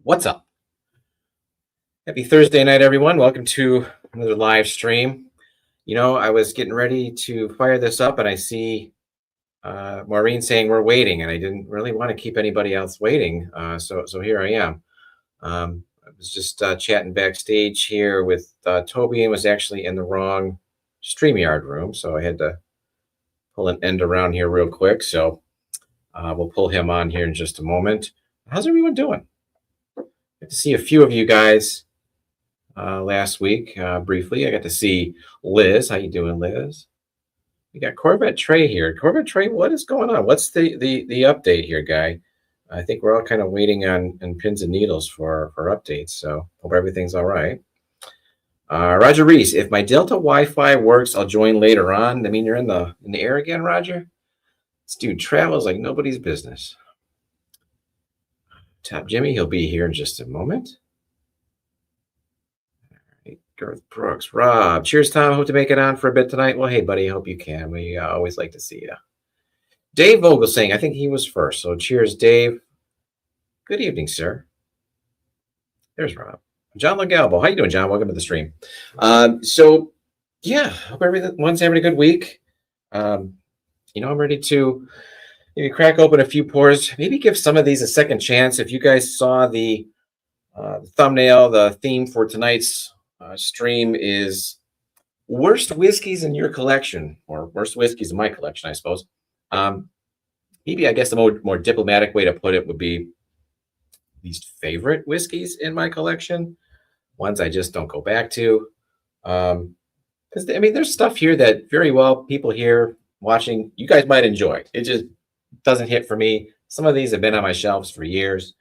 What's up? Happy Thursday night, everyone. Welcome to another live stream. You know, I was getting ready to fire this up, and I see Maureen saying we're waiting, and I didn't really want to keep anybody else waiting. So here I am. I was just chatting backstage here with Toby, and was actually in the wrong StreamYard room, so I had to pull an end around here real quick. So we'll pull him on here in just a moment. How's everyone doing? Good to see a few of you guys last week briefly. I got to see Liz. How you doing, Liz? We got Corvette Trey here. Corvette Trey, what is going on? What's the update here, guy? I think we're all kind of waiting on pins and needles for updates. So hope everything's all right. Roger Reese, if my Delta Wi-Fi works, I'll join later on. I mean, you're in the air again, Roger. This dude travels like nobody's business. Top Jimmy, he'll be here in just a moment. All right, Garth Brooks, Rob, cheers, Tom. Hope to make it on for a bit tonight. Well, hey, buddy, hope you can. We always like to see you. Dave Vogel saying, I think he was first. So cheers, Dave. Good evening, sir. There's Rob. John Legalbo. How you doing, John? Welcome to the stream. So, yeah, hope everyone's having a good week. I'm ready to maybe crack open a few pours, maybe give some of these a second chance. If you guys saw the thumbnail, the theme for tonight's stream is worst whiskeys in your collection, or worst whiskeys in my collection, I suppose. Maybe I guess the more diplomatic way to put it would be least favorite whiskeys in my collection, ones I just don't go back to. Because there's stuff here that very well people here watching, you guys might enjoy. It just doesn't hit for me. Some of these have been on my shelves for years,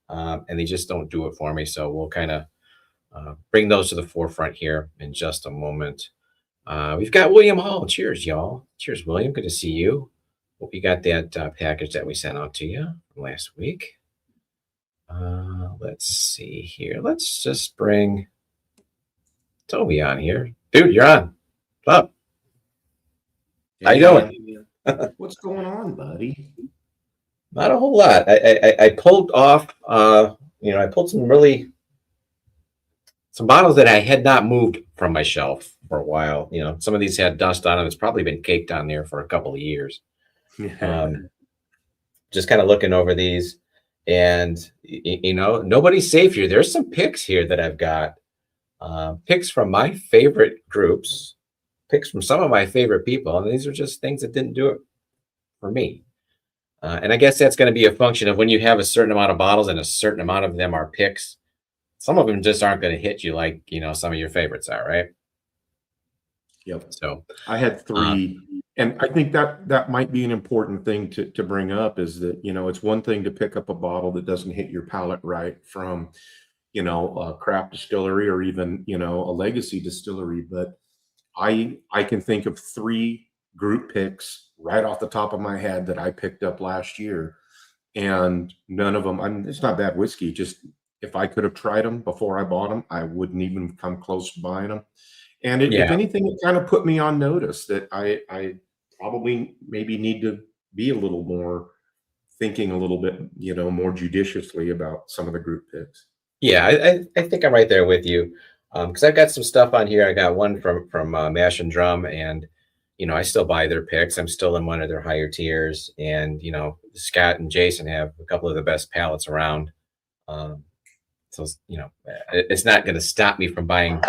and they just don't do it for me. So we'll kind of bring those to the forefront here in just a moment. We've got William Hall. Cheers, y'all. Cheers, William. Good to see you. Hope you got that package that we sent out to you from last week. Let's see here. Let's just bring Toby on here. Dude, you're on. What's up? How you doing? What's going on, buddy? Not a whole lot. I pulled off, I pulled some bottles that I had not moved from my shelf for a while. Some of these had dust on them. It's probably been caked on there for a couple of years. Just kind of looking over these, and nobody's safe here. There's some picks here that I've got, picks from my favorite groups, picks from some of my favorite people, and these are just things that didn't do it for me. And I guess that's going to be a function of when you have a certain amount of bottles and a certain amount of them are picks. Some of them just aren't going to hit you like some of your favorites are, right? Yep. So I had three, and I think that might be an important thing to bring up, is that it's one thing to pick up a bottle that doesn't hit your palate right from a craft distillery or even a legacy distillery, but I can think of three group picks right off the top of my head that I picked up last year, and none of them, it's not bad whiskey, just if I could have tried them before I bought them, I wouldn't even come close to buying them. And if anything, it kind of put me on notice that I probably maybe need to be a little more thinking a little bit, more judiciously about some of the group picks. Yeah, I think I'm right there with you. Because I've got some stuff on here. I got one from Mash and Drum, and I still buy their picks. I'm still in one of their higher tiers, and Scott and Jason have a couple of the best palettes around. So it's not going to stop me from buying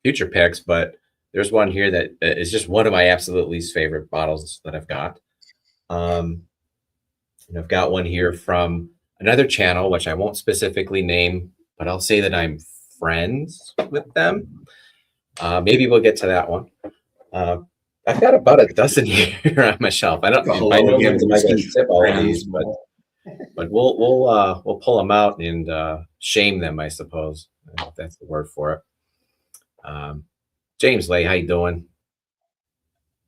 future picks, but there's one here that is just one of my absolute least favorite bottles that I've got. And I've got one here from another channel, which I won't specifically name, but I'll say that I'm friends with them. Maybe we'll get to that one. I've got about a dozen here on my shelf. I don't know when I'm going to sip all of these, but we'll pull them out and shame them, I suppose, if that's the word for it. James Lay, how you doing?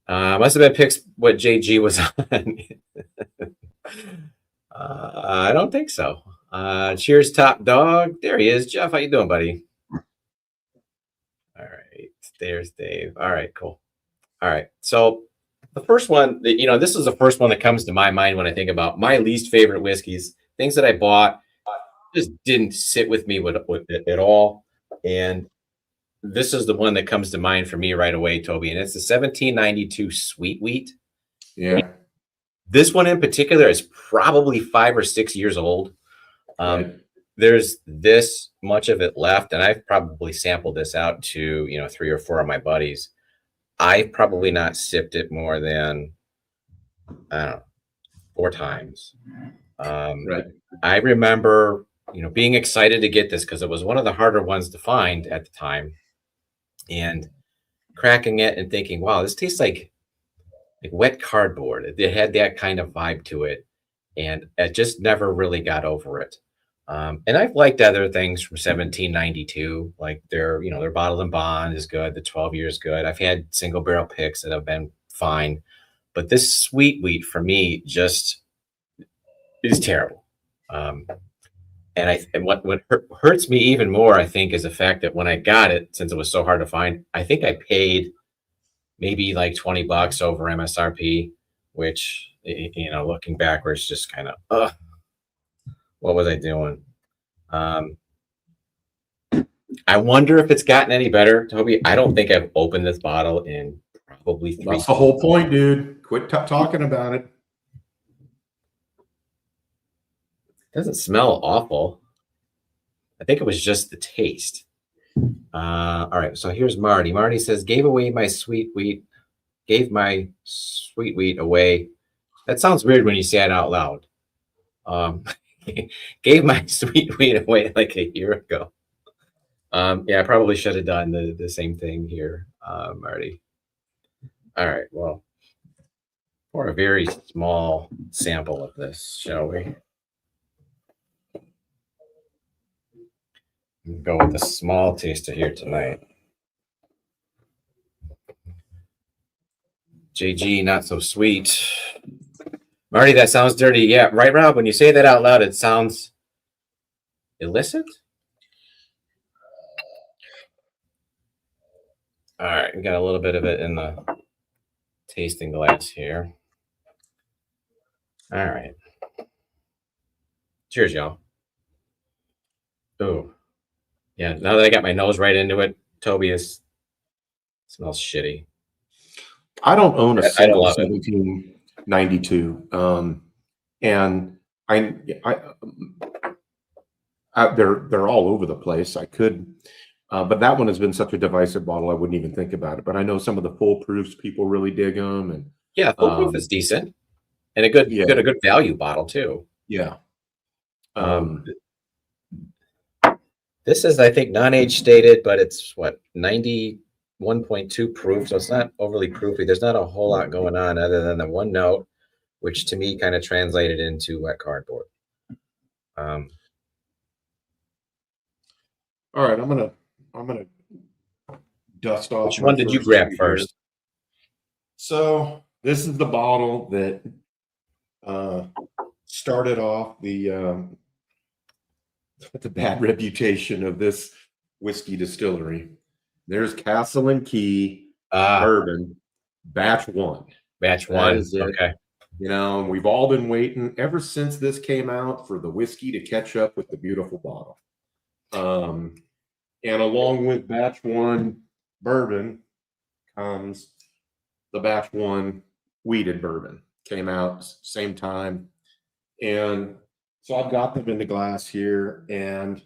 Must have been picks what JG was on. I don't think so. Cheers, Top Dog. There he is. Jeff, how you doing, buddy? All right. There's Dave. All right, cool. All right. So the first one, this is the first one that comes to my mind when I think about my least favorite whiskeys, things that I bought just didn't sit with me with it at all. And this is the one that comes to mind for me right away, Toby, and it's the 1792 Sweet Wheat. Yeah. This one in particular is probably 5 or 6 years old. Right. There's this much of it left, and I've probably sampled this out to 3 or 4 of my buddies. I've probably not sipped it more than I don't know 4 times. Right. I remember being excited to get this because it was one of the harder ones to find at the time, and cracking it and thinking, wow, this tastes like wet cardboard. It had that kind of vibe to it, and I just never really got over it. And I've liked other things from 1792, like their bottle and bond is good. The 12 year is good. I've had single barrel picks that have been fine, but this Sweet Wheat for me just is terrible. And what hurts me even more, I think, is the fact that when I got it, since it was so hard to find, I think I paid maybe like $20 over MSRP, which looking backwards, just kind of, what was I doing? I wonder if it's gotten any better, Toby. I don't think I've opened this bottle in probably 3. That's the whole point, dude. Quit talking about it. It doesn't smell awful. I think it was just the taste. All right, so here's Marty. Marty says, gave my sweet wheat away. That sounds weird when you say it out loud. Gave my sweet wheat away like a year ago. Yeah, I probably should have done the same thing here, Marty. All right, well, for a very small sample of this, shall we? Go with a small taster here tonight. JG, not so sweet. Marty, that sounds dirty. Yeah, right, Rob? When you say that out loud, it sounds illicit? All right, we got a little bit of it in the tasting glass here. All right. Cheers, y'all. Oh, yeah. Now that I got my nose right into it, Toby smells shitty. I don't own a single love 1792, and they're all over the place. I could, but that one has been such a divisive bottle. I wouldn't even think about it. But I know some of the full proofs, people really dig them, and yeah, full proof is decent, and a good value bottle too. Yeah. This is, I think, non-age stated, but it's what, 91.2 proof, so it's not overly proofy. There's not a whole lot going on other than the one note, which to me kind of translated into wet cardboard. All right, I'm gonna dust off. Which one did you grab first? So this is the bottle that started off the bad reputation of this whiskey distillery. There's Castle and Key Bourbon, batch 1. Batch 1. Okay. We've all been waiting ever since this came out for the whiskey to catch up with the beautiful bottle. And along with batch 1 bourbon comes the batch 1 wheated bourbon. Came out same time. And so I've got them in the glass here, and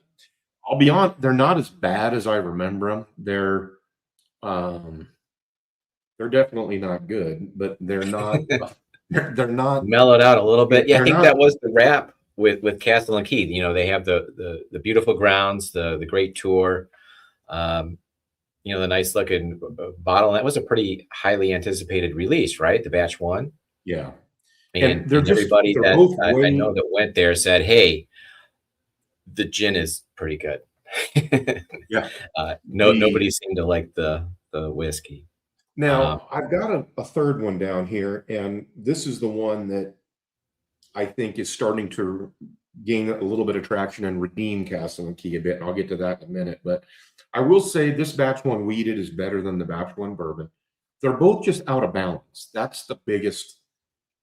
I'll be honest, they're not as bad as I remember them. They're definitely not good, but they're not they're not mellowed out a little bit. Yeah, I think that was the wrap with Castle and Key. They have the beautiful grounds, the great tour, the nice looking bottle. That was a pretty highly anticipated release, right? The batch 1. Yeah. And everybody that I know that went there said, hey, the gin is pretty good. Yeah. Nobody seemed to like the whiskey. Now, I've got a third one down here, and this is the one that I think is starting to gain a little bit of traction and redeem Castle and Key a bit. And I'll get to that in a minute. But I will say this batch 1 wheated is better than the batch 1 bourbon. They're both just out of balance. That's the biggest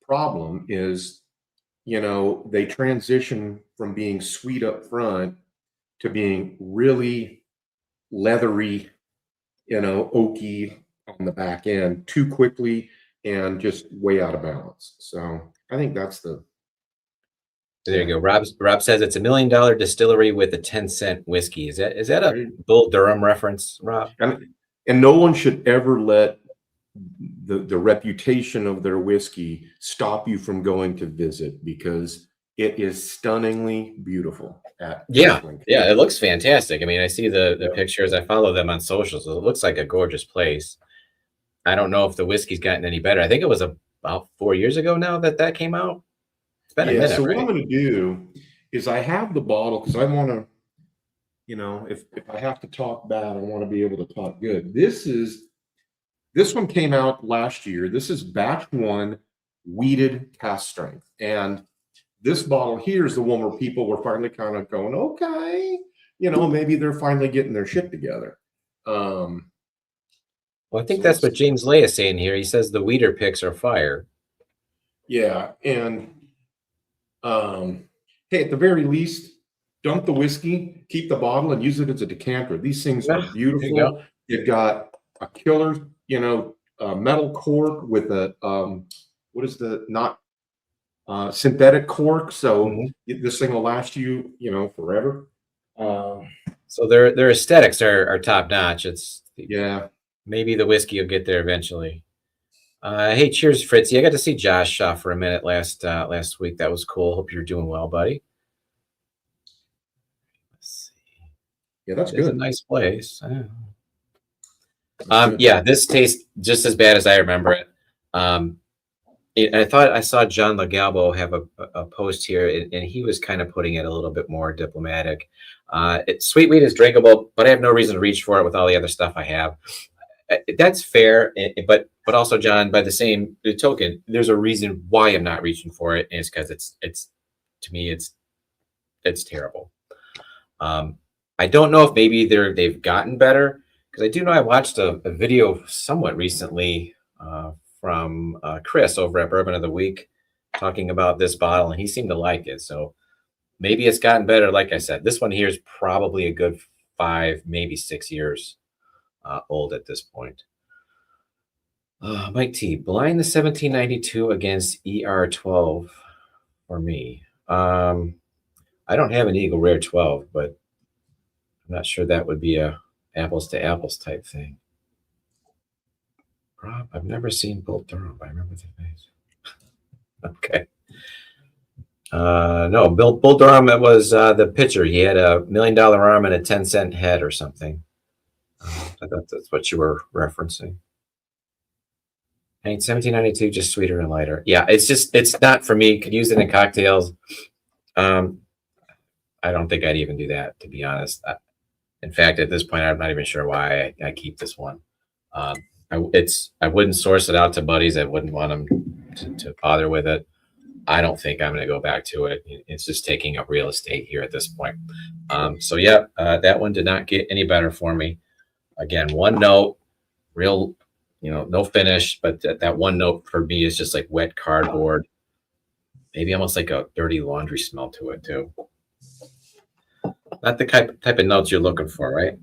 problem, is you know, they transition from being sweet up front to being really leathery, you know, oaky on the back end too quickly and just way out of balance. So I think that's the There you go. Rob says it's $1 million distillery with a 10-cent whiskey. Is that a right. Bull Durham reference, Rob? And no one should ever let the reputation of their whiskey stop you from going to visit, because it is stunningly beautiful at Yeah, Whistling. yeah, it looks fantastic. I mean, I see the Yeah. pictures. I follow them on socials. It looks like a gorgeous place. I don't know if the whiskey's gotten any better. I think it was about 4 years ago now that came out. It's been a Yeah. minute, So what I'm right? going to do is I have the bottle because I want to, you know, if I have to talk bad, I want to be able to talk good. This one came out last year. This is batch one, wheated cask strength. And this bottle here is the one where people were finally kind of going, okay, you know, maybe they're finally getting their shit together. Well, I think So that's let's what James Lay is saying here. He says the Weeder picks are fire. Yeah, and hey, at the very least, dump the whiskey, keep the bottle, and use it as a decanter. These things Yeah, are there you beautiful. go. You've got a killer, you know, metal cork with a what is the not synthetic cork, so Mhm. this thing will last you, you know, forever. So their aesthetics are top notch. It's Yeah, maybe the whiskey will get there eventually. Hey, cheers, Fritzy. I got to see Josh for a minute last week. That was cool. Hope you're doing well, buddy. Let's see. yeah, that's It is a good. nice place. That's good. Yeah, this tastes just as bad as I remember it. I thought I saw John Legalbo have a post here, and he was kind of putting it a little bit more diplomatic. Sweet wheat is drinkable, but I have no reason to reach for it with all the other stuff I have. That's fair, but also, John, by the same token, there's a reason why I'm not reaching for it, and it's because it's to me it's terrible. I don't know if maybe they've gotten better, because I do know I watched a video somewhat recently from Chris over at Bourbon of the Week talking about this bottle, and he seemed to like it. So maybe it's gotten better. Like I said, this one here is probably a good 5, maybe 6 years old at this point. Mike T, blind the 1792 against ER12 for me. I don't have an Eagle Rare 12, but I'm not sure that would be a apples to apples type thing. Rob, I've never seen Bull Durham. I remember the face. Okay. No, Bull Durham, it was the pitcher. He had a $1 million arm and a 10-cent head or something. I thought that's what you were referencing. And 1792, just sweeter and lighter. Yeah, it's not for me. Could use it in cocktails. I don't think I'd even do that, to be honest. In fact, at this point, I'm not even sure why I keep this one. I wouldn't source it out to buddies. I wouldn't want them to bother with it. I don't think I'm going to go back to it. It's just taking up real estate here at this point. So yeah, that one did not get any better for me. Again, one note, real, no finish, but that one note for me is just like wet cardboard, maybe almost like a dirty laundry smell to it too. Not the type of notes you're looking for, right?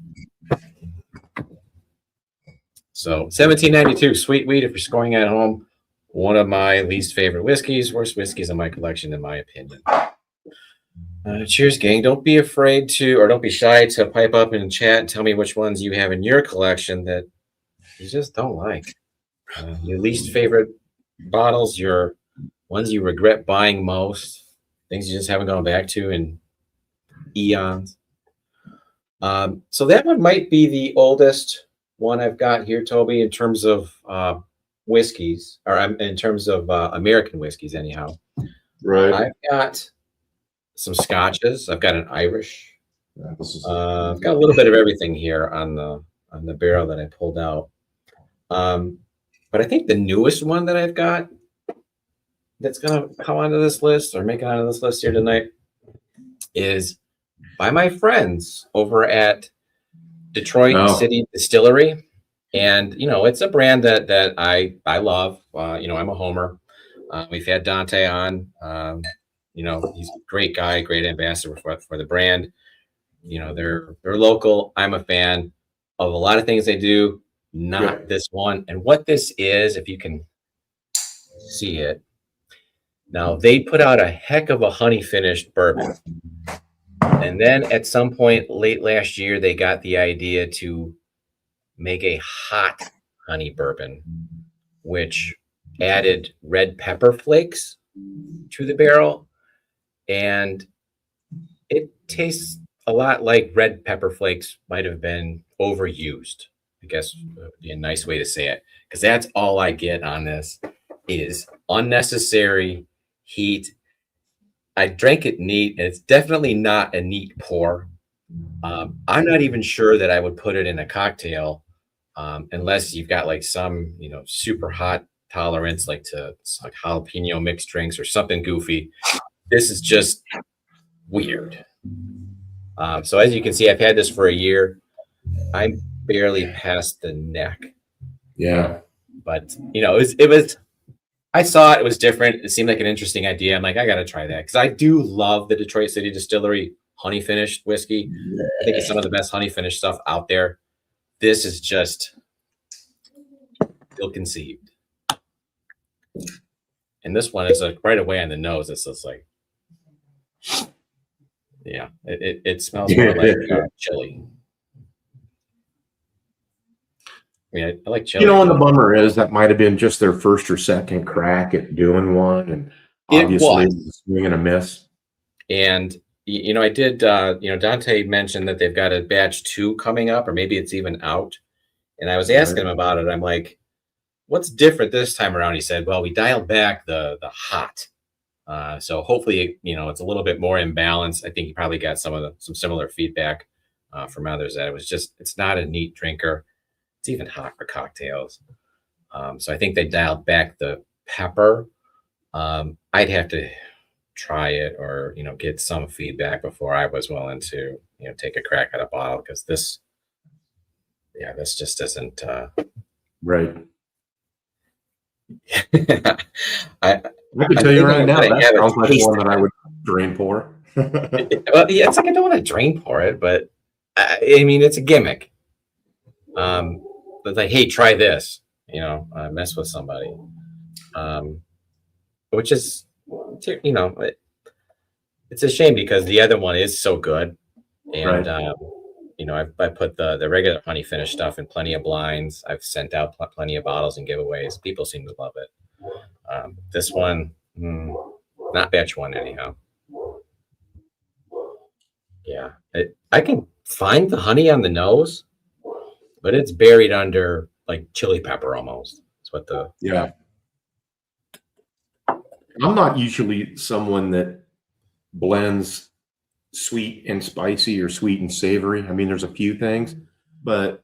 So 1792 sweet wheat, if you're scoring at home, one of my least favorite whiskeys, worst whiskeys in my collection, in my opinion. Cheers, gang. Don't be afraid to, or don't be shy to pipe up in chat and tell me which ones you have in your collection that you just don't like. Your least favorite bottles, your ones you regret buying most, things you just haven't gone back to in eons. So that one might be the oldest one I've got here, Toby, in terms of whiskeys, or in terms of American whiskeys, anyhow. Right. I've got some scotches. I've got an Irish. Yeah, I've got a little bit of everything here on the barrel that I pulled out. But I think the newest one that I've got that's going to come onto this list or make it onto this list here tonight is by my friends over at Detroit City Distillery. And, it's a brand that I love. I'm a homer. We've had Dante on. You know, he's a great guy, great ambassador for the brand. You know, they're local. I'm a fan of a lot of things they do, not this one. And what this is, if you can see it, now they put out a heck of a honey finished bourbon. And then at some point late last year, they got the idea to make a hot honey bourbon, which added red pepper flakes to the barrel. And it tastes a lot like red pepper flakes might have been overused, I guess would be a nice way to say it. Because that's all I get on this is unnecessary heat. I drank it neat, and it's definitely not a neat pour. I'm not even sure that I would put it in a cocktail unless you've got like some, you know, super hot tolerance, like like jalapeno mixed drinks or something goofy. This is just weird. So as you can see, I've had this for a year. I'm barely past the neck. Yeah. But, you know, it was, I saw it was different. It seemed like an interesting idea. I'm like, I got to try that because I do love the Detroit City Distillery honey finished whiskey. I think it's some of the best honey finished stuff out there. This is just ill conceived. And this one is like right away on the nose. It's just like, yeah, it smells more like chili. I mean, I like chili. You know, and the bummer is that might have been just their first or second crack at doing one, and obviously it was a swing and a miss. And you know, I did. You know, Dante mentioned that they've got a batch 2 coming up, or maybe it's even out. And I was asking him about it. I'm like, "What's different this time around?" He said, "Well, we dialed back the hot, so hopefully, you know, it's a little bit more in balance." I think he probably got some similar feedback from others that it's not a neat drinker. It's even hot for cocktails. So I think they dialed back the pepper. I'd have to try it or, you know, get some feedback before I was willing to, you know, take a crack at a bottle because this just isn't right. I can tell you right now, that sounds like one that I would drain pour. Well, yeah, it's like I don't want to drain pour it, but I mean, it's a gimmick. But like, hey, try this, you know, mess with somebody, which is, you know, it's a shame because the other one is so good. And, you know, I put the regular honey finished stuff in plenty of blinds. I've sent out plenty of bottles and giveaways. People seem to love it. This one, not batch 1 anyhow. Yeah, I can find the honey on the nose, but it's buried under like chili pepper almost. That's what the I'm not usually someone that blends sweet and spicy or sweet and savory. I mean, there's a few things, but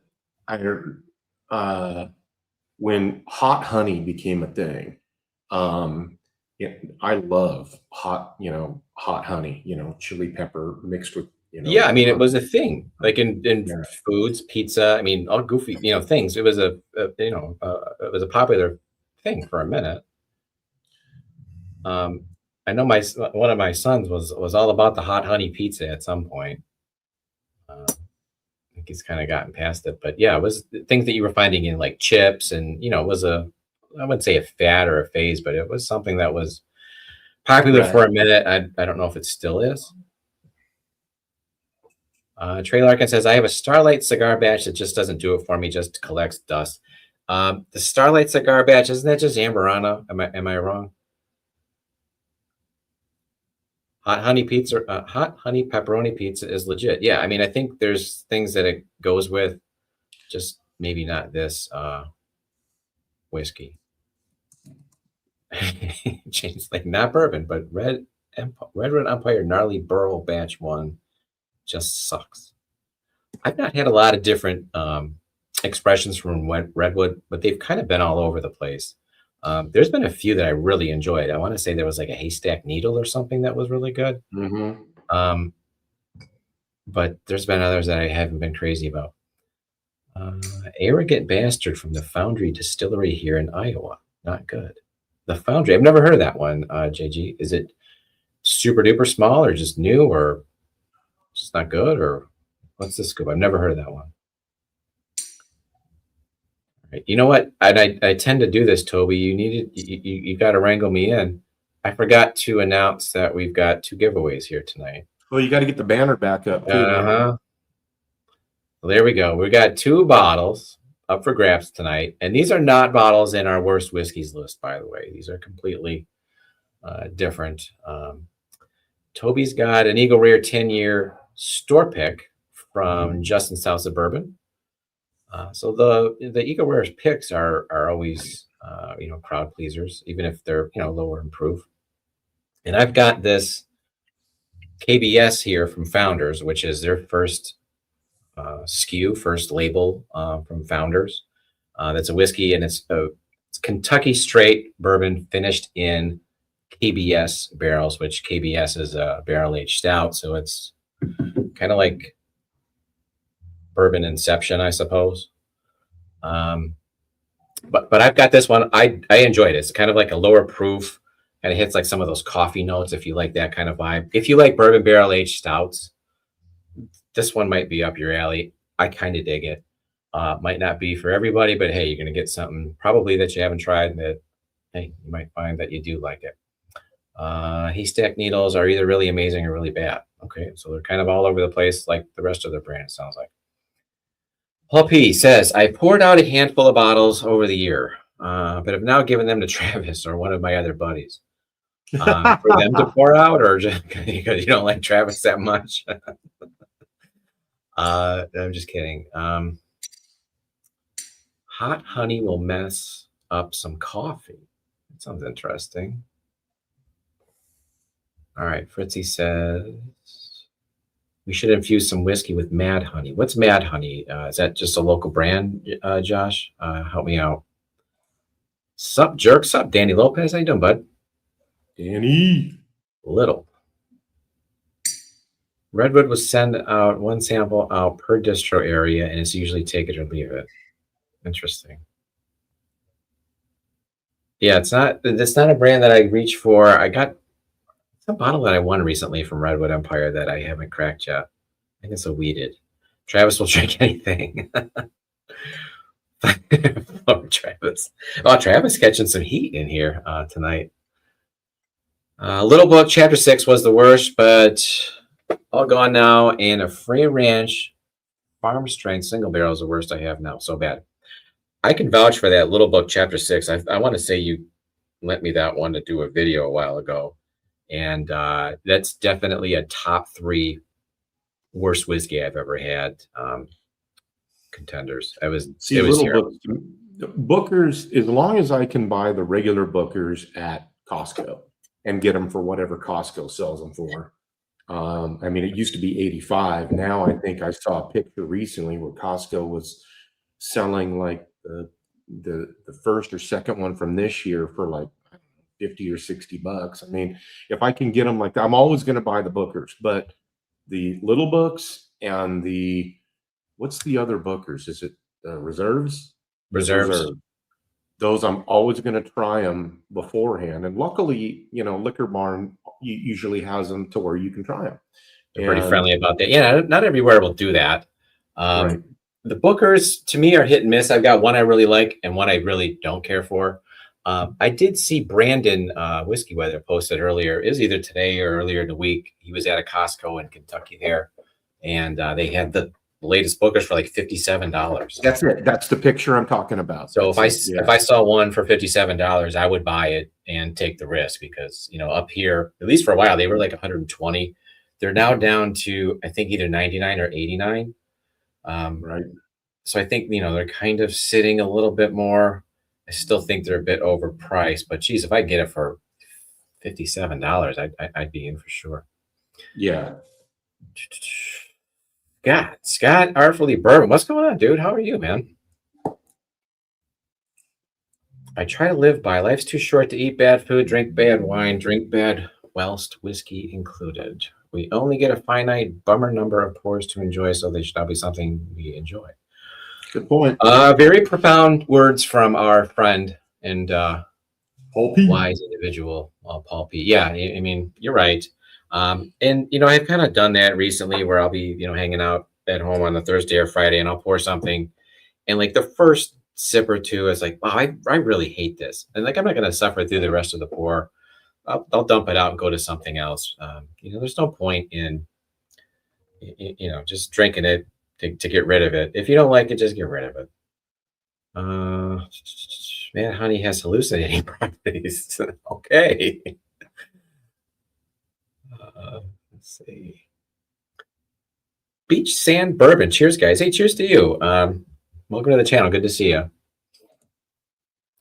when hot honey became a thing, I love hot honey, you know, chili pepper mixed with, you know. Yeah, I mean, it was a thing, like in foods, pizza. I mean, all goofy, you know, things. It was it was a popular thing for a minute. I know one of my sons was all about the hot honey pizza at some point. I think he's kind of gotten past it, but yeah, it was things that you were finding in like chips, and you know, it was I wouldn't say a fad or a phase, but it was something that was popular for a minute. I don't know if it still is. Trey Larkin says, I have a Starlight cigar batch that just doesn't do it for me, just collects dust. The Starlight cigar batch, isn't that just Amberana? Am I wrong? Hot honey pizza, hot honey pepperoni pizza is legit. Yeah, I mean, I think there's things that it goes with, just maybe not this whiskey. James, like not bourbon, but Red Empire Gnarly Burl Batch 1 just sucks. I've not had a lot of different expressions from Redwood, but they've kind of been all over the place. There's been a few that I really enjoyed. I want to say there was like a Haystack Needle or something that was really good. But there's been others that I haven't been crazy about. Arrogant Bastard from the Foundry Distillery here in Iowa. Not good. The Foundry. I've never heard of that one, JG. Is it super duper small, or just new, or just not good, or what's this scoop? I've never heard of that one. Right. You know what? And I tend to do this, Toby. You got to wrangle me in. I forgot to announce that we've got 2 giveaways here tonight. Well, you got to get the banner back up too. Well, there we go. We got 2 bottles up for grabs tonight, and these are not bottles in our worst whiskeys list, by the way. These are completely different. Toby's got an Eagle Rare 10-year store pick from Justin South of Bourbon. So the Eagle Rare picks are always crowd pleasers, even if they're lower in proof. And I've got this KBS here from Founders, which is their first SKU, first label from Founders. That's a whiskey, and it's Kentucky straight bourbon finished in KBS barrels, which KBS is a barrel-aged stout, so it's kind of like bourbon inception, I suppose. But I've got this one. I enjoyed it. It's kind of like a lower proof, and it hits like some of those coffee notes if you like that kind of vibe. If you like bourbon barrel-aged stouts, this one might be up your alley. I kind of dig it. Might not be for everybody, but hey, you're going to get something probably that you haven't tried that, hey, you might find that you do like it. Haystack needles are either really amazing or really bad. Okay, so they're kind of all over the place like the rest of their brand, it sounds like. Paul P says, I poured out a handful of bottles over the year, but have now given them to Travis or one of my other buddies. For them to pour out, or just because you don't like Travis that much? I'm just kidding. Hot honey will mess up some coffee. That sounds interesting. All right, Fritzy says we should infuse some whiskey with Mad Honey. What's Mad Honey? Is that just a local brand, Josh? Help me out. Sup, jerk? Sup, Danny Lopez? How you doing, bud? Danny. Little. Redwood will send out 1 sample out per distro area, and it's usually take it or leave it. Interesting. Yeah, it's not a brand that I reach for. I got a bottle that I won recently from Redwood Empire that I haven't cracked yet. I think it's a weeded. Travis will drink anything. Poor Travis. Oh, Travis catching some heat in here tonight. Little Book Chapter 6 was the worst, but all gone now. And a Frey Ranch Farm Strength Single Barrel is the worst I have now. So bad. I can vouch for that Little Book Chapter 6. I want to say you lent me that one to do a video a while ago. And that's definitely a top 3 worst whiskey I've ever had. Contenders. It was terrible. Bookers, as long as I can buy the regular Bookers at Costco and get them for whatever Costco sells them for. I mean, it used to be $85. Now I think I saw a picture recently where Costco was selling like the first or second one from this year for like $50 or $60. I mean, if I can get them like that, I'm always going to buy the Bookers, but the Little Books and what's the other Bookers? Is it Reserves? Reserves. Those I'm always going to try them beforehand. And luckily, Liquor Barn usually has them to where you can try them. They're pretty friendly about that. Yeah, not everywhere will do that. Right. The Bookers, to me, are hit and miss. I've got one I really like and one I really don't care for. I did see Brandon Whiskey Weather posted earlier. It was either today or earlier in the week. He was at a Costco in Kentucky there, and they had the latest Bookers for like $57. That's it. That's the picture I'm talking about. So if I saw one for $57, I would buy it and take the risk because up here, at least for a while, they were like 120. They're now down to I think either 99 or 89. Right. So I think they're kind of sitting a little bit more. I still think they're a bit overpriced, but geez, if I get it for $57, I'd be in for sure. Yeah. Scott Artfully Bourbon. What's going on, dude? How are you, man? I try to live by life's too short to eat bad food, drink bad wine, drink bad whilst whiskey included. We only get a finite bummer number of pours to enjoy, so they should all be something we enjoy. Good point. Very profound words from our friend and Paul P. wise individual, Paul P. Yeah, I mean, you're right. And I've kind of done that recently where I'll be hanging out at home on a Thursday or Friday, and I'll pour something, and like the first sip or two is like, wow, I really hate this, and like I'm not gonna suffer through the rest of the pour. I'll dump it out and go to something else. There's no point in just drinking it to get rid of it. If you don't like it, just get rid of it. Man, honey has hallucinating properties. Okay. Let's see. Beach Sand Bourbon. Cheers, guys. Hey, cheers to you. Welcome to the channel. Good to see you.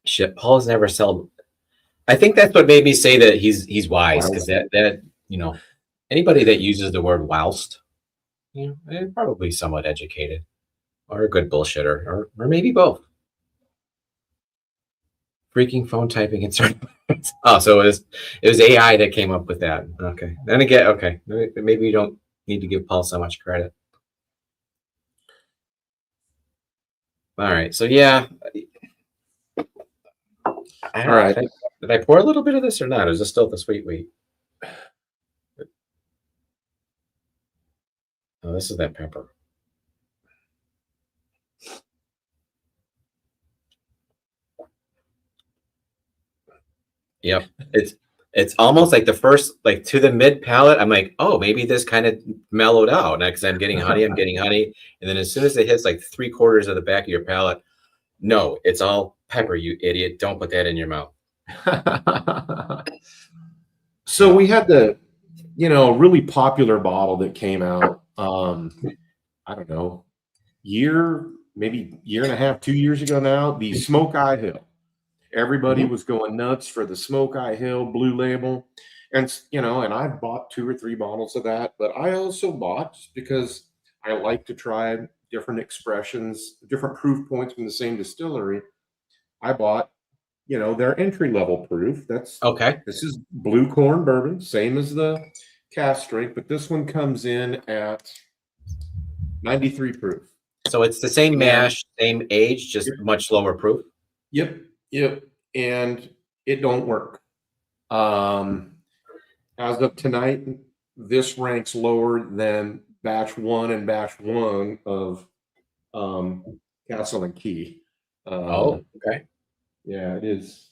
Shit, Paul's never sold. I think that's what made me say that he's wise, because that anybody that uses the word whilst, they're probably somewhat educated or a good bullshitter, or maybe both. Freaking phone typing and certain. Oh, so it was AI that came up with that. Okay. Then again, okay. Maybe you don't need to give Paul so much credit. All right. So yeah. All right. Did I pour a little bit of this or not? Or is this still the sweet wheat? Oh, this is that pepper. Yep. It's almost like the first, like to the mid palate, I'm like, oh, maybe this kind of mellowed out. Because I'm getting honey. And then as soon as it hits like 3/4 of the back of your palate, no, it's all pepper, you idiot. Don't put that in your mouth. So we had the, really popular bottle that came out, I don't know, maybe year and a half, 2 years ago now, the Smoke Eye Hill. Everybody was going nuts for the Smoke Eye Hill Blue Label. And, and I bought 2 or 3 bottles of that, but I also bought, just because I like to try different expressions, different proof points from the same distillery. I bought, their entry-level proof. That's okay. This is blue corn bourbon, same as the cask strength, but this one comes in at 93 proof. So it's the same mash, same age, just much lower proof. Yep. And it don't work. As of tonight, this ranks lower than batch 1 and batch 1 of Castle and Key. Okay. Yeah, it is.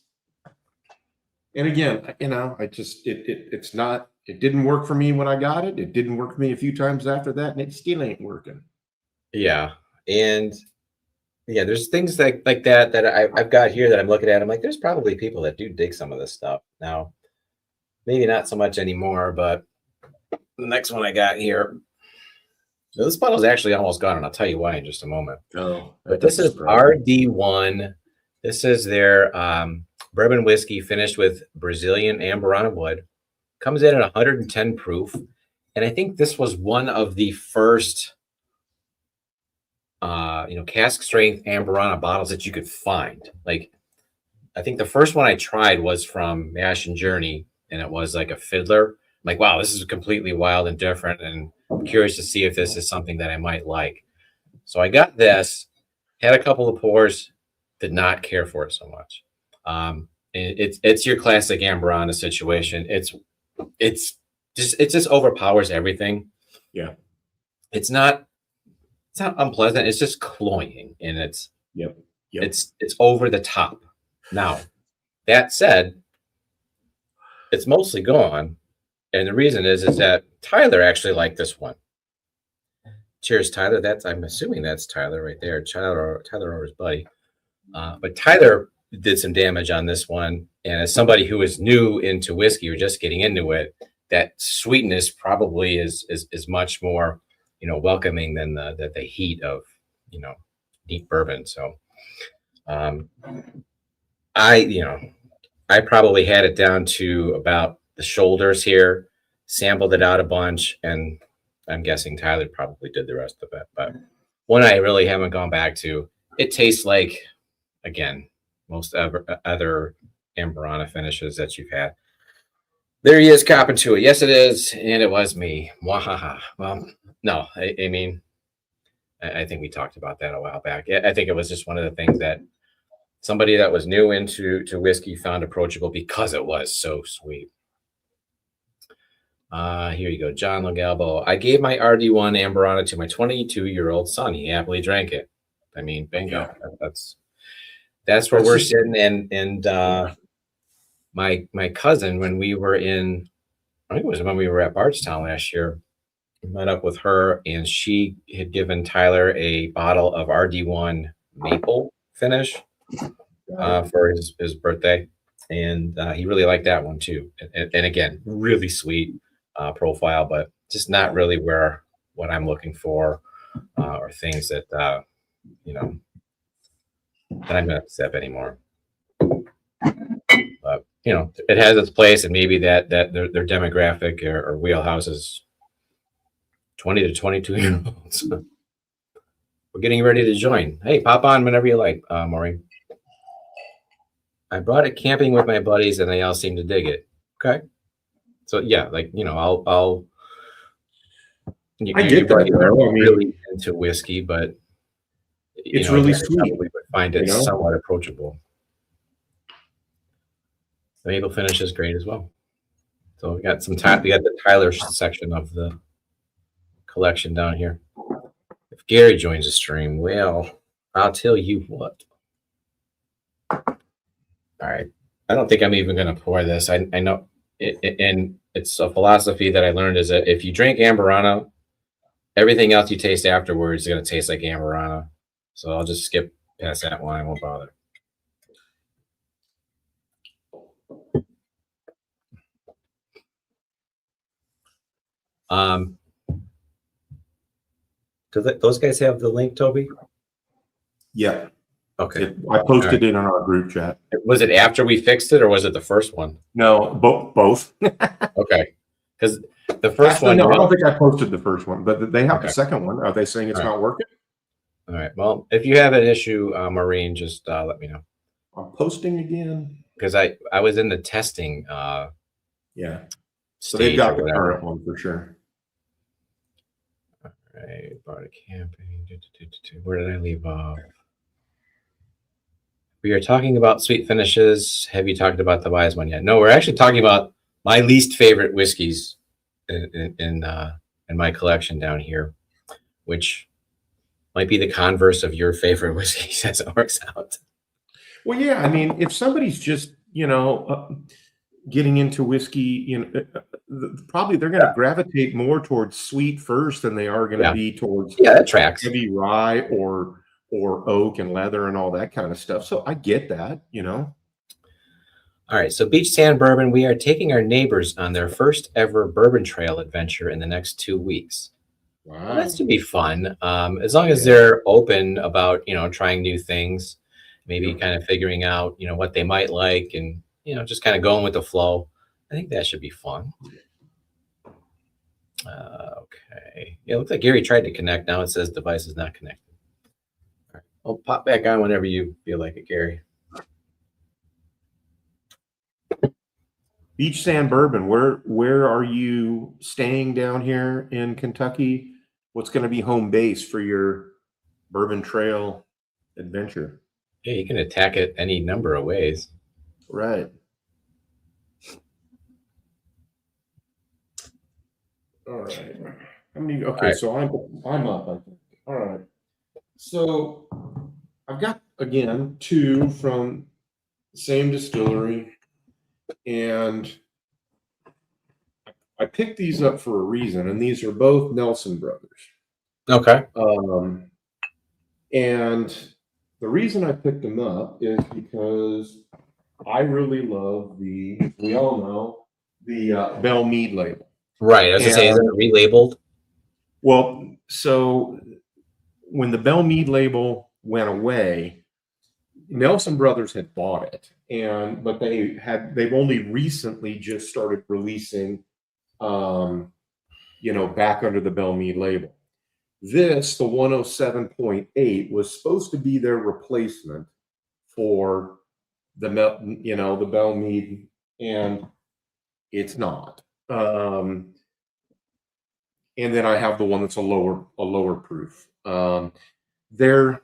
And again, it didn't work for me when I got it. It didn't work for me a few times after that, and it still ain't working. Yeah. And yeah, there's things like that I've got here that I'm looking at. I'm like, there's probably people that do dig some of this stuff. Now, maybe not so much anymore, but the next one I got here, this bottle's actually almost gone, and I'll tell you why in just a moment. Oh, but this is RD1. This is their bourbon whiskey finished with Brazilian Amburana wood. Comes in at 110 proof. And I think this was one of the first cask strength Amburana bottles that you could find. Like, I think the first one I tried was from Mash and Journey, and it was like a fiddler. I'm like, wow, this is completely wild and different, and I'm curious to see if this is something that I might like. So I got this, had a couple of pours, did not care for it so much. It's your classic Amburana situation. It just overpowers everything. Yeah. It's not unpleasant. It's just cloying, and it's over the top. Now, that said, it's mostly gone, and the reason is that Tyler actually liked this one. Cheers, Tyler. I'm assuming that's Tyler right there. Tyler or his buddy. But Tyler did some damage on this one, and as somebody who is new into whiskey or just getting into it, that sweetness probably is much more welcoming than the heat of deep bourbon. So I probably had it down to about the shoulders here, sampled it out a bunch, and I'm guessing Tyler probably did the rest of it. But one I really haven't gone back to. It tastes like, again, most other Amburana finishes that you've had. There he is, copping to it. Yes, it is, and it was me. Wahaha. Well, no, I mean, I think we talked about that a while back. I think it was just one of the things that somebody that was new into whiskey found approachable because it was so sweet. Here you go, John Logalbo. I gave my RD1 Amberana to my 22-year-old son. He happily drank it. I mean, bingo. Yeah. That's where That's we're just sitting. And my cousin, when we were in, I think it was when we were at Bardstown last year, we met up with her, and she had given Tyler a bottle of RD1 maple finish for his birthday, and he really liked that one too. And again, really sweet profile, but just not really where what I'm looking for, or things that you know that I'm gonna sip anymore. But you know, it has its place, and maybe that their demographic or wheelhouse is 20 to 22-year-olds. We're getting ready to join. Hey, pop on whenever you like, Maureen. I brought it camping with my buddies, and they all seem to dig it. Okay, so yeah, like I'll. I get that. You're Though. I mean, really into whiskey, but it's really again, I sweet. probably would find it somewhat approachable. The maple finish is great as well. So we got some time. We got the Tyler section of the collection down here. If Gary joins the stream, well, I'll tell you what. All right. I don't think I'm even going to pour this. I know it, and it's a philosophy that I learned is that if you drink Amberana, everything else you taste afterwards is going to taste like Amberana. So I'll just skip past that one. I won't bother. Do those guys have the link, Toby? Yeah. Okay. I posted it on our group chat. Was it after we fixed it, or was it the first one? No, both. Okay. Because the first one. No, I don't think I posted the first one, but they have the second one. Are they saying it's not working? All right. Well, if you have an issue, Maureen, just let me know. I'm posting again. Because I was in the testing. Yeah. So they've got the current one for sure. All right. Bardic camping. Where did I leave off? We are talking about sweet finishes. Have you talked about the wise one yet? No, we're actually talking about my least favorite whiskeys in my collection down here, which might be the converse of your favorite whiskeys as it works out. Well, yeah. I mean, if somebody's just getting into whiskey, probably they're going to gravitate more towards sweet first than they are going to be towards that tracks. Heavy rye or oak and leather and all that kind of stuff. So I get that, All right. So Beach Sand Bourbon, we are taking our neighbors on their first ever bourbon trail adventure in the next 2 weeks. Wow. Well, that's to be fun. As long as they're open about, trying new things, maybe kind of figuring out, what they might like and, just kind of going with the flow. I think that should be fun. Okay. Yeah, it looks like Gary tried to connect. Now it says device is not connected. All right. I'll pop back on whenever you feel like it, Gary. Beach Sand Bourbon, where are you staying down here in Kentucky? What's going to be home base for your bourbon trail adventure? Yeah, you can attack it any number of ways. Right. All right. How many? Okay, so I'm up, I think. All right. So I've got again 2 from the same distillery, and I picked these up for a reason, and these are both Nelson Brothers. Okay. And the reason I picked them up is because I really love we all know, the Bell Mead label. Right. I was going to say, is it relabeled? Well, so when the Bell Mead label went away, Nelson Brothers had bought it, but they've only recently just started releasing, back under the Bell Mead label. This, the 107.8, was supposed to be their replacement for the Bell Mead, and it's not. And then I have the one that's a lower proof. They're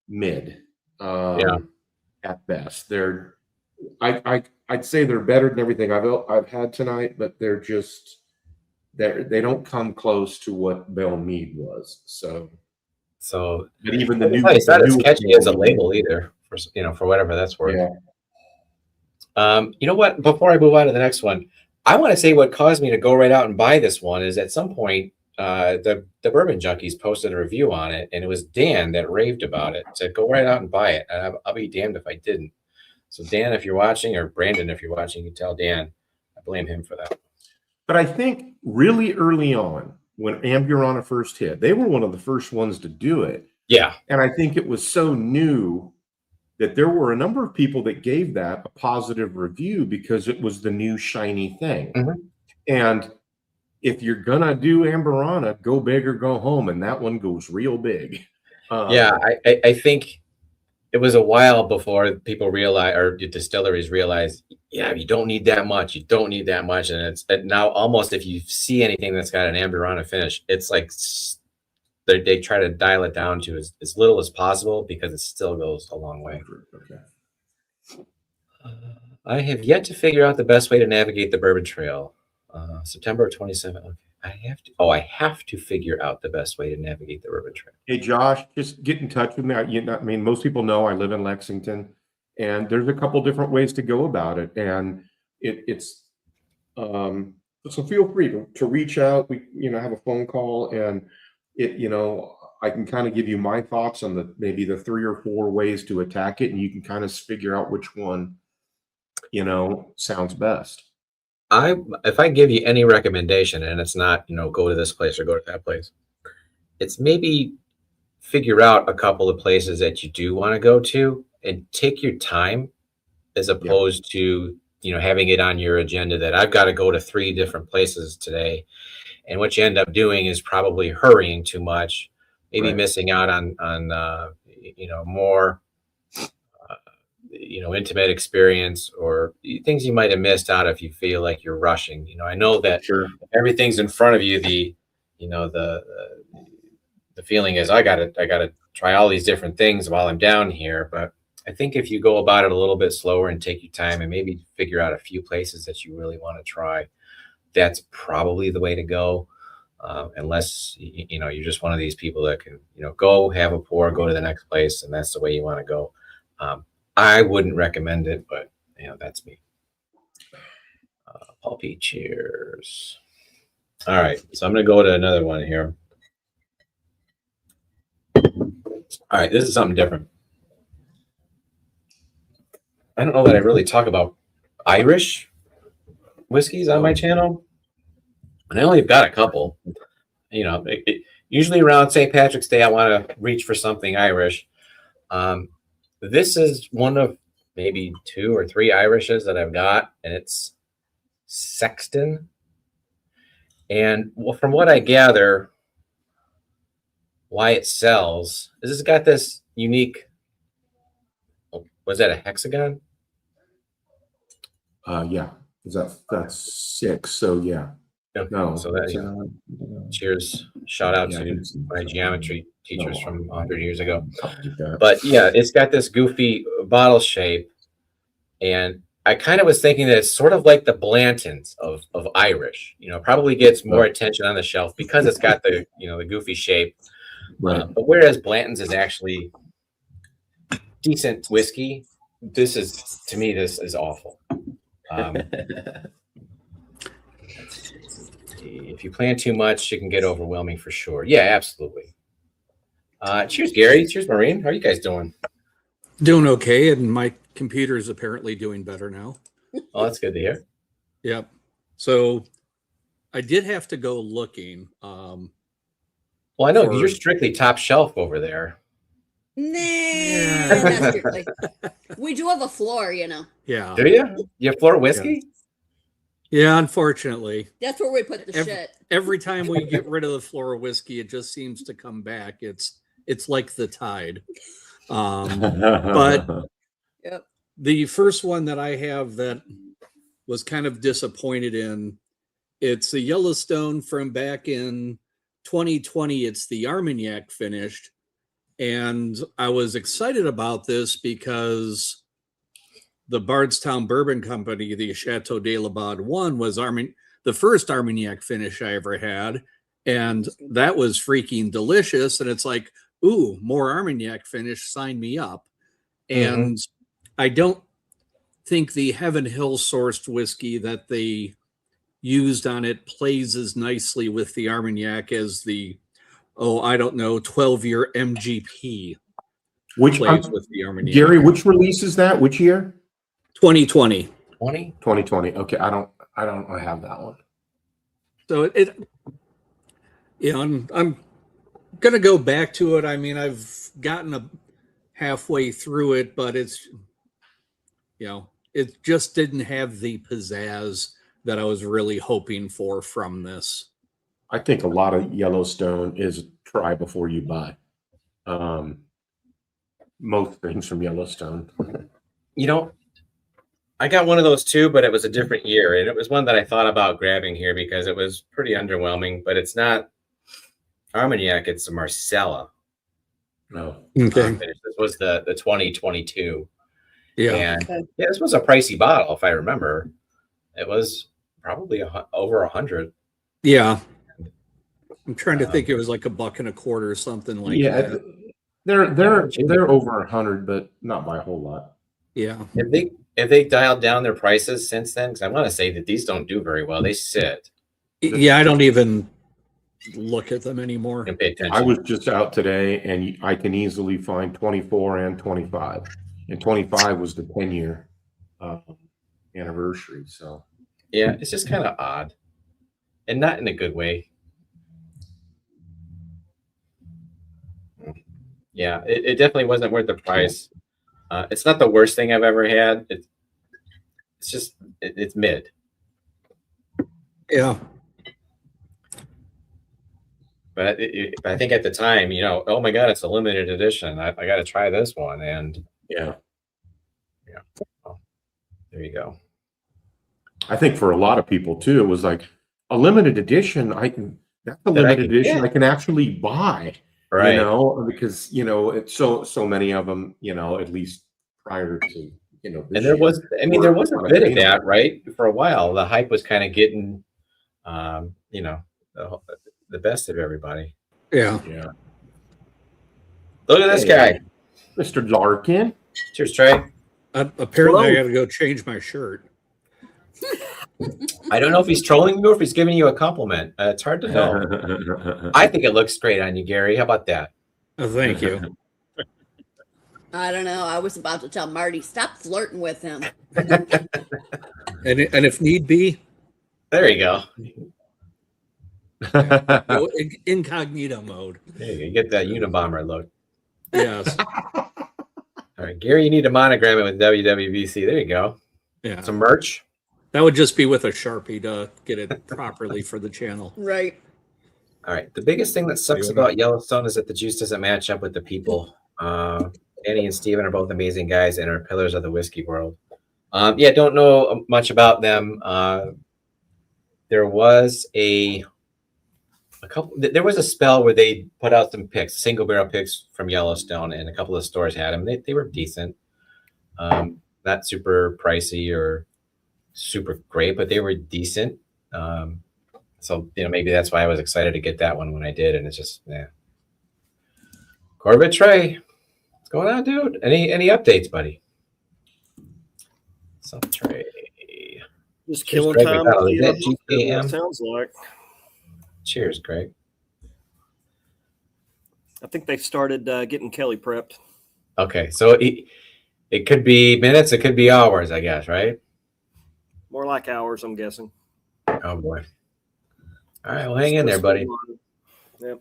mid, at best. I'd say they're better than everything I've had tonight, but they're just they don't come close to what Belle Meade was. So but even the it's new, not, it's not as newest catchy as a Belle Meade, label either, for for whatever that's worth. yeah. You know what? Before I move on to the next one, I want to say what caused me to go right out and buy this one is at some point, the Bourbon Junkies posted a review on it, and it was Dan that raved about it. Said go right out and buy it, and I'll be damned if I didn't. So Dan, if you're watching, or Brandon, if you're watching, you tell Dan. I blame him for that. But I think really early on, when Amburana first hit, they were one of the first ones to do it. Yeah, and I think it was so new that there were a number of people that gave that a positive review because it was the new shiny thing. And if you're gonna do Amburana, go big or go home, and that one goes real big. Yeah, I think it was a while before people realize, or the distilleries realize, yeah, you don't need that much. You don't need that much, and it's now almost if you see anything that's got an Amburana finish, it's like they try to dial it down to as little as possible because it still goes a long way. Okay. I have yet to figure out the best way to navigate the Bourbon Trail. September 27th. Okay. I have to figure out the best way to navigate the Bourbon Trail. Hey, Josh, just get in touch with me. I mean, most people know I live in Lexington, and there's a couple different ways to go about it. And so feel free to reach out. We, have a phone call, and I can kind of give you my thoughts on maybe the 3 or 4 ways to attack it, and you can kind of figure out which one, sounds best. If I give you any recommendation, and it's not, go to this place or go to that place, it's maybe figure out a couple of places that you do want to go to and take your time, as opposed to, having it on your agenda that I've got to go to 3 different places today. And what you end up doing is probably hurrying too much, maybe missing out on more, intimate experience, or things you might have missed out if you feel like you're rushing. I know that everything's in front of you. The feeling is I gotta try all these different things while I'm down here. But I think if you go about it a little bit slower and take your time and maybe figure out a few places that you really want to try, that's probably the way to go. Unless you're just one of these people that can go have a pour, go to the next place, and that's the way you want to go. I wouldn't recommend it, but that's me. Pulpy, cheers. All right, so I'm gonna go to another one here. All right, this is something different. I don't know that I really talk about Irish whiskeys on my channel, and I only got a couple. Usually around St. Patrick's Day, I want to reach for something Irish. This is one of maybe 2 or 3 Irishes that I've got, and it's Sexton. And from what I gather, why it sells is it's got this unique. Was that a hexagon? Yeah, that's 6. So yeah. Okay. No. So that, cheers! Shout out to my geometry teachers from 100 years ago. But yeah, it's got this goofy bottle shape, and I kind of was thinking that it's sort of like the Blantons of Irish. Probably gets more attention on the shelf because it's got the the goofy shape. But whereas Blanton's is actually decent whiskey, this is awful. If you plan too much, it can get overwhelming for sure. Yeah, absolutely. Cheers, Gary. Cheers, Maureen. How are you guys doing? Doing okay, and my computer is apparently doing better now. Oh, that's good to hear. Yep. So I did have to go looking. Well, I know you're strictly top shelf over there. Nah, not strictly. We do have a floor, Yeah. Do you? You have floor whiskey? Yeah, unfortunately. That's where we put the shit. Every time we get rid of the floor whiskey, it just seems to come back. It's like the tide. But the first one that I have that was kind of disappointed in, it's a Yellowstone from back in 2020. It's the Armagnac finished. And I was excited about this because the Bardstown Bourbon Company, the Chateau de la Baude one, was the first Armagnac finish I ever had, and that was freaking delicious. And it's like, ooh, more Armagnac finish, sign me up. And I don't think the Heaven Hill sourced whiskey that they used on it plays as nicely with the Armagnac as the, I don't know, 12-year MGP Which plays with the Armagnac. Gary, which release is that? Which year? 2020. 2020. Okay, I don't have that one. So I'm gonna go back to it. I mean, I've gotten halfway through it, but it's, it just didn't have the pizzazz that I was really hoping for from this. I think a lot of Yellowstone is try before you buy. Most things from Yellowstone. I got one of those too, but it was a different year. And it was one that I thought about grabbing here because it was pretty underwhelming, but it's not Armagnac, it's a Marcella. No. Okay. This was the 2022. Yeah. And this was a pricey bottle, if I remember. It was probably over 100. Yeah. I'm trying to think. It was like $1.25 or something like that. They're over 100, but not by a whole lot. Yeah. Have they dialed down their prices since then? Because I want to say that these don't do very well. They sit. Yeah, I don't even look at them anymore. And pay attention. I was just out today, and I can easily find 24 and 25. And 25 was the 10-year anniversary. So yeah, it's just kind of odd, and not in a good way. Yeah, it definitely wasn't worth the price. It's not the worst thing I've ever had. It's just it's mid. Yeah. But I think at the time, oh my God, it's a limited edition. I got to try this one. And yeah. Well, there you go. I think for a lot of people too, it was like a limited edition. That's a limited edition I can actually buy. Right. Because it's so many of them, at least prior to and there was a bit of that, right? For a while, the hype was kind of getting the best of everybody. Yeah. Look at this guy, Mr. Larkin. Cheers, Trey. Apparently, I got to go change my shirt. I don't know if he's trolling you or if he's giving you a compliment. It's hard to know. I think it looks great on you, Gary. How about that? Thank you. I don't know. I was about to tell Marty, stop flirting with him. And if need be, there you go. Go incognito mode. There you get that Unabomber look. Yes. All right, Gary, you need to monogram it with WWBC. There you go. Yeah. Some merch. That would just be with a Sharpie to get it properly for the channel. Right. All right. The biggest thing that sucks about Yellowstone is that the juice doesn't match up with the people. Danny and Steven are both amazing guys and are pillars of the whiskey world. Don't know much about them. There was a spell where they put out some picks, single barrel picks from Yellowstone, and a couple of stores had them. They were decent. Not super pricey or super great, but they were decent. So maybe that's why I was excited to get that one when I did, and it's just Corbett Trey, what's going on, dude? Any updates, buddy? Some Trey. Just killing time. It sounds like. Cheers, Greg. I think they started getting Kelly prepped. Okay, so it could be minutes, it could be hours, I guess, right? More like hours, I'm guessing. Oh boy. All right, well, hang in there, buddy. Yep.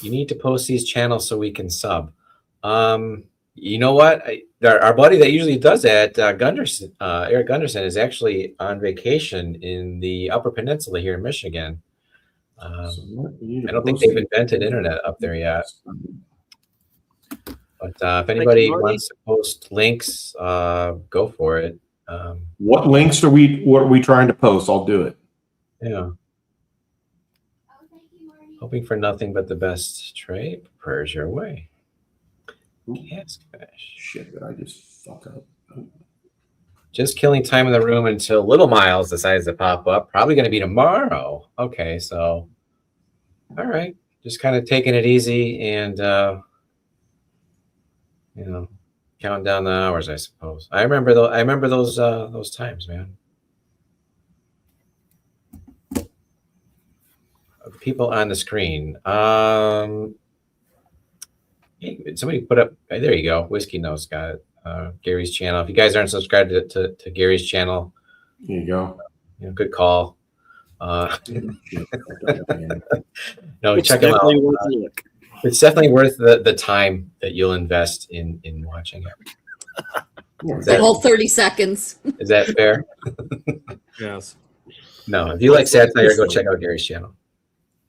You need to post these channels so we can sub. You know what? Our buddy that usually does that, Gunderson, Eric Gunderson, is actually on vacation in the Upper Peninsula here in Michigan. I don't think they've invented internet up there yet. But if anybody wants to post links, go for it. What links are we trying to post? I'll do it. Yeah. Hoping for nothing but the best. Trey, prayers your way. Yes, Shit, did I just fuck up? Just killing time in the room until Little Miles decides to pop up. Probably going to be tomorrow. Okay, so all right, just kind of taking it easy and counting down the hours, I suppose. I remember those times, man. People on the screen. Somebody put up. There you go. Whiskey Nose got it. Gary's channel. If you guys aren't subscribed to Gary's channel, Here you go. Good call. No, It's check him out. definitely worth a look. It's definitely worth the time that you'll invest in watching it. The whole 30 seconds. Is that fair? Yes. No, if you like satire, go check out Gary's channel.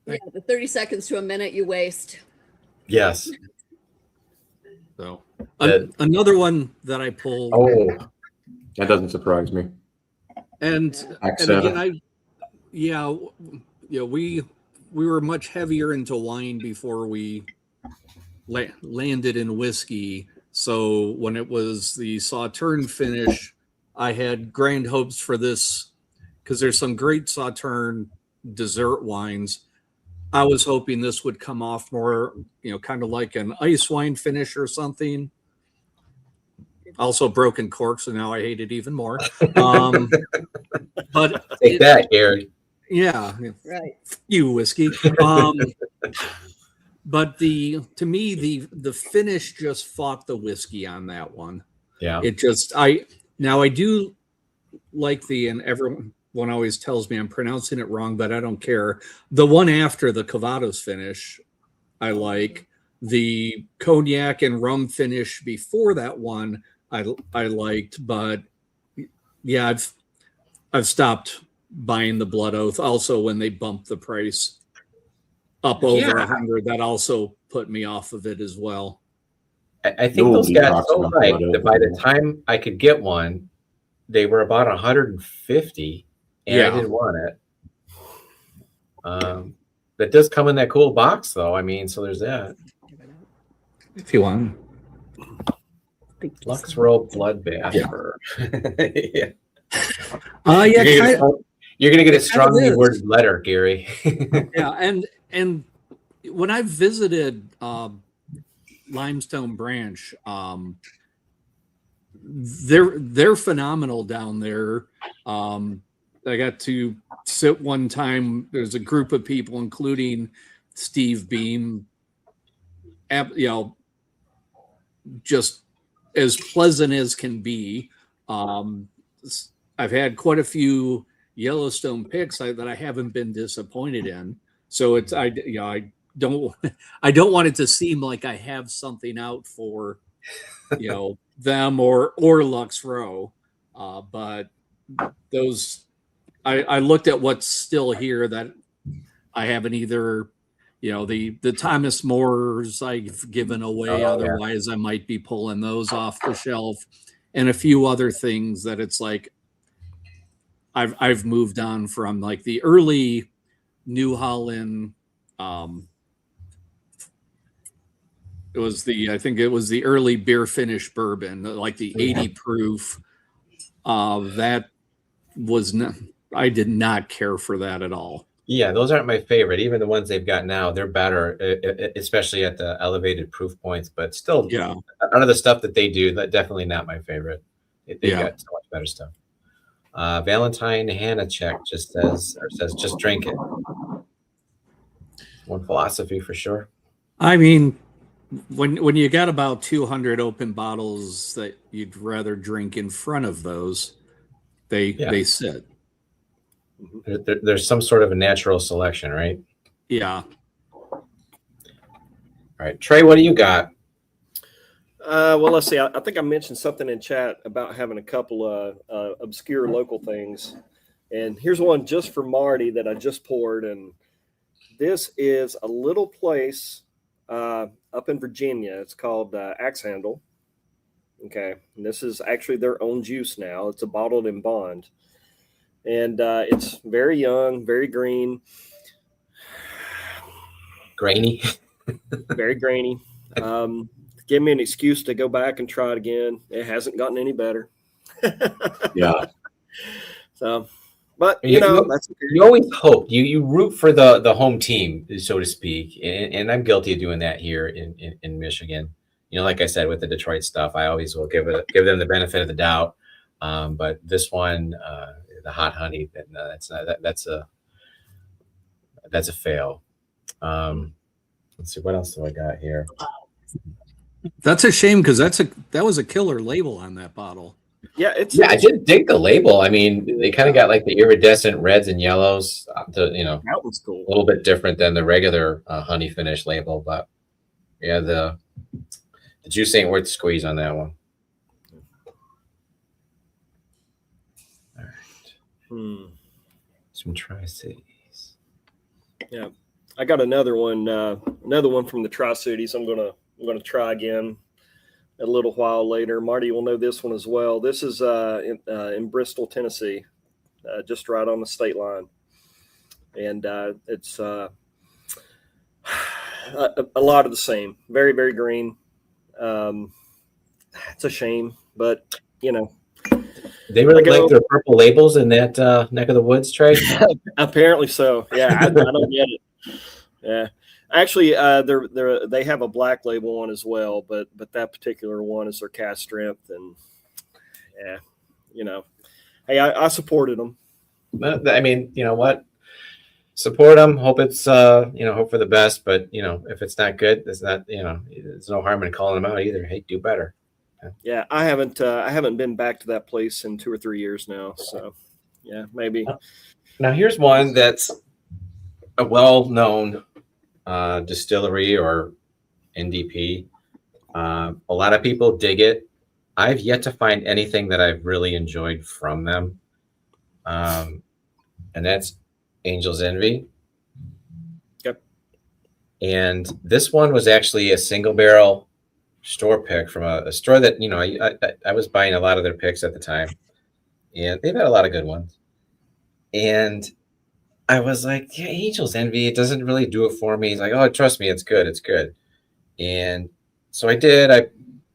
Yeah, the 30 seconds to a minute you waste. Yes. So another one that I pulled. Oh, That doesn't surprise me. And again, we were much heavier into wine before we landed in whiskey. So when it was the Sauterne finish, I had grand hopes for this because there's some great Sauterne dessert wines. I was hoping this would come off more, kind of like an ice wine finish or something. Also broken cork, so now I hate it even more. But take that, Gary. Yeah, Right. you whiskey. But to me the finish just fought the whiskey on that one. Yeah. It just I do like and everyone always tells me I'm pronouncing it wrong, but I don't care. The one after the Cavados finish, I like. The cognac and rum finish before that one, I liked, but yeah, I've stopped buying the Blood Oath. Also, when they bumped the price up over 100, that also put me off of it as well. I think those got so hyped that by the time I could get one, they were about 150, and I didn't want it. That does come in that cool box, though. I mean, so there's that. If you want. Lux Row Bloodbath. Yeah. You're gonna get a strongly worded letter, Gary. Yeah, and when I visited Limestone Branch, they're phenomenal down there. I got to sit one time. There's a group of people, including Steve Beam. Just as pleasant as can be. I've had quite a few Yellowstone picks that I haven't been disappointed in. So it's I don't want it to seem like I have something out for them or Lux Row, but those I looked at what's still here that I haven't either. The Thomas Moores I've given away. Otherwise, I might be pulling those off the shelf, and a few other things that it's like I've moved on from, like the early New Holland. I think it was the early beer finish bourbon, like the 80 proof. That was not. I did not care for that at all. Yeah, those aren't my favorite. Even the ones they've got now, they're better, especially at the elevated proof points. But still, out of the stuff that they do, that definitely not my favorite. They've got so much better stuff. Valentine Hanachek says just drink it. One philosophy for sure. I mean, when you got about 200 open bottles that you'd rather drink in front of those, they sit. There's some sort of a natural selection, right? Yeah. All right, Trey, what do you got? Well, let's see. I think I mentioned something in chat about having a couple of obscure local things. And here's one just for Marty that I just poured. And this is a little place up in Virginia. It's called Axe Handle. Okay. And this is actually their own juice now. It's a bottled in bond. And it's very young, very green. Grainy. Very grainy. Give me an excuse to go back and try it again. It hasn't gotten any better. Yeah. So, but You that's you always hope you root for the home team, so to speak, and I'm guilty of doing that here in Michigan. Like I said with the Detroit stuff, I always will give them the benefit of the doubt. But this one, the hot honey, that's not that's a fail. Let's see what else do I got here. That's a shame because that was a killer label on that bottle. Yeah, I did dig the label. I mean, they kind of got like the iridescent reds and yellows. That was cool. A little bit different than the regular honey finish label, but yeah, the juice ain't worth the squeeze on that one. All right. Some Tri-Cities. Yeah, I got another one from the Tri-Cities. I'm gonna try again a little while later. Marty will know this one as well. This is in Bristol, Tennessee, just right on the state line, and it's a lot of the same. Very, very green. It's a shame, but they really like their purple labels in that neck of the woods, Trey. Apparently so. Yeah, I don't get it. Yeah. Actually, they have a black label one as well, but that particular one is their cast strength, and hey, I supported them. I mean, you know what? Support them. Hope it's hope for the best. But if it's not good, it's not. There's no harm in calling them out either. Hey, do better. Yeah, I haven't been back to that place in 2 or 3 years now. So yeah, maybe. Now here's one that's a well-known distillery or NDP. A lot of people dig it. I've yet to find anything that I've really enjoyed from them, and that's Angel's Envy. Yep. And this one was actually a single barrel store pick from a store that I was buying a lot of their picks at the time, and they've had a lot of good ones. And I was like, yeah, Angel's Envy, it doesn't really do it for me. He's like, oh, trust me, it's good. It's good. And so I did. I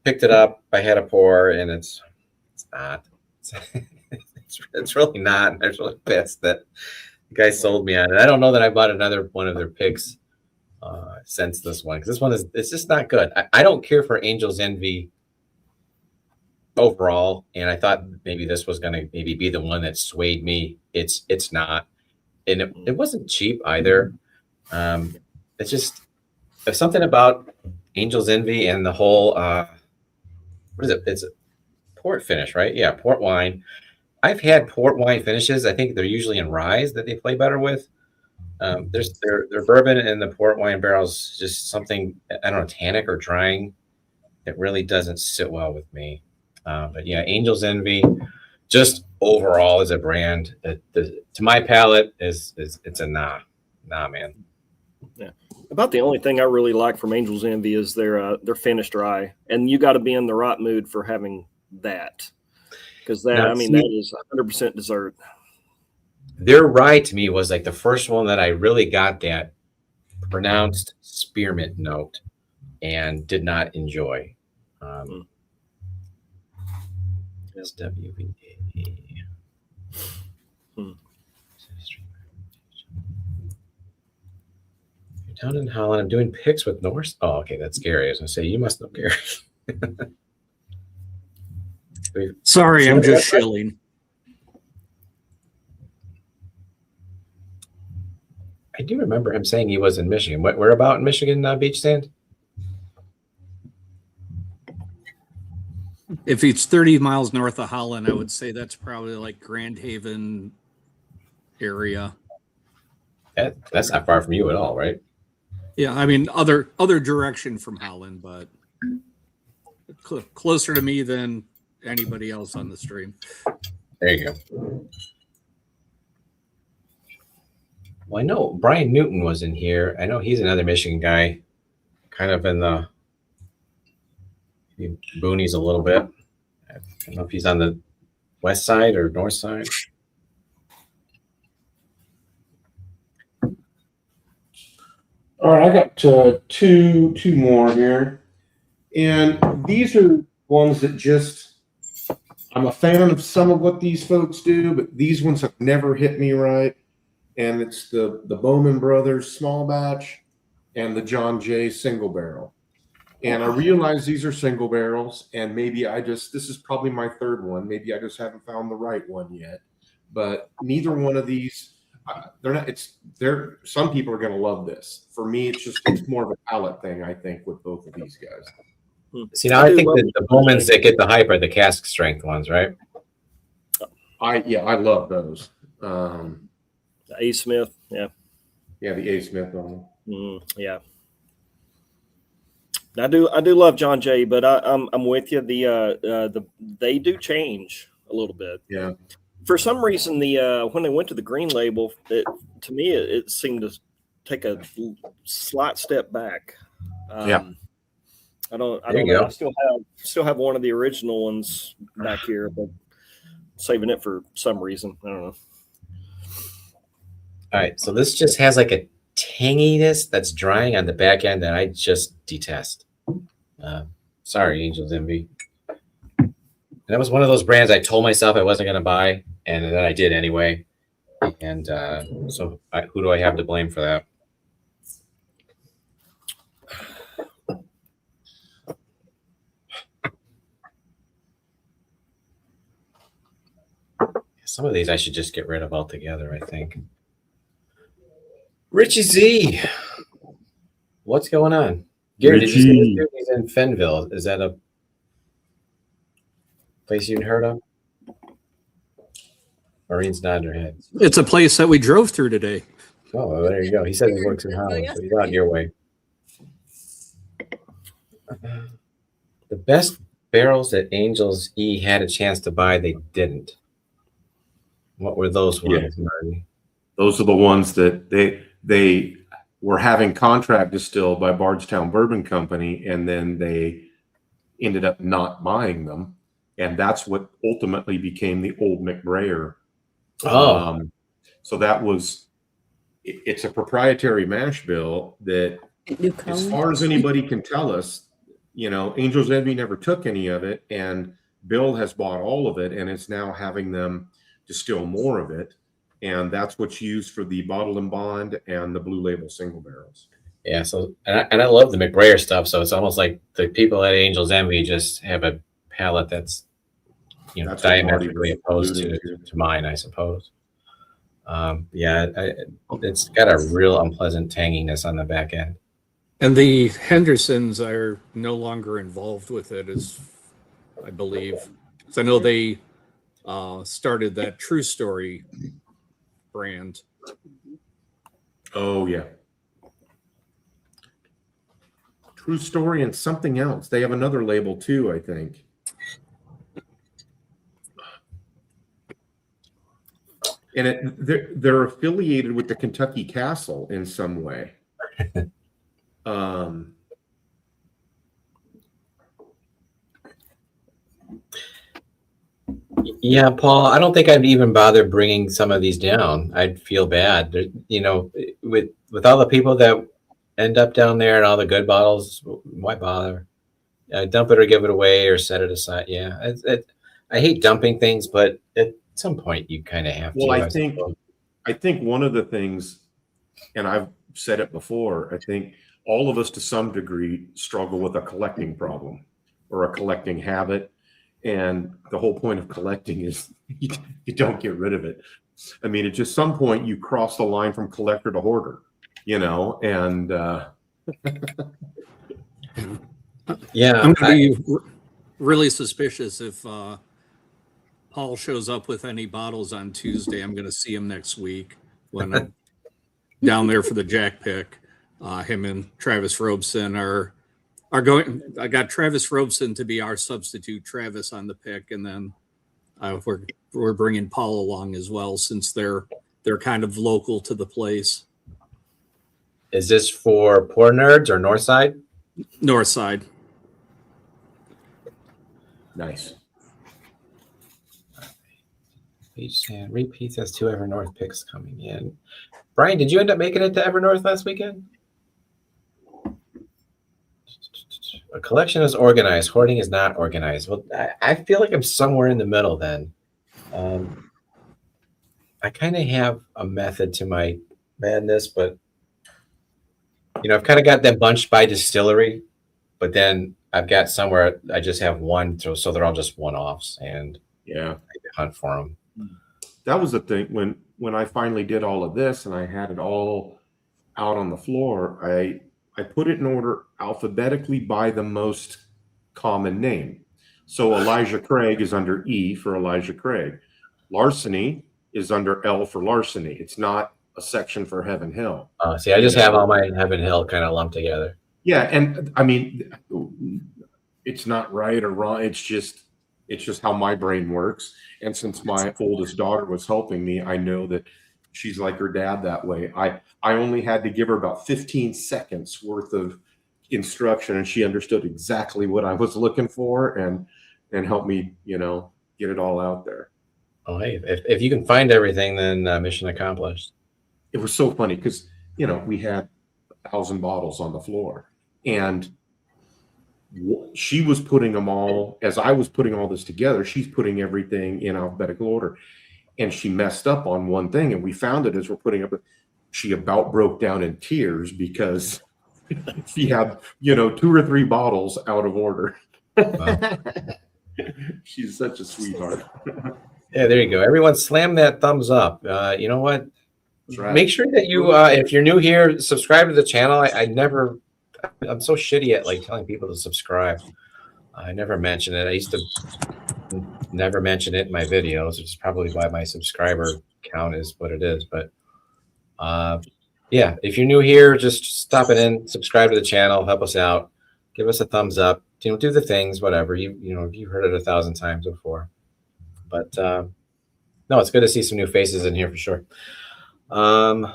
picked it up. I had a pour, and it's not. It's really not. And I was really pissed that the guy sold me on it. I don't know that I bought another one of their picks since this one, because this one it's just not good. I don't care for Angel's Envy overall, and I thought maybe this was going to maybe be the one that swayed me. It's not. And it wasn't cheap either. It's just there's something about Angel's Envy and the whole what is it? It's a port finish, right? Yeah, port wine. I've had port wine finishes. I think they're usually in rye that they play better with. There's their bourbon and the port wine barrels, just something, I don't know, tannic or drying. It really doesn't sit well with me. But yeah, Angel's Envy, just overall as a brand, to my palate it's a nah, man. Yeah, about the only thing I really like from Angel's Envy is their finished rye, and you got to be in the right mood for having that, because that is 100% dessert. Their rye to me was like the first one that I really got that pronounced spearmint note and did not enjoy. SWVA. You're down in Holland. I'm doing picks with Norse. Oh, okay, that's Gary. I was gonna say you must know Gary. Sorry, I'm just shilling. I do remember him saying he was in Michigan. Where about in Michigan, Beach Sand? If it's 30 miles north of Holland, I would say that's probably like Grand Haven area. That's not far from you at all, right? Yeah, I mean other direction from Holland, but closer to me than anybody else on the stream. There you go. Well, I know Brian Newton was in here. I know he's another Michigan guy, kind of in the boonies a little bit. I don't know if he's on the west side or north side. All right, I got two more here, and these are ones that just I'm a fan of some of what these folks do, but these ones have never hit me right. And it's the Bowman Brothers small batch and the John Jay single barrel. And I realize these are single barrels, and maybe this is probably my third one. Maybe I just haven't found the right one yet. But neither one of these, some people are going to love this. For me, it's more of a palate thing, I think, with both of these guys. See, now I think that the Bowmans that get the hype are the cask strength ones, right? I love those. A. Smith, yeah. Yeah, the A. Smith one. Yeah. I do love John Jay, but I'm with you. They do change a little bit. Yeah. For some reason, when they went to the green label, to me it seemed to take a slight step back. Yeah. I don't know. I still have one of the original ones back here, but saving it for some reason. I don't know. All right, so this just has like a tanginess that's drying on the back end that I just detest. Sorry, Angel's Envy. And that was one of those brands I told myself I wasn't going to buy, and then I did anyway. And so who do I have to blame for that? Some of these I should just get rid of altogether, I think. Richie Z, what's going on? Gary, did you see this dude? He's in Fenville. Is that a place you'd heard of? Maureen's nodding her head. It's a place that we drove through today. Oh, well, there you go. He said he works in Holland, so he's on your way. The best barrels that Angels E had a chance to buy, they didn't. What were those ones, Marty? Those are the ones that they were having contract distilled by Bardstown Bourbon Company, and then they ended up not buying them, and that's what ultimately became the Old McBrayer. So that was it's a proprietary mash bill that, as far as anybody can tell us, Angel's Envy never took any of it, and Bill has bought all of it, and it's now having them distill more of it. And that's what's used for the bottle and bond and the blue label single barrels. Yeah. So, and I love the McBrayer stuff. So it's almost like the people at Angel's Envy just have a palate that's, that's diametrically opposed to mine, I suppose. It's got a real unpleasant tanginess on the back end. And the Hendersons are no longer involved with it, as I believe. So I know they started that True Story brand. Oh, yeah. True Story and something else. They have another label too, I think. And they're affiliated with the Kentucky Castle in some way. Yeah, Paul, I don't think I'd even bother bringing some of these down. I'd feel bad. With all the people that end up down there and all the good bottles, why bother? Dump it or give it away or set it aside. Yeah, I hate dumping things, but at some point you kind of have to. Well, I think one of the things, and I've said it before, I think all of us to some degree struggle with a collecting problem or a collecting habit. And the whole point of collecting is you don't get rid of it. I mean, at just some point you cross the line from collector to hoarder, and yeah, I'm going to be really suspicious if Paul shows up with any bottles on Tuesday. I'm going to see him next week when I'm down there for the Jack Pick. Him and Travis Robeson are going. I got Travis Robeson to be our substitute Travis on the pick, and then we're bringing Paul along as well, since they're kind of local to the place. Is this for Poor Nerds or Northside? Northside. Nice. Repeats as 2 Evernorth picks coming in. Brian, did you end up making it to Evernorth last weekend? A collection is organized. Hoarding is not organized. Well, I feel like I'm somewhere in the middle then. I kind of have a method to my madness, but I've kind of got them bunched by distillery, but then I've got somewhere I just have one, so they're all just one-offs, and Yeah. I hunt for them. That was the thing when I finally did all of this and I had it all out on the floor. I put it in order alphabetically by the most common name. So Elijah Craig is under E for Elijah Craig. Larceny is under L for larceny. It's not a section for Heaven Hill. See, I just have all my Heaven Hill kind of lumped together. Yeah, and I mean, it's not right or wrong. It's just how my brain works. And since my oldest daughter was helping me, I know that she's like her dad that way. I only had to give her about 15 seconds worth of instruction, and she understood exactly what I was looking for and helped me, get it all out there. Oh, hey, if you can find everything, then mission accomplished. It was so funny because, we had 1,000 bottles on the floor, and she was putting them all, as I was putting all this together, she's putting everything in alphabetical order, and she messed up on one thing, and we found it as we're putting up. She about broke down in tears because she had, 2 or 3 bottles out of order. Wow. She's such a sweetheart. Yeah, there you go. Everyone slam that thumbs up. You know what? That's right. Make sure that you, if you're new here, subscribe to the channel. I'm so shitty at like telling people to subscribe. I never mention it. I used to never mention it in my videos, which is probably why my subscriber count is what it is. But yeah, if you're new here, just stop it in, subscribe to the channel, help us out, give us a thumbs up, do the things, whatever. You've heard it 1,000 times before. But no, it's good to see some new faces in here for sure. I've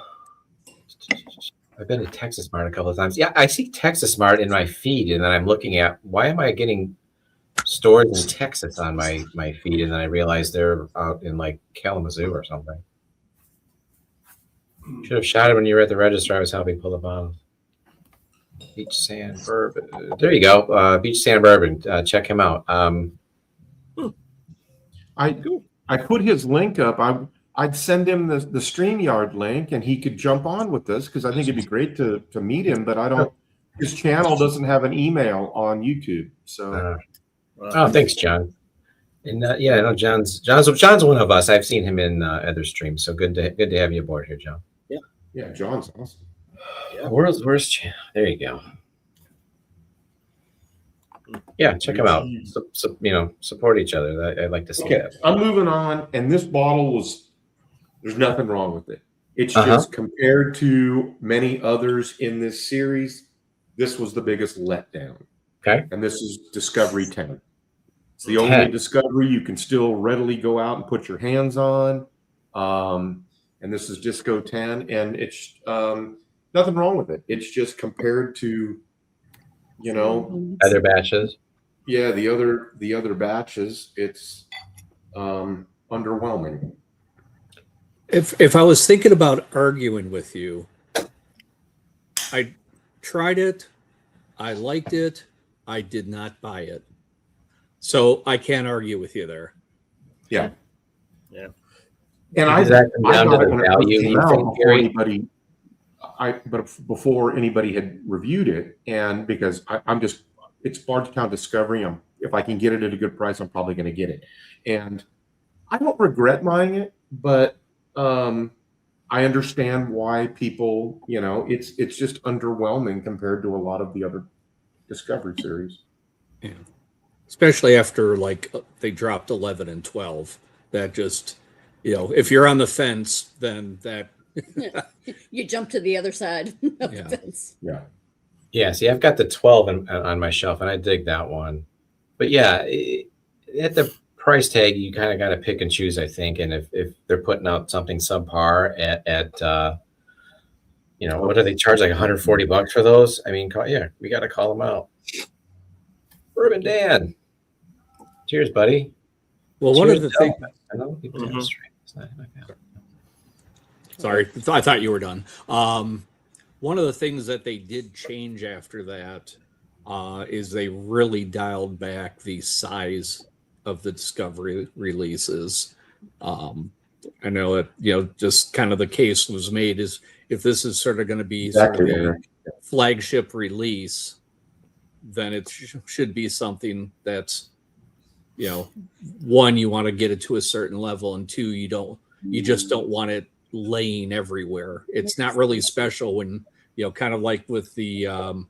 been to Texas Mart a couple of times. Yeah, I see Texas Mart in my feed, and then I'm looking at why am I getting stores in Texas on my feed, and then I realize they're out in like Kalamazoo or something. Should have shot it when you were at the register. I was helping pull the bottles. Beach Sand Bourbon. There you go. Beach Sand Bourbon. Check him out. I put his link up. I'd send him the StreamYard link, and he could jump on with this because I think it'd be great to meet him. But I don't. His channel doesn't have an email on YouTube. So. Oh, thanks, John. And yeah, I know John's one of us. I've seen him in other streams. So good to have you aboard here, John. Yeah, John's awesome. Yeah. Where's John? There you go. Yeah, check them out. Support each other. I'd like to see that. I'm moving on, and this bottle there's nothing wrong with it. It's just compared to many others in this series, this was the biggest letdown. Okay. And this is Discovery 10. It's the only Discovery you can still readily go out and put your hands on. And this is Disco 10, and it's nothing wrong with it. It's just compared to, other batches. Yeah, the other batches, it's underwhelming. If I was thinking about arguing with you, I tried it, I liked it, I did not buy it. So I can't argue with you there. Yeah. Yeah. And I got it when it came out before anybody, before anybody had reviewed it, and because it's Bardstown Discovery. If I can get it at a good price, I'm probably going to get it. And I don't regret buying it, but I understand why people, it's just underwhelming compared to a lot of the other Discovery series. Yeah. Especially after they dropped 11 and 12. That just, if you're on the fence, then that you jump to the other side of the fence. Yeah. Yeah. See, I've got the 12 on my shelf, and I dig that one. But yeah, at the price tag, you kind of got to pick and choose, I think. And if they're putting out something subpar at what do they charge, like $140 for those? I mean, we got to call them out. Bourbon Dan. Cheers, buddy. Well, one of the things. I know people do this, right? Sorry, I thought you were done. One of the things that they did change after that is they really dialed back the size of the Discovery releases. I know it, just kind of the case was made is if this is sort of going to be sort of a flagship release, then it should be something that's, one, you want to get it to a certain level, and two, you just don't want it laying everywhere. It's not really special when, kind of like with the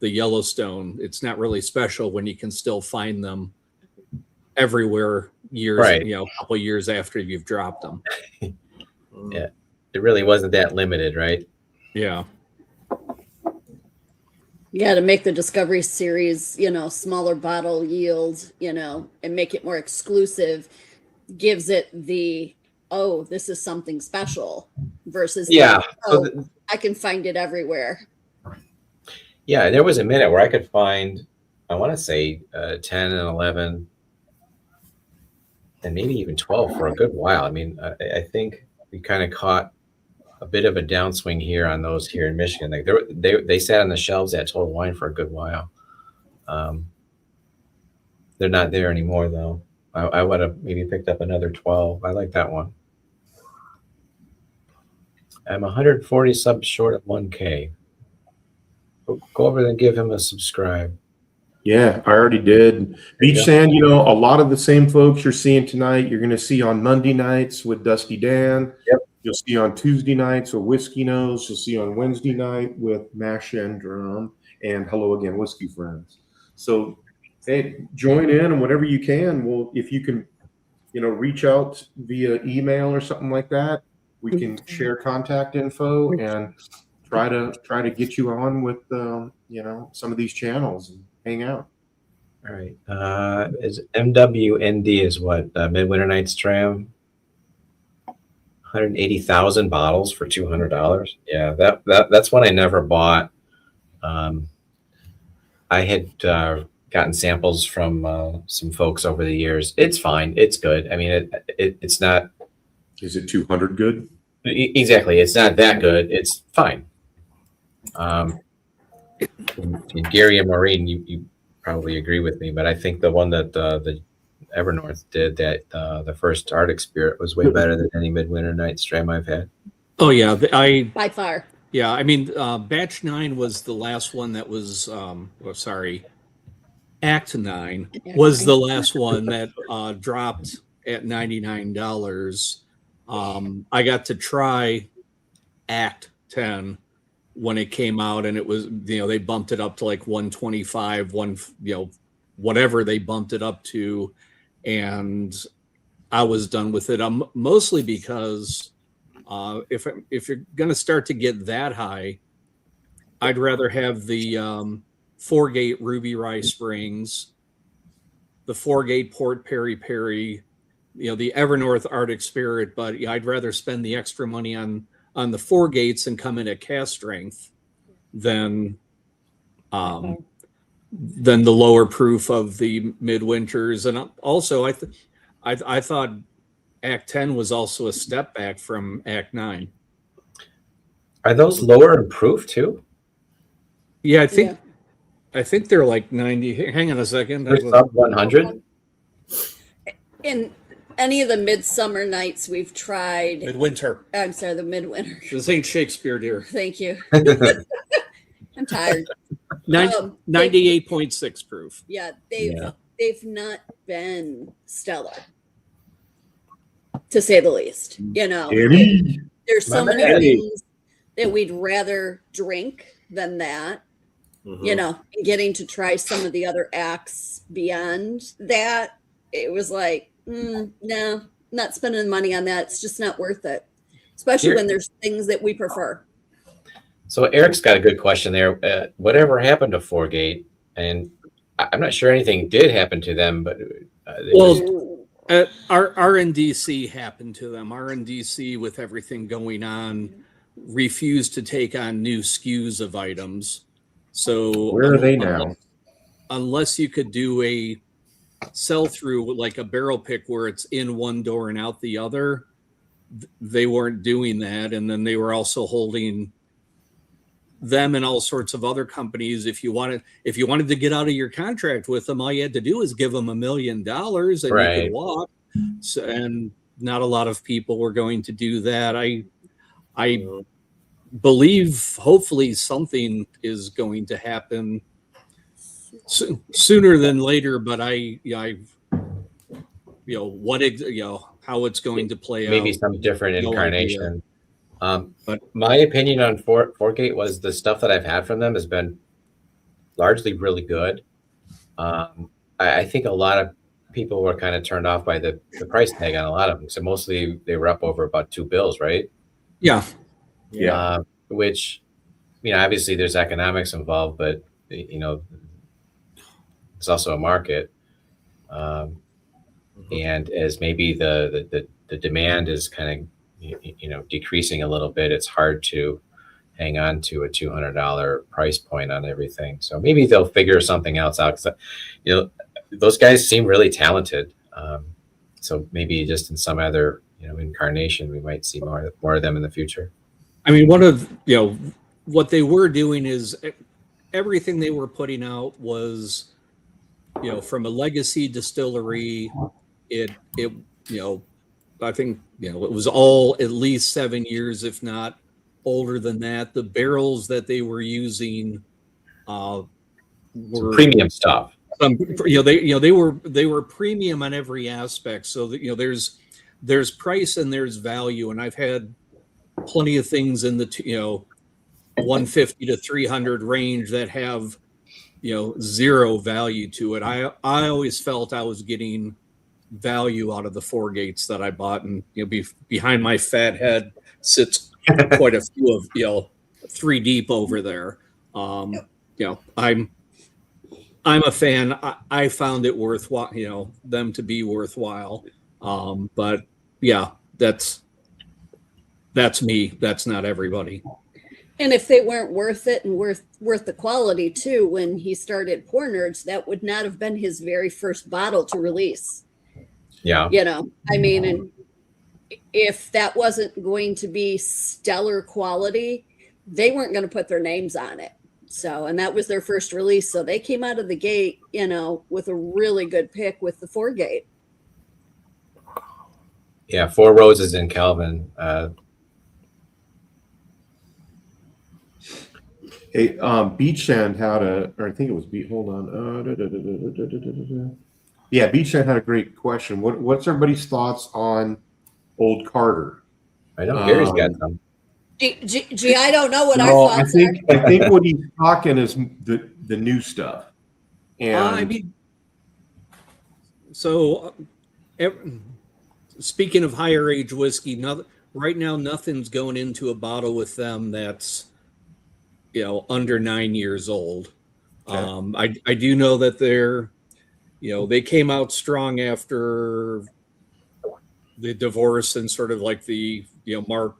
Yellowstone, it's not really special when you can still find them everywhere years, Right. A couple years after you've dropped them. Yeah. It really wasn't that limited, right? Yeah. Yeah, to make the Discovery series, smaller bottle yield, and make it more exclusive, gives it the, oh, this is something special versus, Yeah. I can find it everywhere. Yeah, there was a minute where I could find, I want to say 10 and 11 and maybe even 12 for a good while. I mean, I think we kind of caught a bit of a downswing here on those here in Michigan. Like they sat on the shelves at Total Wine for a good while. They're not there anymore though. I would have maybe picked up another 12. I like that one. I'm 140 subs short of 1K. Go over there and give him a subscribe. Yeah, I already did. Beach Sand, a lot of the same folks you're seeing tonight, you're going to see on Monday nights with Dusty Dan. Yep. You'll see on Tuesday nights with Whiskey Nose. You'll see on Wednesday night with Mash and Drum. And hello again, Whiskey Friends. So, hey, join in and whatever you can. Well, if you can, reach out via email or something like that, we can share contact info and try to get you on with some of these channels and hang out. All right. Is MWND is what? Midwinter Night's Dram? 180,000 bottles for $200. Yeah, that's one I never bought. I had gotten samples from some folks over the years. It's fine. It's good. I mean, it's not. Is it 200 good? Exactly. It's not that good. It's fine. And Gary and Maureen, you probably agree with me, but I think the one that the Evernorth did, that the first Arctic Spirit, was way better than any Midwinter Night's Dram I've had. Oh yeah, by far. Yeah, I mean, batch 9 was the last one that was. Act 9 was the last one that dropped at $99. I got to try Act 10 when it came out, and it was, they bumped it up to like 125, whatever they bumped it up to, and I was done with it. Mostly because if you're going to start to get that high, I'd rather have the 4-Gate Ruby Rye Springs, the 4-Gate Port Perry Perry, the Evernorth Arctic Spirit, but I'd rather spend the extra money on the 4-Gates and come in at cask strength than the lower proof of the midwinters. And also, I thought Act 10 was also a step back from Act 9. Are those lower in proof too? Yeah, I think they're like 90. Hang on a second. Sub 100? In any of the midsummer nights we've tried. Midwinter. I'm sorry, the midwinter. This ain't Shakespeare, dear. Thank you. I'm tired. 98.6 proof. Yeah, they've not been stellar, to say the least. There's so many things that we'd rather drink than that. And getting to try some of the other acts beyond that, it was like, no, not spending money on that. It's just not worth it, especially when there's things that we prefer. So Eric's got a good question there. Whatever happened to 4-Gate? And I'm not sure anything did happen to them, but RNDC happened to them. RNDC, with everything going on, refused to take on new SKUs of items. So where are they now? Unless you could do a sell-through like a barrel pick where it's in one door and out the other, they weren't doing that. And then they were also holding them and all sorts of other companies, if you wanted to get out of your contract with them, all you had to do is give them $1 million and you could walk. So, and not a lot of people were going to do that. I believe hopefully something is going to happen sooner than later, but how it's going to play maybe out. some different No incarnation. But my opinion on Forgate was the stuff that I've had from them has been largely really good. I think a lot of people were kind of turned off by the price tag on a lot of them. So mostly they were up over about $2 right? Yeah. Which, obviously there's economics involved, but it's also a market. And as maybe the demand is kind of decreasing a little bit, it's hard to hang on to a $200 price point on everything. So maybe they'll figure something else out. Cause, those guys seem really talented. So maybe just in some other incarnation, we might see more of them in the future. I mean, one of what they were doing is everything they were putting out was from a legacy distillery. It I think it was all at least 7 years, if not older than that. The barrels that they were using were some premium stuff. They were premium on every aspect. So that, there's price and there's value, and I've had plenty of things in the 150 to 300 range that have zero value to it. I always felt I was getting value out of the Forgates that I bought, and behind my fat head sits quite a few of 3 deep over there. I'm a fan. I found it worthwhile, them to be worthwhile. But yeah, that's me. That's not everybody. And if they weren't worth it and worth the quality too, when he started Pour Nerds, that would not have been his very first bottle to release. Yeah. I mean, and if that wasn't going to be stellar quality, they weren't going to put their names on it. So, and that was their first release. So they came out of the gate, with a really good pick with the Forgate. Yeah. 4 Roses in Calvin. Hey, Beach Sand had or I think it was hold on. Yeah, Beach Sand had a great question. What's everybody's thoughts on Old Carter? I know Gary's got some. Gee, I don't know what our thoughts are. I think what he's talking is the new stuff. And speaking of higher age whiskey, right now nothing's going into a bottle with them that's under 9 years old. Okay. I do know that they came out strong after the divorce, and sort of like the Mark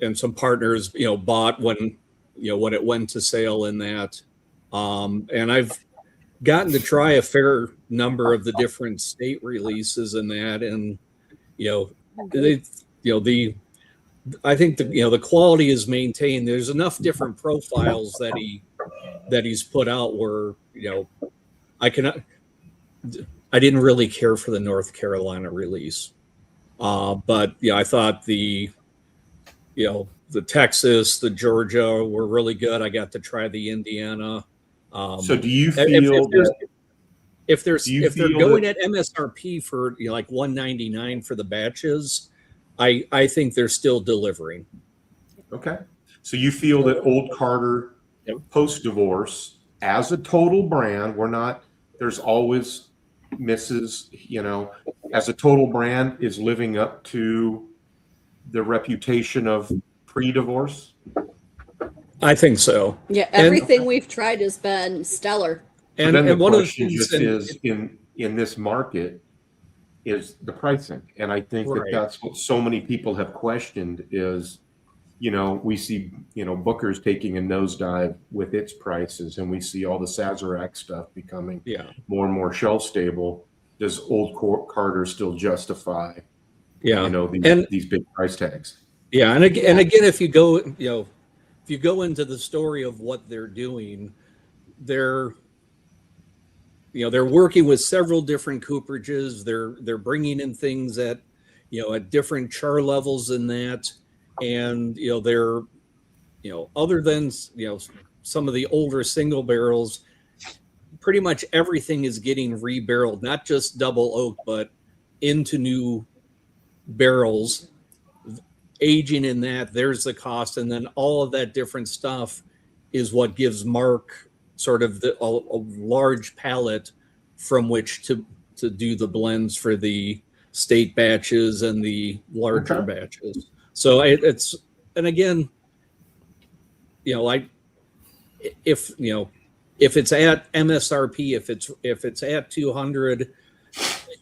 and some partners bought when it went to sale in that. And I've gotten to try a fair number of the different state releases in that, and I think the quality is maintained. There's enough different profiles that he's put out where I didn't really care for the North Carolina release, but I thought the Texas, the Georgia were really good. I got to try the Indiana. So do you feel if they're going at MSRP for like $199 for the batches, I think they're still delivering. Okay. So you feel that Old Carter post-divorce as a total brand, there's always misses, as a total brand is living up to the reputation of pre-divorce? I think so. Yeah, everything we've tried has been stellar. And then one of the things is in this market is the pricing. And I think that's what so many people have questioned is, we see, Booker's taking a nosedive with its prices, and we see all the Sazerac stuff becoming more and more shelf stable. Does Old Carter still justify, these big price tags? Yeah. And again, if you you go into the story of what they're doing, they're working with several different cooperages. They're bringing in things at different char levels than that, and they're other than some of the older single barrels, pretty much everything is getting rebarreled, not just double oak, but into new barrels, aging in that. There's the cost, and then all of that different stuff is what gives Mark sort of a large palette from which to do the blends for the state batches and the larger batches. So it's, and again, if it's at MSRP, if it's at 200,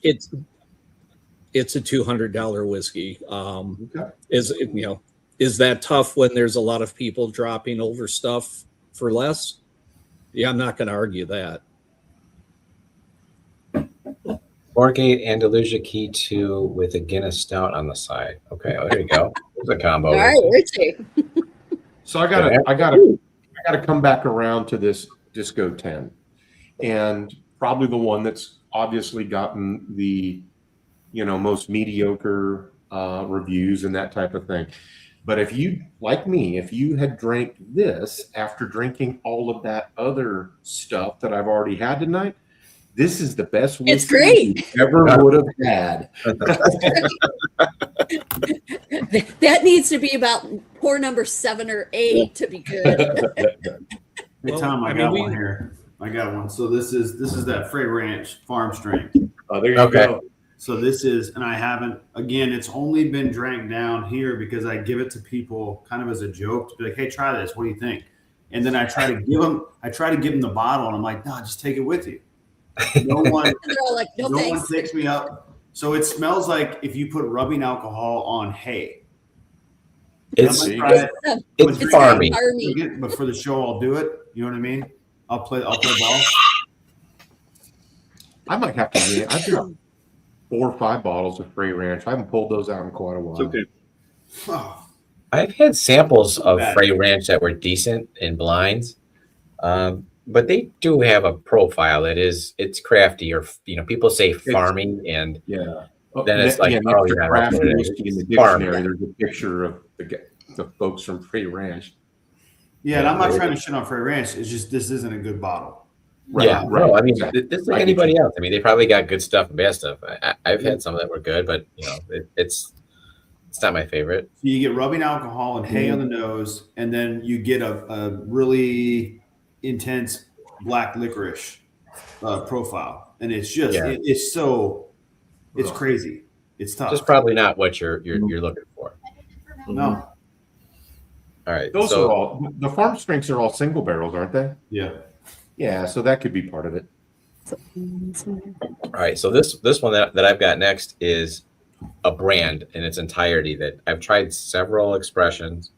it's a $200 whiskey. Is that tough when there's a lot of people dropping over stuff for less? Yeah, I'm not going to argue that. Morgate Andalusia Key 2 with a Guinness Stout on the side. Okay, there you go. There's a combo. All right, Richie. So I gotta come back around to this Disco 10, and probably the one that's obviously gotten the most mediocre reviews and that type of thing. But if you, like me, if you had drank this after drinking all of that other stuff that I've already had tonight, this is the best whiskey It's great. you ever would have had. That needs to be about pour number 7 or 8 to be good. Hey Tom, I got one here. I got one. So this is that Frey Ranch farm strength. Oh, there you go. So this is, and I haven't, again, it's only been drank down here because I give it to people kind of as a joke to be like, hey, try this. What do you think? And then I try to give them the bottle, and I'm like, no, just take it with you. No one, They're all like, no, no one thanks. picks me up. So it smells like if you put rubbing alcohol on hay. It's I'm gonna try it. it's farmy. Farmy. But for the show, I'll do it. You know what I mean? I'll play ball. I might have to get. I've got 4 or 5 bottles of Frey Ranch. I haven't pulled those out in quite a while. It's okay. Oh, I've had samples of Bad. Frey Ranch that were decent in blinds, but they do have a profile that it's crafty, or people say farming, and Yeah. then it's like, next oh, to yeah, craft that's what it whiskey in the is. Farm. dictionary, there's a picture of the folks from Frey Ranch. yeah, and I'm not trying to shit on Frey Ranch. It's just this isn't a good bottle. Yeah, right. no, I mean, Exactly. this is like anybody else. I mean, they probably got good stuff and bad stuff. I've had some that were good, but it's not my favorite. So you get rubbing alcohol and hay on the nose, and then you get a really intense black licorice profile, and it's just it's crazy. It's tough. Just probably not what you're looking for. No. All right, Those are all the farm strengths are all single barrels, aren't they? Yeah. Yeah, so that could be part of it. All right, so this one that I've got next is a brand in its entirety that I've tried several expressions,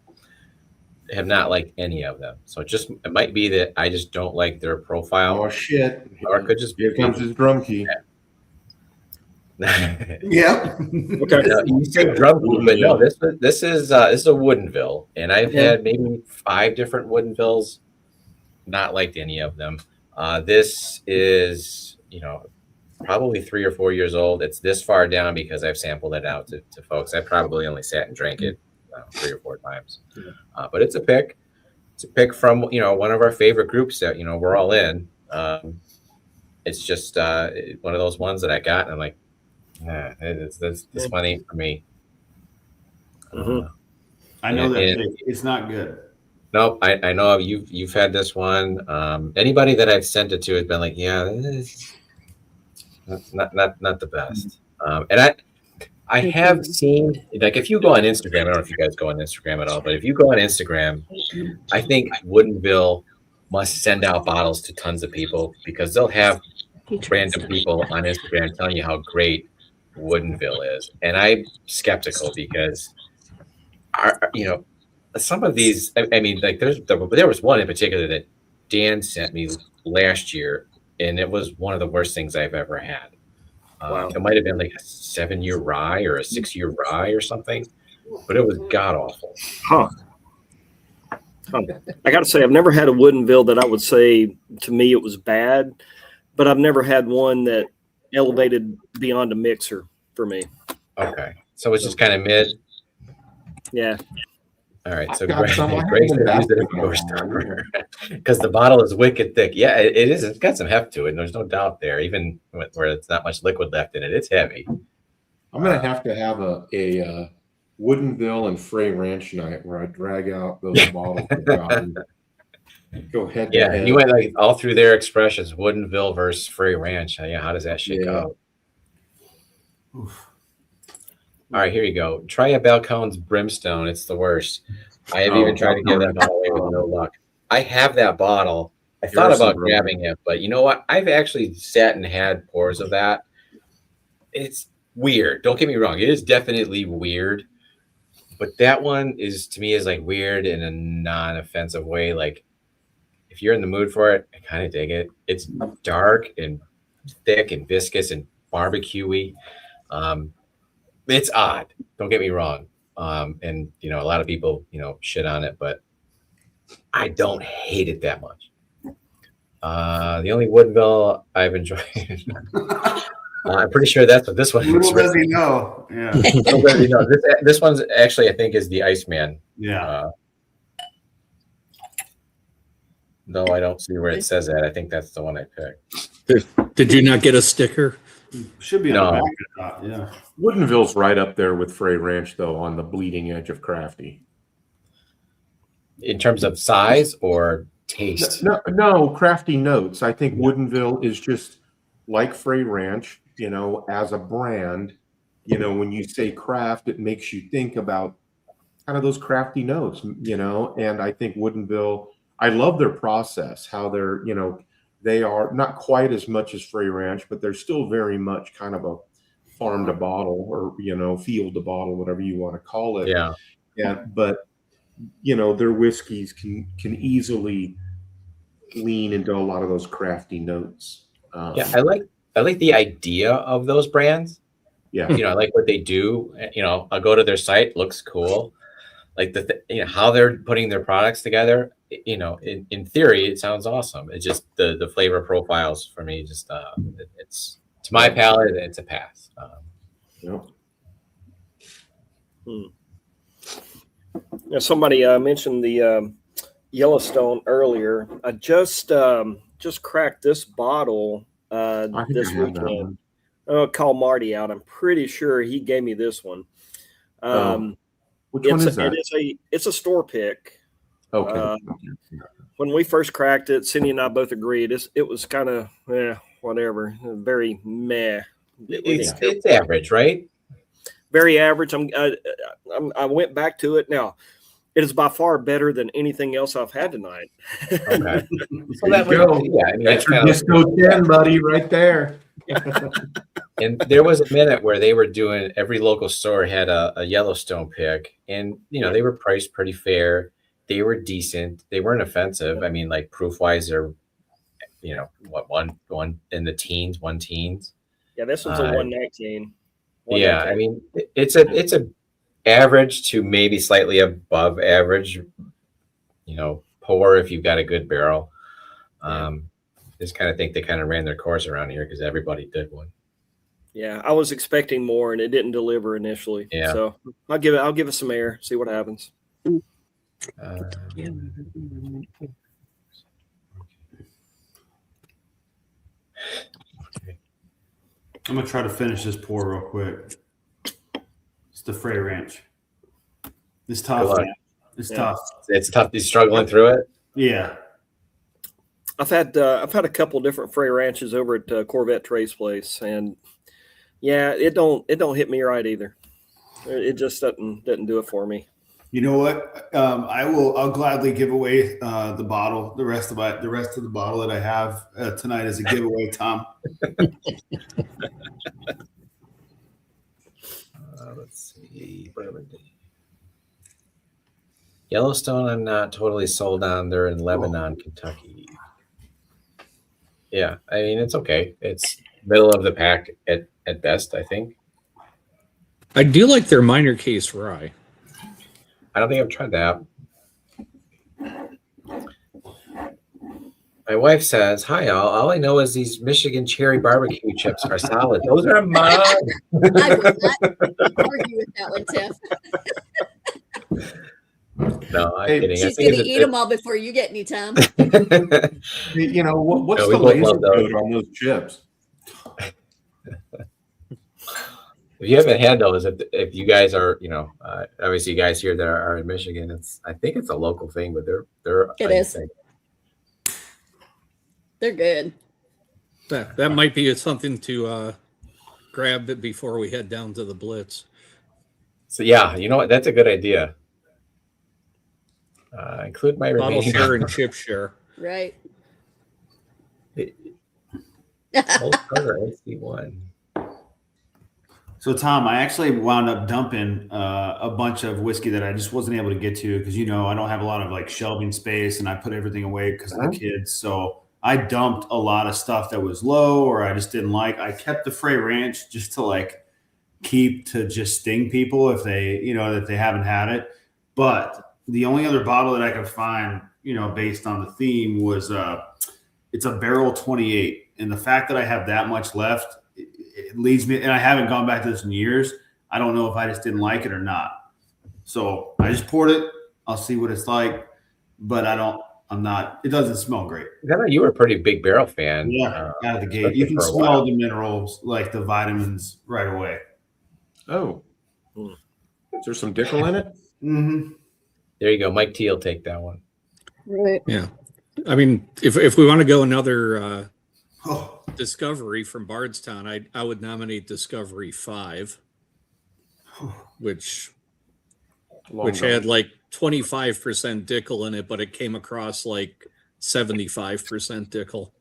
have not liked any of them. So it might be that I just don't like their profile. Oh shit! Or it could just Here comes his drum key. Yeah. Okay. No, you say drum key, but no, this is a Woodinville, and I've had maybe 5 different Woodinvilles, not liked any of them. This is probably 3 or 4 years old. It's this far down because I've sampled it out to folks. I probably only sat and drank it 3 or 4 times. But it's a pick. It's a pick from one of our favorite groups that we're all in. It's just one of those ones that I got, and I'm like, it's funny for me. I know that And- it's not good. Nope, I know you've had this one. Anybody that I've sent it to has been like, yeah, this is not the best. And I have seen, like, if you go on Instagram, I don't know if you guys go on Instagram at all, but if you go on Instagram, I think Woodinville must send out bottles to tons of people, because they'll have random people on Instagram telling you how great Woodinville is, and I'm skeptical because some of these, I mean, like there was one in particular that Dan sent me last year, and it was one of the worst things I've ever had. Wow. It might have been like a 7-year rye or a 6-year rye or something, but it was god awful. Huh. I got to say, I've never had a Woodinville that I would say to me it was bad, but I've never had one that elevated beyond a mixer for me. Okay. So it's just kind of mid. Yeah. All right. So I've got some. I Greg haven't said use it been as a door back stopper because the bottle is wicked thick. Yeah, it is. It's got some heft to it. And there's no doubt there, even where it's not much liquid left in it. It's heavy. I'm gonna have a Woodinville and Frey Ranch night where I drag out those bottles of God and go head to Yeah, head. you went like all through their expressions. Woodinville versus Frey Ranch. Yeah, how does that shake out? Oof. All right, here you go. Try a Balcones Brimstone. It's the worst. I have even tried to give that bottle away with no luck. I have that bottle. I thought about grabbing it, but you know what? I've actually sat and had pours of that. It's weird. Don't get me wrong. It is definitely weird. But that one is, to me, is like weird in a non-offensive way. Like, if you're in the mood for it, I kind of dig it. It's dark and thick and viscous and barbecue-y. It's odd. Don't get me wrong. And, you know, a lot of people, you know, shit on it, but I don't hate it that much. The only Woodinville I've enjoyed. I'm pretty sure that's what this one is. Little does he know. Yeah. This one's actually, I think, is the Iceman. Yeah. No, I don't see where it says that. I think that's the one I picked. Did you not get a sticker? Should be No. on the back of the top. Yeah. Woodinville's right up there with Frey Ranch, though, on the bleeding edge of crafty. In terms of size or taste? No, crafty notes. I think Woodinville is just like Frey Ranch, you know, as a brand. You know, when you say craft, it makes you think about kind of those crafty notes, you know, and I think Woodinville, I love their process, how they're, you know, they are not quite as much as Frey Ranch, but they're still very much kind of a farm to bottle or, you know, field to bottle, whatever you want to call it. Yeah. Yeah. But, you know, their whiskeys can easily lean into a lot of those crafty notes. Yeah. I like the idea of those brands. Yeah. You know, I like what they do. You know, I'll go to their site, looks cool. Like you know, how they're putting their products together, you know, in theory, it sounds awesome. It's just the flavor profiles for me, just it's to my palate, it's a pass. Yep. Now, somebody mentioned the Yellowstone earlier. I just cracked this bottle this weekend. I'll call Marty out. I'm pretty sure he gave me this one. Which one is that? It's a store pick. Okay. When we first cracked it, Cindy and I both agreed it was kind of whatever, very meh. It's average, right? Very average. I went back to it now. It is by far better than anything else I've had tonight. Okay. So There you go. Yeah, I mean, That's your kind of disco 10, buddy, right there. And there was a minute where they were doing, every local store had a Yellowstone pick, and you know, they were priced pretty fair. They were decent. They weren't offensive. I mean, like proof wise, they're, you know, what one in the teens. Yeah, this one's a 119. Yeah, I mean, it's a average to maybe slightly above average, you know, pour if you've got a good barrel. Just kind of think they kind of ran their course around here because everybody did one. Yeah, I was expecting more and it didn't deliver initially. Yeah. So I'll give it some air, see what happens. I'm gonna try to finish this pour real quick. It's the Frey Ranch. It's tough. Man. It's tough. It's tough. You're struggling through it. Yeah. I've had a couple different Frey Ranches over at Corvette Trey's place, and yeah, it don't hit me right either. It just doesn't do it for me. You know what? I'll gladly give away the bottle, the rest of the bottle that I have tonight as a giveaway, Tom. Let's see. Yellowstone, I'm not totally sold on. They're in Lebanon, Kentucky. Yeah, I mean, it's okay. It's middle of the pack at best, I think. I do like their minor case rye. I don't think I've tried that. My wife says, "Hi, all I know is these Michigan cherry barbecue chips are solid. Those are mine." I would not argue with that one, Tiff. No, I'm Hey, kidding. She's going to eat them all before you get any, Tom. You know, what's No, we the both laser love those. code on those chips? If you haven't had those, if you guys are, obviously you guys here that are in Michigan, I think it's a local thing, but they're It is. They're good. That might be something to grab it before we head down to the Blitz. So yeah, you know what? That's a good idea. Include my Bottle remaining. share and chip share. Right. Old Carter AC1. So Tom, I actually wound up dumping a bunch of whiskey that I just wasn't able to get to because I don't have a lot of like shelving space, and I put everything away because of the kids. So I dumped a lot of stuff that was low or I just didn't like. I kept the Frey Ranch just to like keep to just sting people if they that they haven't had it. But the only other bottle that I could find based on the theme was it's a barrel 28, and the fact that I have that much left. It leads me, and I haven't gone back to this in years. I don't know if I just didn't like it or not. So I just poured it. I'll see what it's like, but it doesn't smell great. I know you were a pretty big barrel fan. Yeah, out of the gate. You can smell the minerals, like the vitamins right away. Oh. Is there some Dickel in it? Mm-hmm. There you go. Mike T will take that one. Right. Yeah. I mean, if we want to go another Discovery from Bardstown, I would nominate Discovery 5, which had like 25% Dickel in it, but it came across like 75% Dickel.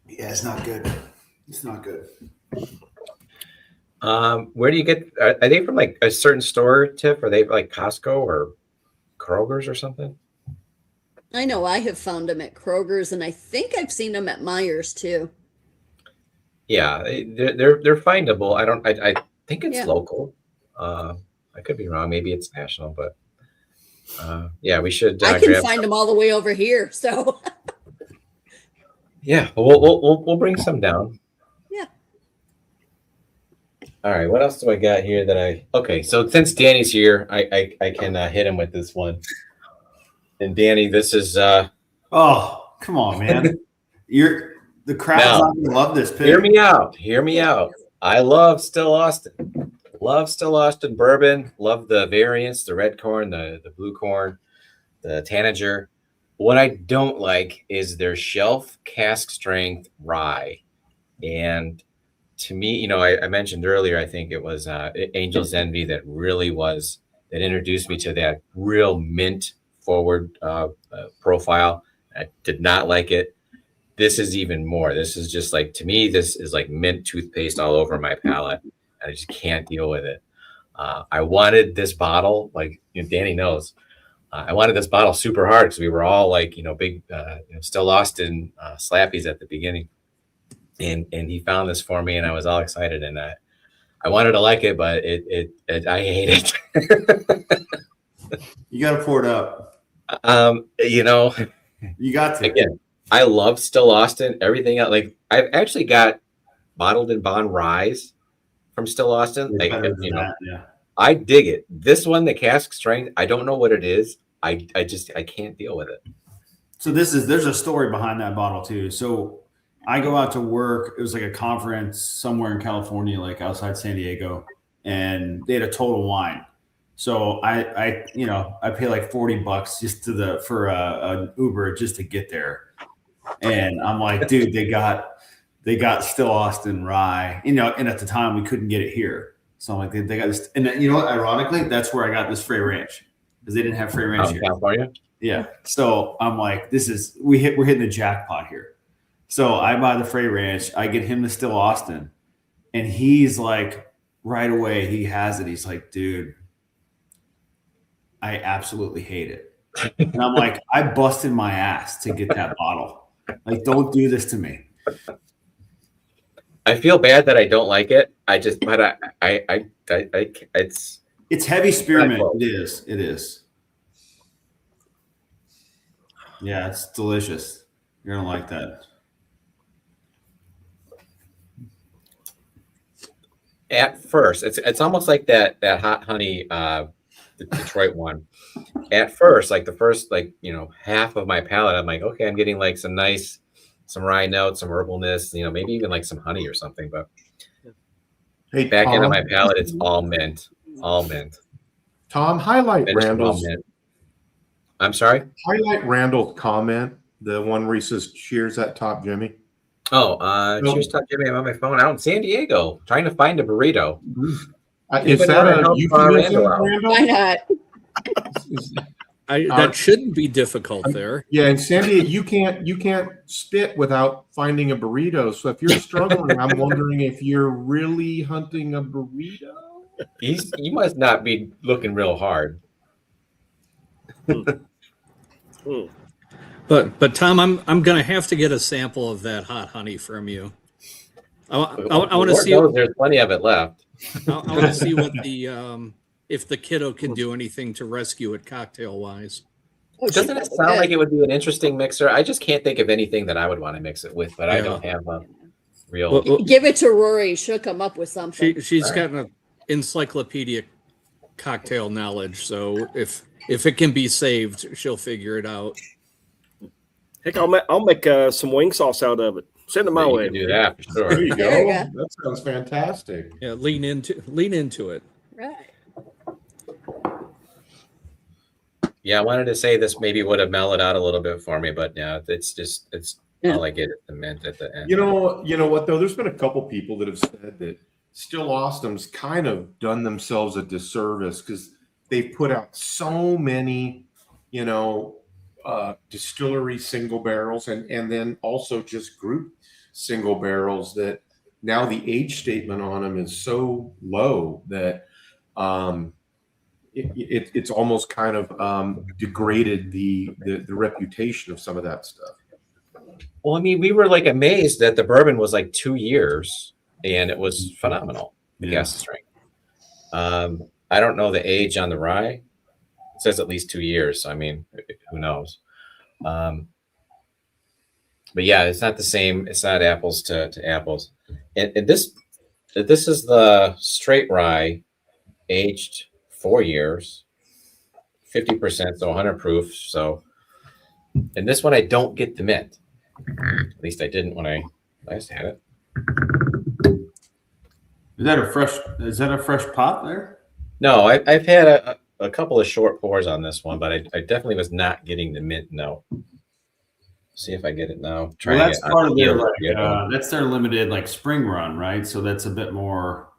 Yeah, it's not good. It's not good. Where do you get? Are they from like a certain store, Tiff? Are they like Costco or Kroger's or something? I know I have found them at Kroger's, and I think I've seen them at Myers too. Yeah, they're findable. I think it's local. I could be wrong. Maybe it's national, but yeah, we should. I can find them all the way over here. So yeah, we'll bring some down. Yeah. All right. What else do I got here okay, so since Danny's here, I can hit him with this one. And Danny, this is oh, come on, man. The crowd's not gonna love this pick. Hear me out. I love Still Austin. Love Still Austin bourbon. Love the variants, the red corn, the blue corn, the Tanager. What I don't like is their shelf cask strength rye. And to me, I mentioned earlier, I think it was Angel's Envy that introduced me to that real mint forward profile. I did not like it. This is even more. This is just like, to me, this is like mint toothpaste all over my palate. I just can't deal with it. I wanted this bottle, like Danny knows, I wanted this bottle super hard because we were all like, big Still Austin slappies at the beginning. And he found this for me, and I was all excited, and I wanted to like it, but I hate it. You got to pour it up. You got to. Again, I love Still Austin. Everything else, like I've actually got bottled in bond ryes from Still Austin. Like, I dig it. This one, the cask strength, I don't know what it is. I can't deal with it. So there's a story behind that bottle too. So I go out to work. It was like a conference somewhere in California, like outside San Diego, and they had a Total Wine. So I pay like $40 just for an Uber just to get there, and I'm like, dude, they got Still Austin rye, and at the time we couldn't get it here, so I'm like, they got this, and then, ironically, that's where I got this Frey Ranch because they didn't have Frey Ranch here. California. Yeah, so I'm like, we're hitting the jackpot here. So I buy the Frey Ranch, I get him the Still Austin, and he's like, right away he has it. He's like, dude, I absolutely hate it. And I'm like, I busted my ass to get that bottle. Like, don't do this to me. I feel bad that I don't like it. It's heavy spearmint. It is. Yeah, it's delicious. You're gonna like that. At first, it's almost like that hot honey, the Detroit one. At first, like the first half of my palate, I'm like, okay, I'm getting like some rye notes, some herbalness, maybe even like some honey or something. But Hey, back Tom, into my palate, it's all mint, all mint. Tom, highlight Finished with all Randall's. mint. I'm sorry. Highlight Randall's comment, the one where he says, "Cheers at Top Jimmy." Oh, cheers, Top Jimmy. I'm on my phone out in San Diego trying to find a burrito. Is that a euphemism, Randall? Why not? That shouldn't be difficult there. Yeah, in San Diego, you can't spit without finding a burrito. So if you're struggling, I'm wondering if you're really hunting a burrito. He must not be looking real hard. But Tom, I'm gonna have to get a sample of that hot honey from you. I want to see. There's plenty of it left. I want to see what if the kiddo can do anything to rescue it cocktail wise. Doesn't it sound like it would be an interesting mixer? I just can't think of anything that I would want to mix it with, but I don't have a real. Give it to Rory. She'll come up with something. She's got an encyclopedic cocktail knowledge, so if it can be saved, she'll figure it out. Heck, I'll make some wing sauce out of it. Send it my way. Do that for sure. There you go. There you go. That sounds fantastic. Yeah, lean into it. Right. Yeah, I wanted to say this maybe would have mellowed out a little bit for me, but yeah, it's all I get is the mint at the end. You know what though? There's been a couple people that have said that Still Awesome's kind of done themselves a disservice because they've put out so many, distillery single barrels and then also just group single barrels that now the age statement on them is so low that it's almost kind of degraded the reputation of some of that stuff. Well, I mean, we were like amazed that the bourbon was like 2 years and it was phenomenal. The gas strength. I don't know the age on the rye. It says at least 2 years. So, I mean, who knows? But yeah, it's not the same. It's not apples to apples. And this is the straight rye, aged 4 years, 50%, so 100 proof. So, and this one I don't get the mint. At least I didn't when I last had it. Is that a fresh pot there? No, I've had a couple of short pours on this one, but I definitely was not getting the mint note. See if I get it now. Well, that's part of their that's their limited like spring run, right? So that's a bit more.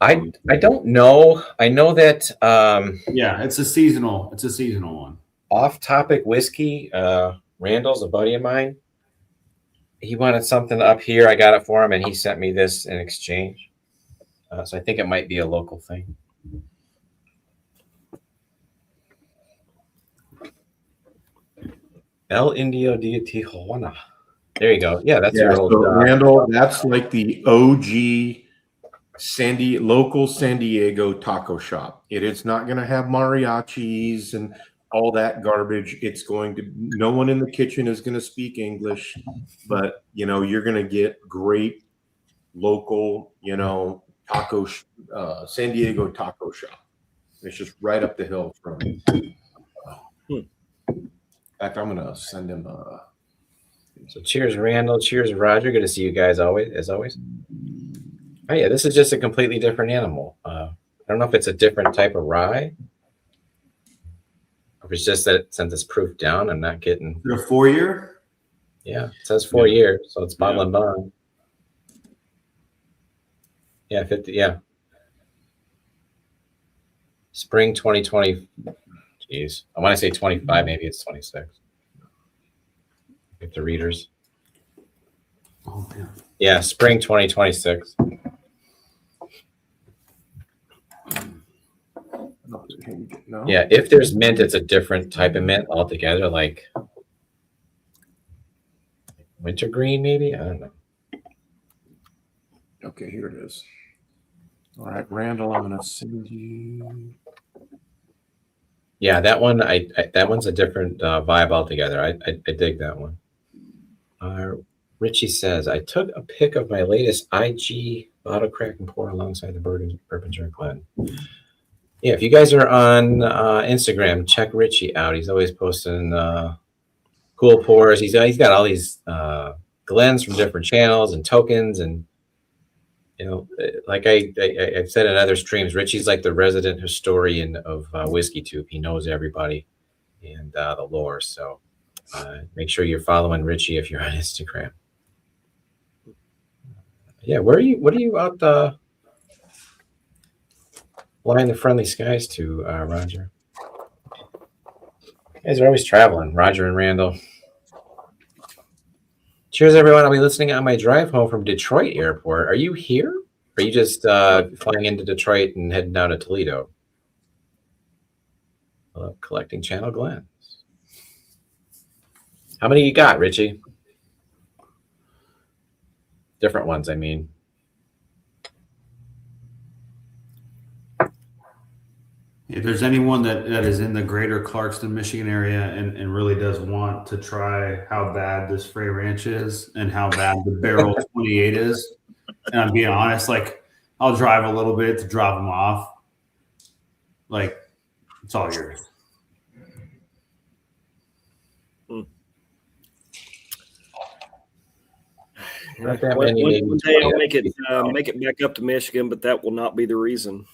I don't know. I know that yeah, it's a seasonal one. Off Topic Whiskey, Randall's a buddy of mine. He wanted something up here. I got it for him, and he sent me this in exchange. So I think it might be a local thing. El Indio de Tijuana. There you go. Yeah, that's your old. So Randall, that's like the OG local San Diego taco shop. It is not going to have mariachis and all that garbage. It's going to. No one in the kitchen is going to speak English, but you're going to get great local, taco. San Diego taco shop. It's just right up the hill from me. In fact, I'm gonna send him. So cheers, Randall. Cheers, Roger. Good to see you guys as always. Oh yeah, this is just a completely different animal. I don't know if it's a different type of rye, or if it's just that since it's proof down, I'm not getting. A 4 year. Yeah, it says 4 years, so it's bottle and bond. Yeah, 50. Yeah, spring 2020. Jeez, I want to say 25. Maybe it's 26. Get the readers. Oh man. Yeah, spring 2026. No. Yeah, if there's mint, it's a different type of mint altogether, like wintergreen, maybe. I don't know. Okay, here it is. All right, Randall, I'm gonna send you. Yeah, that one. That one's a different vibe altogether. I dig that one. Richie says, I took a pic of my latest IG bottle crack and pour alongside the Bourbon Jerk Glen. Yeah, if you guys are on Instagram, check Richie out. He's always posting cool pours. He's got all these Glens from different channels and tokens, and like I've said in other streams, Richie's like the resident historian of Whiskey Tube. He knows everybody and the lore. So make sure you're following Richie if you're on Instagram. Yeah, what are you out flying the friendly skies to, Roger? You guys are always traveling, Roger and Randall. Cheers, everyone. I'll be listening on my drive home from Detroit Airport. Are you here? Or are you just flying into Detroit and heading down to Toledo? I love collecting Channel Glens. How many you got, Richie? Different ones, I mean. If there's anyone that is in the greater Clarkston, Michigan area and really does want to try how bad this Frey Ranch is and how bad the Barrel 28 is, and I'm being honest, like I'll drive a little bit to drop them off. Like it's all yours. Not that One many, day I'll make it back up to Michigan, but that will not be the reason.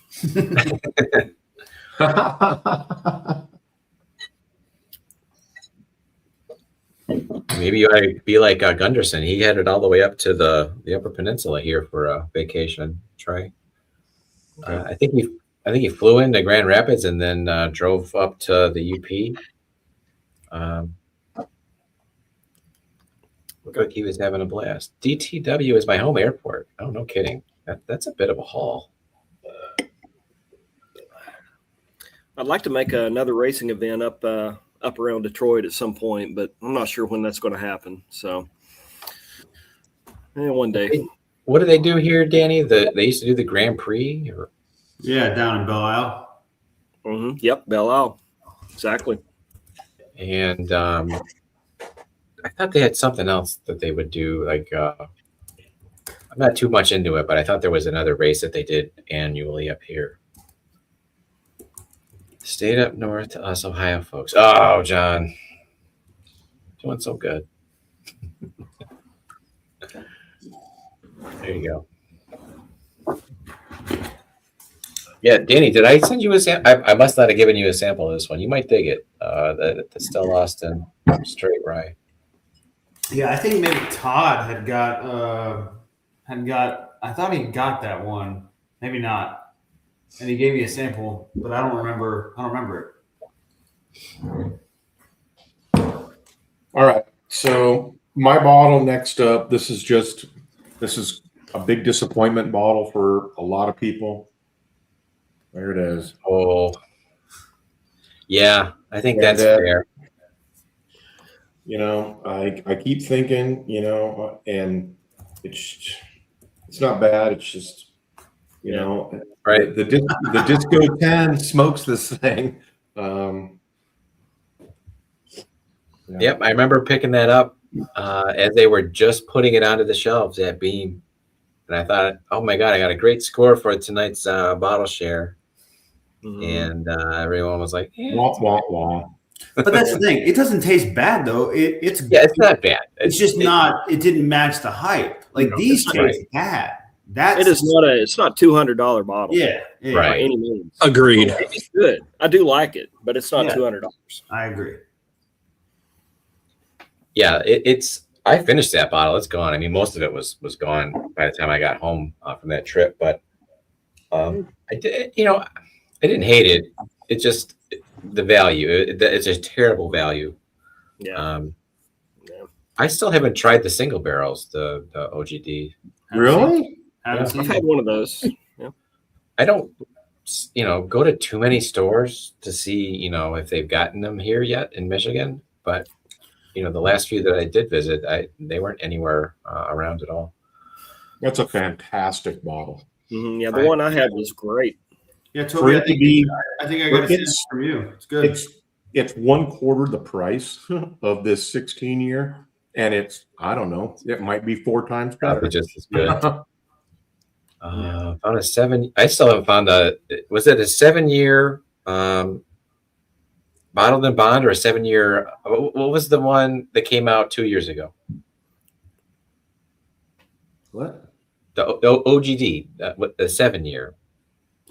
Maybe you ought to be like Gunderson. He headed all the way up to the Upper Peninsula here for a vacation. Try. I think he flew into Grand Rapids and then drove up to the UP. Looked like he was having a blast. DTW is my home airport. Oh, no kidding. That's a bit of a haul. I'd like to make another racing event up around Detroit at some point, but I'm not sure when that's going to happen. So, one day. What do they do here, Danny? They used to do the Grand Prix? Yeah, down in Belle Isle. Mm-hmm. Yep, Belle Isle. Exactly. And I thought they had something else that they would do. Like, I'm not too much into it, but I thought there was another race that they did annually up here. Stayed up north to us, Ohio folks. Oh, John. Doing so good. There you go. Yeah, Danny, did I send you a sample? I must not have given you a sample of this one. You might dig it. The Still Austin Straight Rye. Yeah, I think maybe Todd had got. I thought he got that one. Maybe not. And he gave me a sample, but I don't remember it. All right. So my bottle next up, this is a big disappointment bottle for a lot of people. There it is. Oh, yeah, I think that's fair. I keep thinking, and it's not bad. It's just, right. The Disco 10 smokes this thing. Yep, I remember picking that up as they were just putting it onto the shelves at Beam, and I thought, oh my god, I got a great score for tonight's bottle share, and everyone was like, wah, wah, wah. But that's the thing; it doesn't taste bad though. It's not bad. It's just not. It didn't match the hype. Like these taste bad. It's not $200 bottle. Yeah, right. By any means. Agreed. It's good. I do like it, but it's not $200. I agree. Yeah, I finished that bottle. It's gone. I mean, most of it was gone by the time I got home from that trip. But I didn't hate it. It's just the value. It's a terrible value. Yeah. I still haven't tried the single barrels, the OGD. Really? I've had one of those. Yeah. I don't, go to too many stores to see, if they've gotten them here yet in Michigan. But, the last few that I did visit, they weren't anywhere around at all. That's a fantastic bottle. Mm-hmm. Yeah, the one I had was great. Yeah, For Toby, it to be, I think I got a it's- sense from you. It's good. it's 1/4 the price of this 16-year, and it's, I don't know, it might be 4 times better. Probably just as good. Found a 7. I still haven't found was it a 7-year bottled and bond or a 7-year? What was the one that came out 2 years ago? What? The OGD, the 7-year.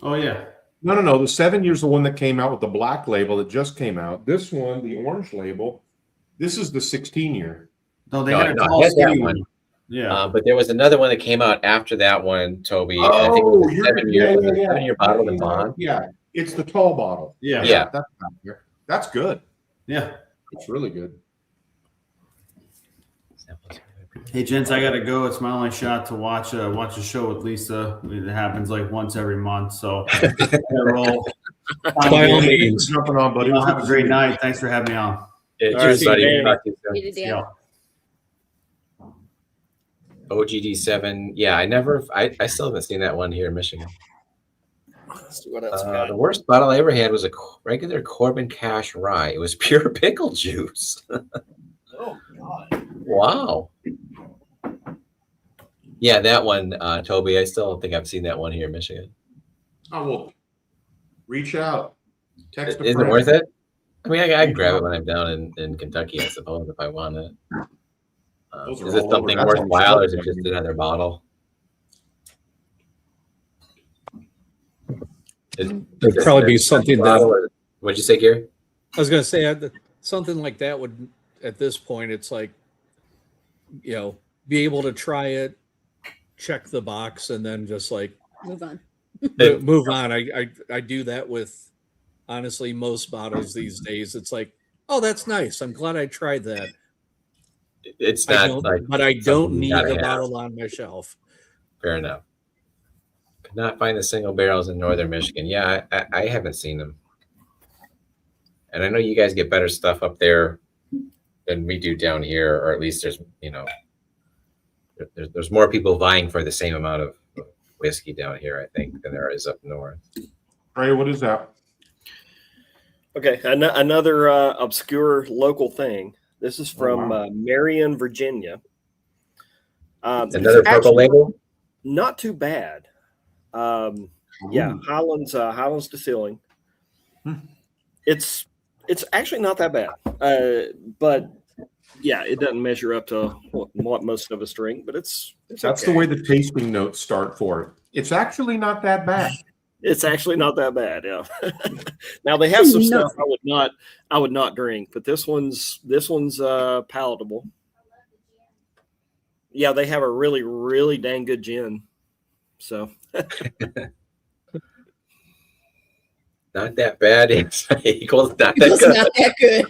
Oh yeah. No. The 7 years, the one that came out with the black label that just came out. This one, the orange label, this is the 16-year. No, they No, had a no, I tall, had that skinny one. one. Yeah. But there was another one that came out after that one, Toby. and I think it Oh, was a 7-year, was it a 7-year bottled and bond. Yeah, it's the tall bottle. Yeah. Yeah. That's good. Yeah. It's really good. Hey, gents, I gotta go. It's my only shot to watch a show with Lisa. It happens like once every month, so I gotta roll. By all means. Jumping on, buddy. Have a great night. Thanks for having me on. Cheers, see buddy. you, Talk to you soon. You did, Yeah. OGD 7. Yeah, I still haven't seen that one here in Michigan. Let's see what else we got. The worst bottle I ever had was a regular Corbin Cash Rye. It was pure pickle juice. Oh God. Wow. Yeah, that one, Toby. I still don't think I've seen that one here in Michigan. Oh, well, reach out. Text a Is it friend. worth it? I mean, I can grab it when I'm down in Kentucky, I suppose, if I want it. Those are Is it all over. something That's on worthwhile, or is shelf it just everywhere. another bottle? It'd probably be something that What'd you say, Gary? I was going to say something like that would, at this point, it's like, be able to try it, check the box, and then just like Move on. move on. I do that with honestly most bottles these days. It's like, oh, that's nice. I'm glad I tried that. It's I not don't, but I don't you need gotta the have. bottle on my shelf. Fair enough. Could not find the single barrels in northern Michigan. Yeah, I haven't seen them. And I know you guys get better stuff up there than we do down here, or at least there's more people vying for the same amount of whiskey down here, I think, than there is up north. Ray, what is that? Okay, another obscure local thing. This is from Marion, Virginia. Another it's purple label? Not too bad. Yeah, Highlands Distilling. It's actually not that bad. But yeah, it doesn't measure up to what most of us drink, but it's That's okay. the way the tasting notes start for it. It's actually not that bad. It's actually not that bad, yeah. Now they have some stuff I would not drink, but this one's palatable. Yeah, they have a really, really dang good gin. So Not that bad. It's equals not that It's good. not that good.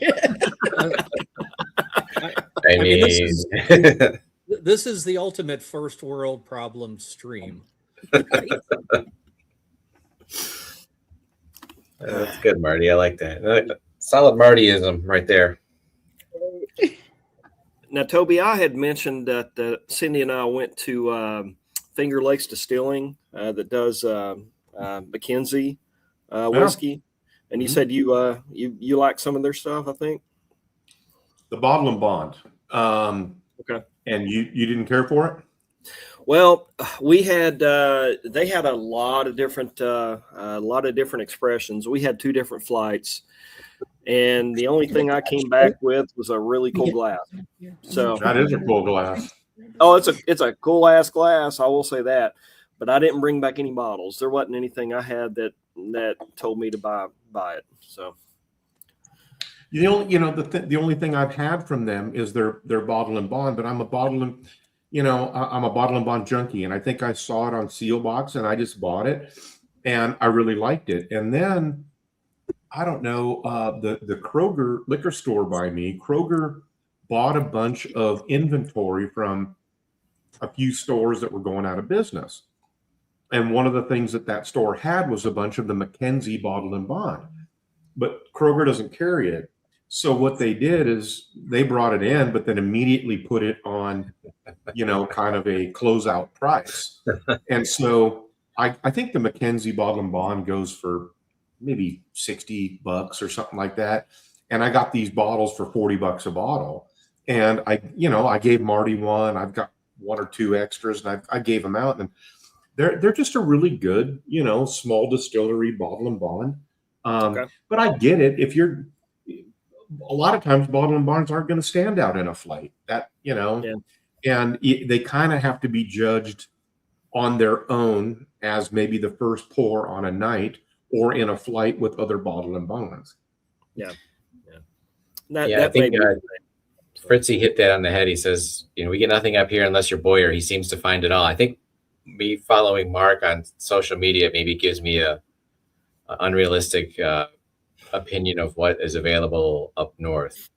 I mean, This is the ultimate first world problem stream. That's good, Marty. I like that. Solid Martyism right there. now, Toby, I had mentioned that Cindy and I went to Finger Lakes Distilling that does McKenzie whiskey, and you said you like some of their stuff. I think The bottle and bond. Okay. And you didn't care for it? Well, we had they had a lot of different expressions. We had 2 different flights, and the only thing I came back with was a really cool glass. So That is a full glass. oh, it's a cool ass glass. I will say that, but I didn't bring back any bottles. There wasn't anything I had that told me to buy it. So The only thing I've had from them is their bottle and bond, but I'm a bottle and bond junkie, and I think I saw it on Seal Box and I just bought it and I really liked it. And then I don't know, the Kroger liquor store by me, Kroger bought a bunch of inventory from a few stores that were going out of business. And one of the things that store had was a bunch of the McKenzie bottle and bond, but Kroger doesn't carry it. So what they did is they brought it in, but then immediately put it on, kind of a closeout price. And so I think the Mackenzie Bottle and Bond goes for maybe $60 or something like that. And I got these bottles for $40 a bottle. And I gave Marty one. I've got one or two extras, and I gave them out. And they're just a really good, small distillery bottle and bond. Okay. But I get it. If you're a lot of times bottle and bonds aren't going to stand out in a flight, and they kind of have to be judged on their own as maybe the first pour on a night or in a flight with other bottle and bonds. Yeah. I think Fritzy hit that on the head. He says, we get nothing up here unless you're Boyer. He seems to find it all. I think me following Mark on social media maybe gives me a unrealistic opinion of what is available up north,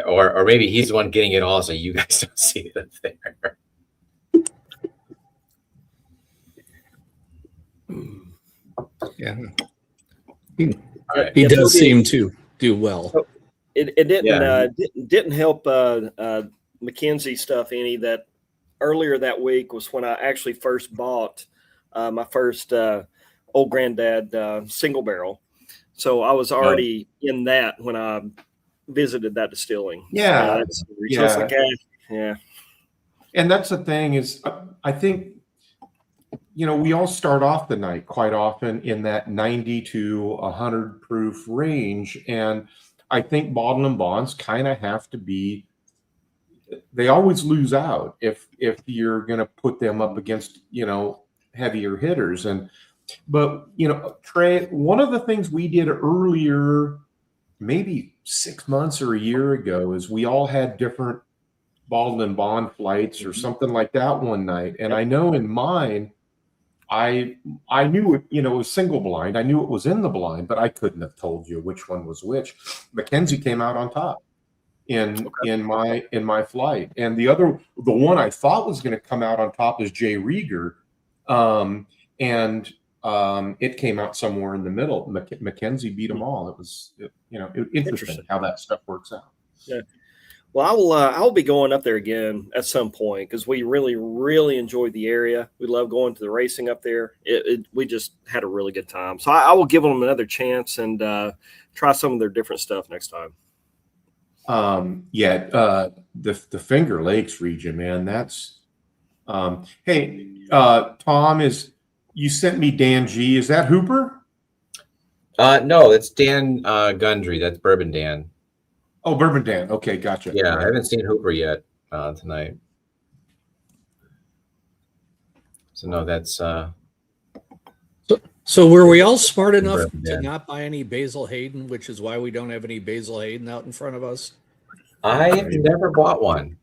or maybe he's the one getting it all, so you guys don't see it up there. Yeah, he does seem to do well. It didn't help Mackenzie stuff any. That earlier that week was when I actually first bought my first old granddad single barrel. So I was already in that when I visited that distilling. Yeah. Yeah. And that's the thing is, I think, we all start off the night quite often in that 90 to 100 proof range. And I think bottle and bonds kind of have to be, they always lose out if you're going to put them up against, heavier hitters. But Trey, one of the things we did earlier, maybe 6 months or a year ago, is we all had different bottle and bond flights or something like that one night. And I know in mine, I knew it, it was single blind. I knew it was in the blind, but I couldn't have told you which one was which. Mackenzie came out on top in my flight. And the one I thought was going to come out on top is Jay Rieger. It came out somewhere in the middle. Mackenzie beat them all. It was, interesting how that stuff works out. Yeah. Well, I'll be going up there again at some point because we really, really enjoyed the area. We love going to the racing up there. We just had a really good time. So I will give them another chance and try some of their different stuff next time. The Finger Lakes region, man. That's hey, Tom, you sent me Dan G. Is that Hooper? No, it's Dan Gundry. That's Bourbon Dan. Oh, Bourbon Dan. Okay, gotcha. Yeah, I haven't seen Hooper yet tonight. So no, that's So were we all smart enough to not buy any Basil Hayden, which is why we don't have any Basil Hayden out in front of us? I have never bought one.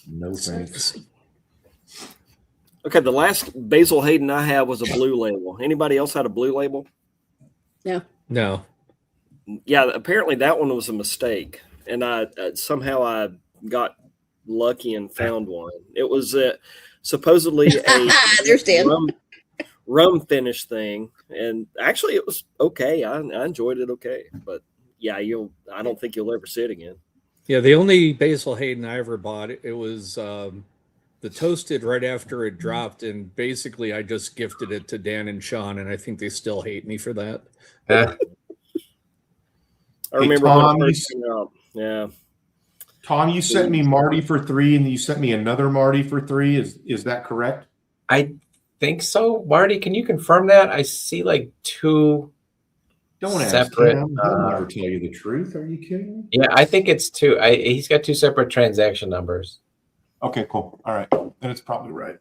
No thanks. Okay, the last Basil Hayden I had was a blue label. Anybody else had a blue label? No. Yeah, apparently that one was a mistake, and I somehow got lucky and found one. It was supposedly a rum finish thing, and actually it was okay. I enjoyed it okay, but yeah, I don't think you'll ever see it again. Yeah, the only Basil Hayden I ever bought, it was the toasted right after it dropped, and basically I just gifted it to Dan and Sean, and I think they still hate me for that. I remember Tom, when it first came out. Yeah. Tom, you sent me Marty for 3, and you sent me another Marty for 3. Is that correct? I think so. Marty, can you confirm that? I see like 2 Don't separate. Ask him. He'll never tell you the truth. Are you kidding me? Yeah, I think it's 2. He's got 2 separate transaction numbers. Okay, cool. All right, then it's probably right.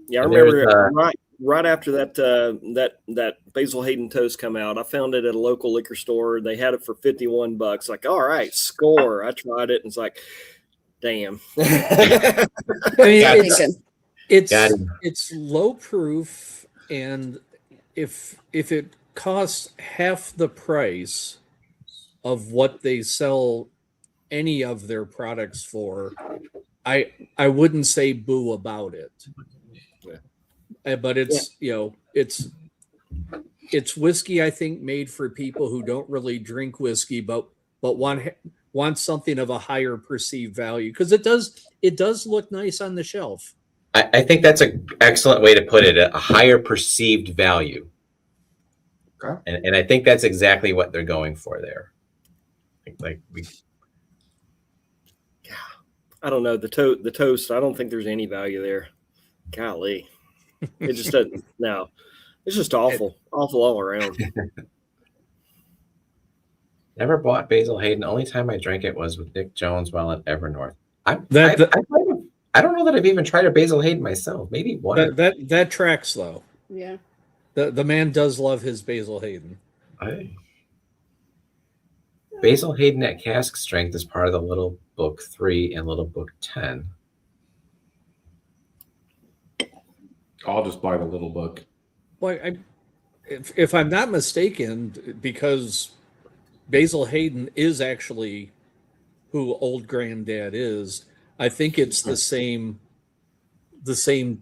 Yeah, I remember right after that Basil Hayden toast come out, I found it at a local liquor store. They had it for $51. Like, all right, score. I tried it, and it's like, damn. I mean, it's low proof, and if it costs half the price of what they sell any of their products for, I wouldn't say boo about it. But it's it's whiskey, I think, made for people who don't really drink whiskey, but want something of a higher perceived value, because it does look nice on the shelf. I think that's an excellent way to put it, a higher perceived value. Okay. And I think that's exactly what they're going for there. I don't know, the toast. I don't think there's any value there. Golly, it just doesn't. No, it's just awful all around. Never bought Basil Hayden. Only time I drank it was with Nick Jones while at Evernorth. I don't know that I've even tried a Basil Hayden myself. Maybe one. That tracks though. Yeah. The man does love his Basil Hayden. Basil Hayden at cask strength is part of the Little Book 3 and Little Book 10. I'll just buy the little book. Well, if I'm not mistaken, because Basil Hayden is actually who Old Granddad is, I think it's the same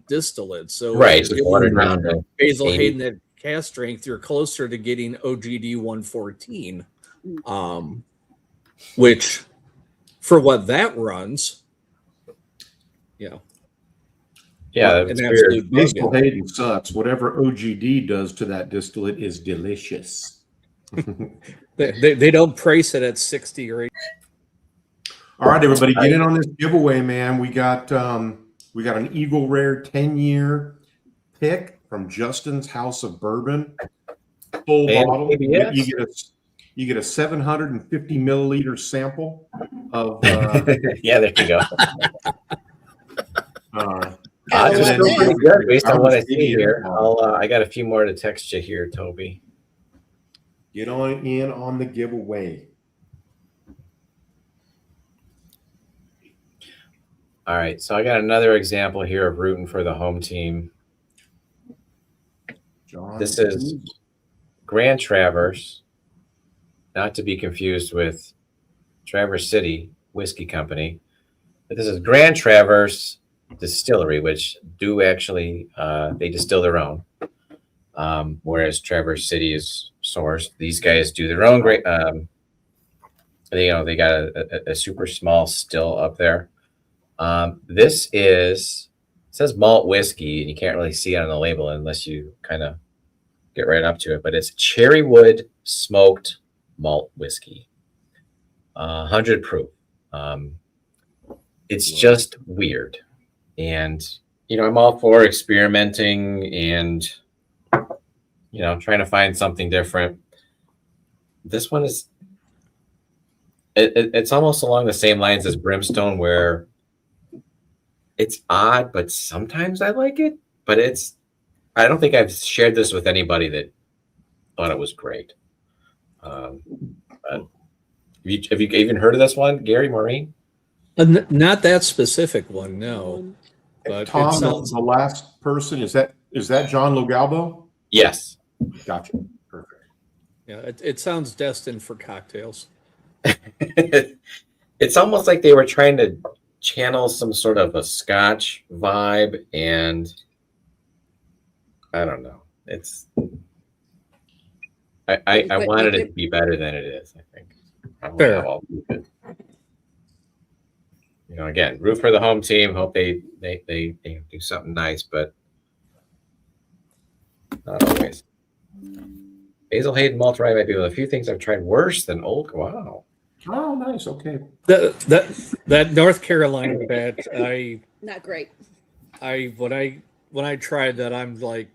distillate. So right, so watered down to Basil Hayden at cask strength, you're closer to getting OGD 114, which for what that runs, yeah, an absolute Basil Hayden sucks. Whatever OGD does to that distillate is delicious. They don't price it at 60 or 80. All right, everybody, get in on this giveaway, man. We got an Eagle Rare 10-year pick from Justin's House of Bourbon, full bottle. You get a 750 milliliter sample of. Yeah, there you go. It's still pretty good based on what I see here. I got a few more to text you here, Toby. Get in on the giveaway. All right, so I got another example here of rooting for the home team. John, this is Grand Traverse, not to be confused with Traverse City Whiskey Company. But this is Grand Traverse Distillery, which do actually they distill their own, whereas Traverse City is sourced. These guys do their own great. They got a super small still up there. This says malt whiskey, and you can't really see it on the label unless you kind of get right up to it. But it's cherry wood smoked malt whiskey, 100 proof. It's just weird, and I'm all for experimenting and trying to find something different. This one is it's almost along the same lines as Brimstone, where it's odd, but sometimes I like it. But I don't think I've shared this with anybody that thought it was great. Have you even heard of this one, Gary, Maureen? Not that specific one, no. But Tom, the last person, is that John Logalbo? Yes. Gotcha. Perfect. Yeah, it sounds destined for cocktails. It's almost like they were trying to channel some sort of a Scotch vibe, and I don't know. I wanted it to be better than it is. I think. Fair. Again, root for the home team. Hope they do something nice, but not always. Basil Hayden malt rye might be one of the few things I've tried worse than old. Wow. Oh, nice. Okay. That North Carolina batch, not great. When I tried that, I'm like,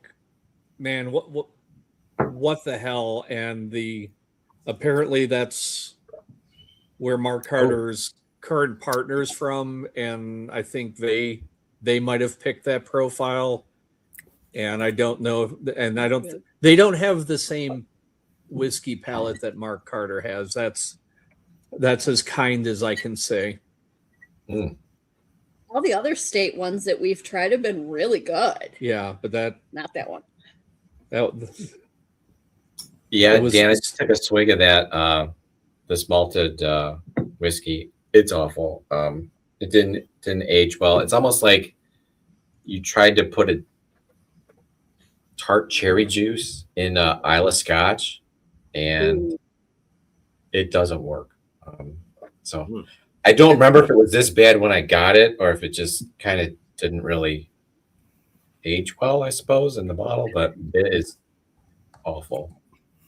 man, what the hell? And apparently that's where Mark Carter's current partner's from, and I think they might have picked that profile. And I don't know, and they don't have the same whiskey palate that Mark Carter has. That's as kind as I can say. All the other state ones that we've tried have been really good. Yeah, but not that one. Yeah, Dan, I just took a swig of that this malted whiskey. It's awful. It didn't age well. It's almost like you tried to put a tart cherry juice in Isla Scotch, and it doesn't work. I don't remember if it was this bad when I got it, or if it just kind of didn't really age well, I suppose, in the bottle, but it is awful.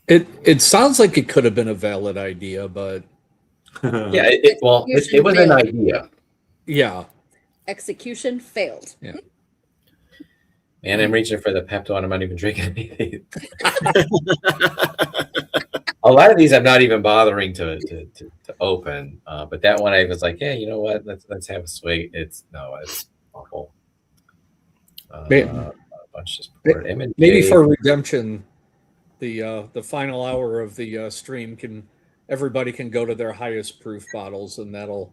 It sounds like it could have been a valid idea, but Yeah, it was an idea. yeah. Execution failed. Yeah. And I'm reaching for the Pepto, and I'm not even drinking anything. A lot of these I'm not even bothering to open, but that one I was like, yeah, you know what? Let's have a swig. It's awful. A bunch just poured. Maybe for redemption, the final hour of the stream everybody can go to their highest proof bottles, and that'll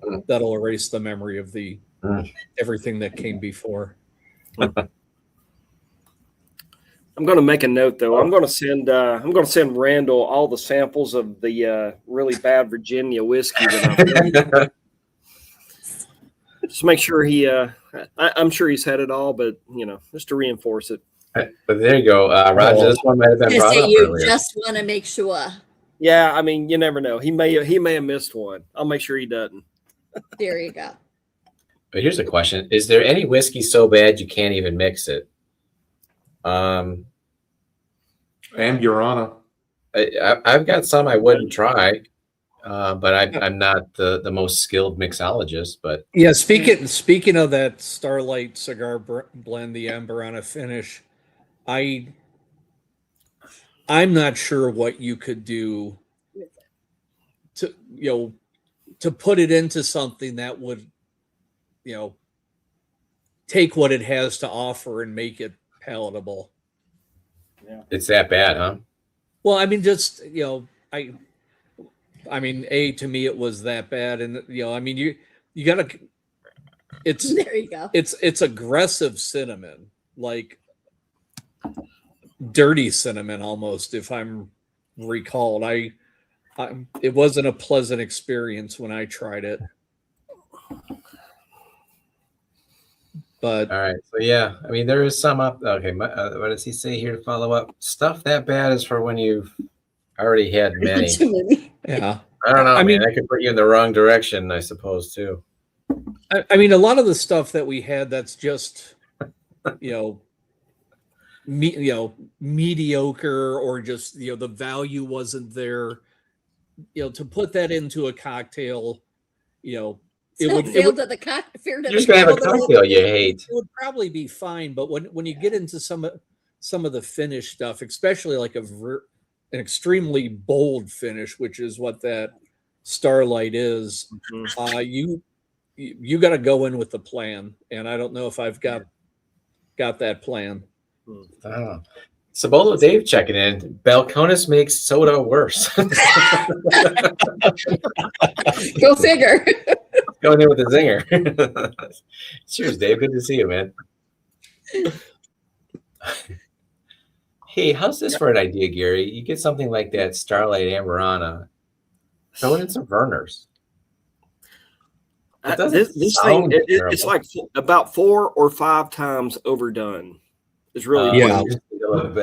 erase the memory of the everything that came before. I'm going to make a note though. I'm going to send Randall all the samples of the really bad Virginia whiskey that I've just make sure he. I'm sure he's had it all, but just to reinforce it. But there you go, Roger. This one might have been brought up you earlier. just want to make sure. Yeah, I mean, you never know. He may have missed one. I'll make sure he doesn't. There you go. But here's a question: is there any whiskey so bad you can't even mix it? Amburana. I've got some I wouldn't try, but I'm not the most skilled mixologist. But yeah, speaking of that Starlight cigar blend, the Amburana finish, I'm not sure what you could do to put it into something that would take what it has to offer and make it palatable. Yeah. It's that bad, huh? Well, I mean, just I mean, to me it was that bad, and I mean, you gotta. It's there you go. It's aggressive cinnamon, like dirty cinnamon almost. If I'm recalled, it wasn't a pleasant experience when I tried it. But all right, so yeah, I mean, there is some up. Okay, what does he say here to follow up? Stuff that bad is for when you've already had many. Yeah, I don't know. I mean, I could put you in the wrong direction, I suppose, too. I mean, a lot of the stuff that we had that's just, mediocre, or just the value wasn't there. To put that into a cocktail, You're just gonna have a cocktail you hate. It would probably be fine, but when you get into some of the finish stuff, especially like an extremely bold finish, which is what that Starlight is, you got to go in with the plan, and I don't know if I've got that plan. Oh. Sabolo Dave checking in. Balcones makes soda worse. Go figure. Going in with the zinger. Cheers, Dave. Good to see you, man. Hey, how's this for an idea, Gary? You get something like that Starlight Amburana. Throw it in some Vernors. This thing, it's like about 4 or 5 times overdone. It's really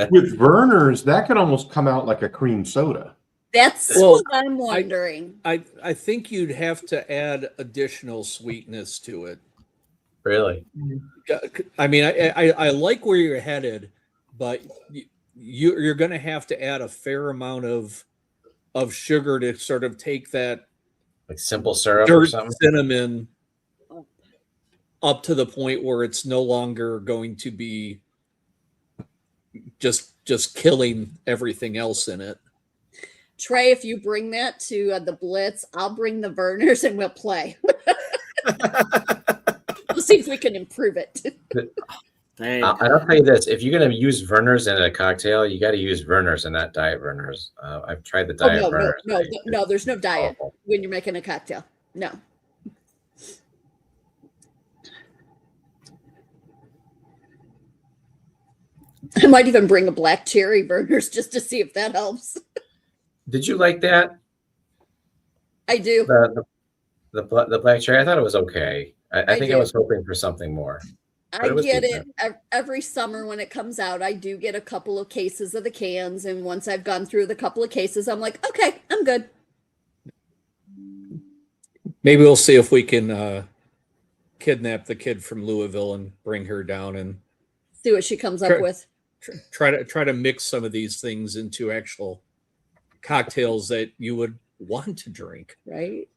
with Vernors, that could almost come out like a cream soda. That's what I'm wondering. I think you'd have to add additional sweetness to it. Really? I mean, I like where you're headed, but you're going to have to add a fair amount of sugar to sort of take that like simple syrup or something, cinnamon up to the point where it's no longer going to be just killing everything else in it. Trey, if you bring that to the Blitz, I'll bring the Vernors and we'll play. We'll see if we can improve it. I'll tell you this: if you're going to use Vernors in a cocktail, you got to use Vernors and not diet Vernors. I've tried the diet Vernors. No, there's no diet when you're making a cocktail. No. I might even bring a black cherry Vernors just to see if that helps. Did you like that? I do. The black cherry, I thought it was okay. I think I was hoping for something more. I get it every summer when it comes out. I do get a couple of cases of the cans, and once I've gone through the couple of cases, I'm like, okay, I'm good. Maybe we'll see if we can kidnap the kid from Louisville and bring her down and See what she comes up Sure. with. Try to mix some of these things into actual cocktails that you would want to drink. Right?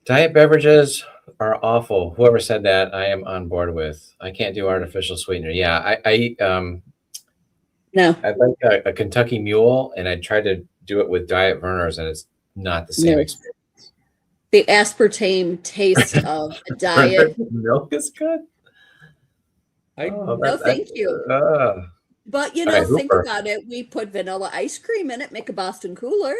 Diet beverages are awful. Whoever said that, I am on board with. I can't do artificial sweetener. Yeah, No. I like a Kentucky Mule, and I tried to do it with Diet Vernors, and it's not the same No. experience. The aspartame taste of a diet. Milk is good. No, thank you. But you know, Alright, think Hooper. about it. We put vanilla ice cream in it, make a Boston cooler.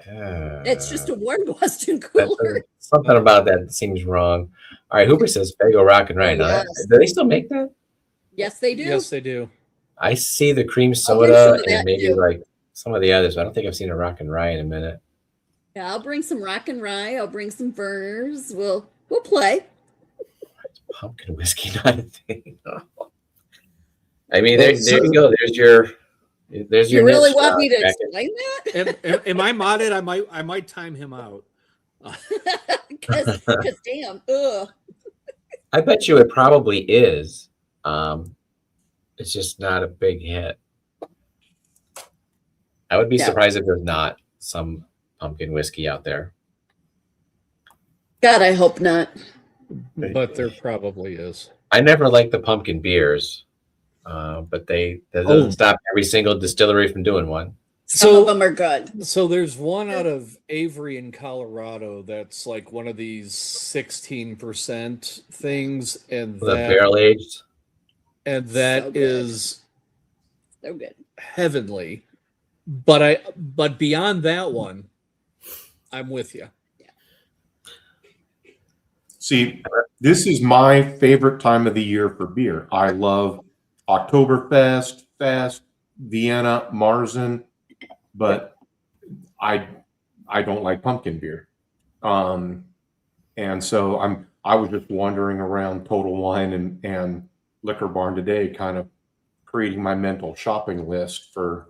It's just a warm Boston cooler. Something about that seems wrong. All right, Hooper says Fago Rock and Rye. Now, Yes. do they still make that? Yes, they do. Yes, they do. I see the cream I'll bring soda some of and that, maybe too. like some of the others, but I don't think I've seen a Rock and Rye in a minute. Yeah, I'll bring some rock and rye. I'll bring some Vernors. We'll play. Pumpkin whiskey, not a thing. I mean, there you go. There's your You really niche, want me to Beckett. explain that? Am I modded? I might time him out. Because damn, ugh. I bet you it probably is. It's just not a big hit. I would be Yeah. surprised if there's not some pumpkin whiskey out there. God, I hope not. But there probably is. I never liked the pumpkin beers, but that doesn't stop every single distillery from doing one. Some of them are good. So there's one out of Avery in Colorado that's like one of these 16% things, and The that barrel aged. and that So good. is So good. heavenly. But beyond that one, I'm with you. See, this is my favorite time of the year for beer. I love Oktoberfest, Fest, Vienna, Marzen, but I don't like pumpkin beer. And so I was just wandering around Total Wine and Liquor Barn today, kind of creating my mental shopping list for,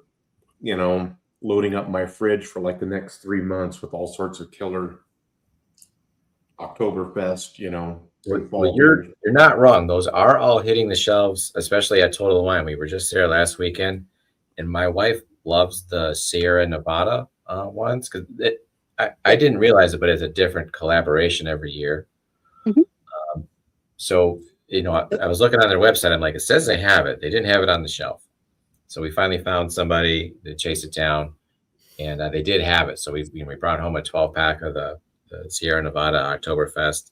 loading up my fridge for like the next 3 months with all sorts of killer Oktoberfest, Well, you're not wrong. Those are all hitting the shelves, especially at Total Wine. We were just there last weekend, and my wife loves the Sierra Nevada ones because I didn't realize it, but it's a different collaboration every year. Mhm. So I was looking on their website. I'm like, it says they have it. They didn't have it on the shelf. So we finally found somebody to chase it down, and they did have it. So we brought home a 12-pack of the Sierra Nevada Oktoberfest,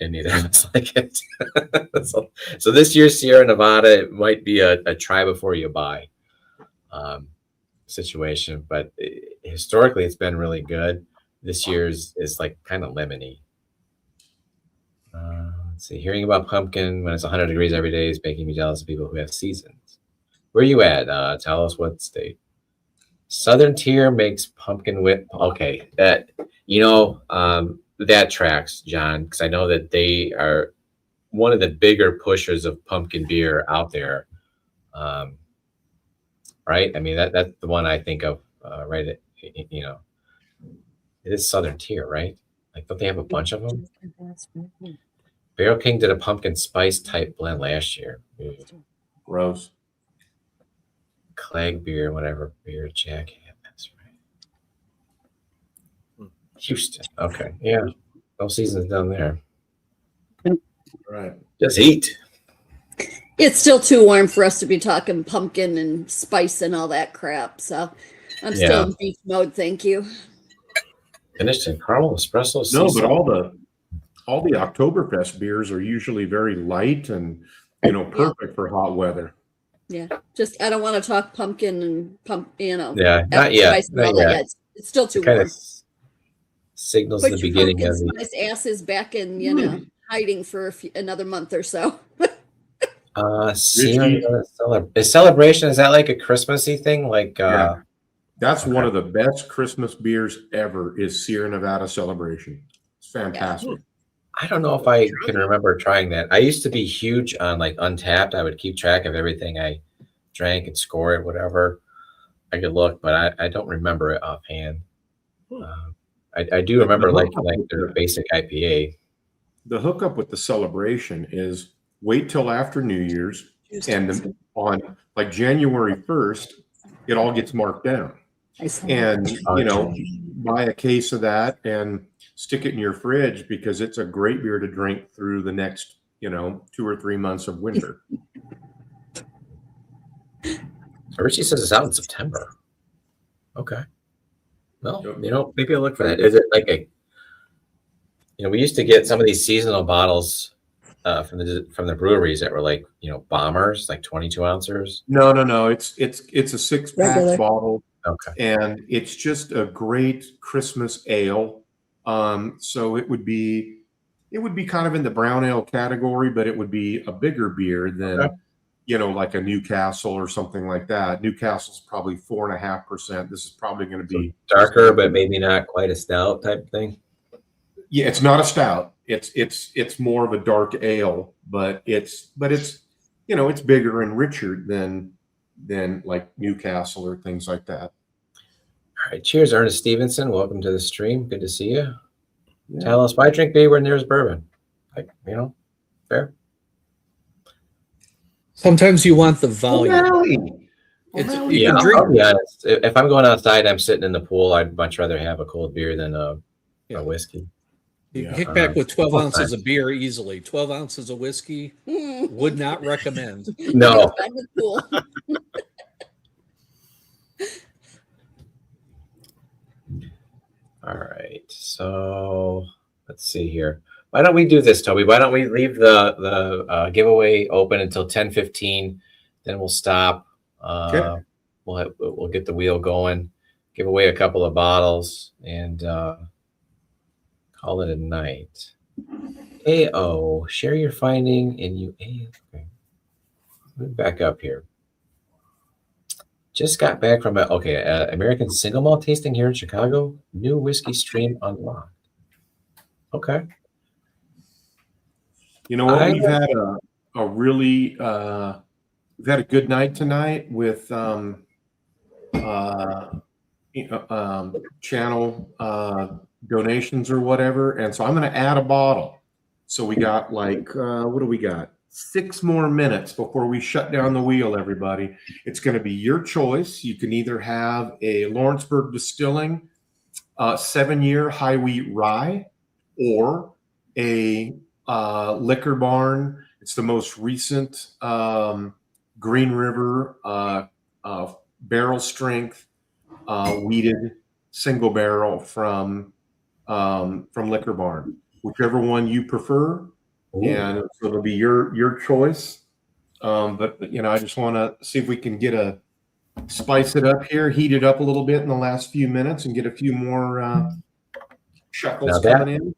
and neither of us like it. so this year's Sierra Nevada, it might be a try before you buy situation, but historically it's been really good. This year's is like kind of lemony. Let's see. Hearing about pumpkin when it's 100 degrees every day is making me jealous of people who have seasons. Where are you at? Tell us what state. Southern Tier makes pumpkin whip. Okay, that tracks, John, because I know that they are one of the bigger pushers of pumpkin beer out there. Right? I mean, that's the one I think of. Right? It is Southern Tier, right? Like, don't they have a bunch of them? Barrel King did a pumpkin spice type blend last year. Gross. Clegg beer, whatever beer Jack had. That's right. Houston. Okay. Yeah. No seasons down there. Right. Just eat. It's still too warm for us to be talking pumpkin and spice and all that crap. So I'm still in beef mode. Thank you. Finished in caramel espresso. No, sea but salt. all the Oktoberfest beers are usually very light and perfect for hot weather. Yeah. Just I don't want to talk pumpkin and Yeah, not yet. Not yet. It's still too It kind warm. of signals Put the your beginning pumpkin of the spice asses back in, hiding for another month or so. Sierra Celebration. Is that like a Christmassy thing? Like Yeah. That's one of the best Christmas beers ever is Sierra Nevada Celebration. It's fantastic. I don't know if I can remember trying that. I used to be huge on like Untapped. I would keep track of everything I drank and score it, whatever I could look, but I don't remember it offhand. I do remember like their basic IPA. the hookup with the celebration is wait till after New Year's, and on like January 1st, it all gets marked down. And buy a case of that and stick it in your fridge, because it's a great beer to drink through the next 2 or 3 months of winter. Richie says it's out in September. Okay. Well, maybe I'll look for that. Is it like we used to get some of these seasonal bottles from the breweries that were like, bombers, like 22 ounces. No. It's a 6-pack bottle. Okay. And it's just a great Christmas ale. So it would be kind of in the brown ale category, but it would be a bigger beer than, like a Newcastle or something like that. Newcastle's probably 4.5%. This is probably going to be darker, but maybe not quite a stout type thing. Yeah, it's not a stout. It's more of a dark ale, but it's it's bigger and richer than like Newcastle or things like that. All right. Cheers, Ernest Stevenson. Welcome to the stream. Good to see you. Yeah. Tell us why drink beer when there's bourbon. Fair. Sometimes you want the volume. I'll be honest. If I'm going outside, I'm sitting in the pool, I'd much rather have a cold beer than a whiskey. You can kick back with 12 ounces of beer easily. 12 ounces of whiskey, would not recommend. No. All right. So let's see here. Why don't we do this, Toby? Why don't we leave the giveaway open until 10:15? Then we'll stop. Okay. We'll get the wheel going. Give away a couple of bottles and call it a night. AO, share your finding in you. Okay. Move back up here. Just got back from American Single Malt tasting here in Chicago. New whiskey stream unlocked. Okay. You know what? We've had a really we've had a good night tonight with channel donations or whatever, and so I'm going to add a bottle. So we got like what do we got? 6 more minutes before we shut down the wheel, everybody. It's going to be your choice. You can either have a Lawrenceburg Distilling 7-year high wheat rye, or a Liquor Barn. It's the most recent Green River barrel strength wheated single barrel from Liquor Barn. Whichever one you prefer. Ooh. And so it'll be your choice. But I just want to see if we can spice it up here, heat it up a little bit in the last few minutes, and get a few more shuckles coming in.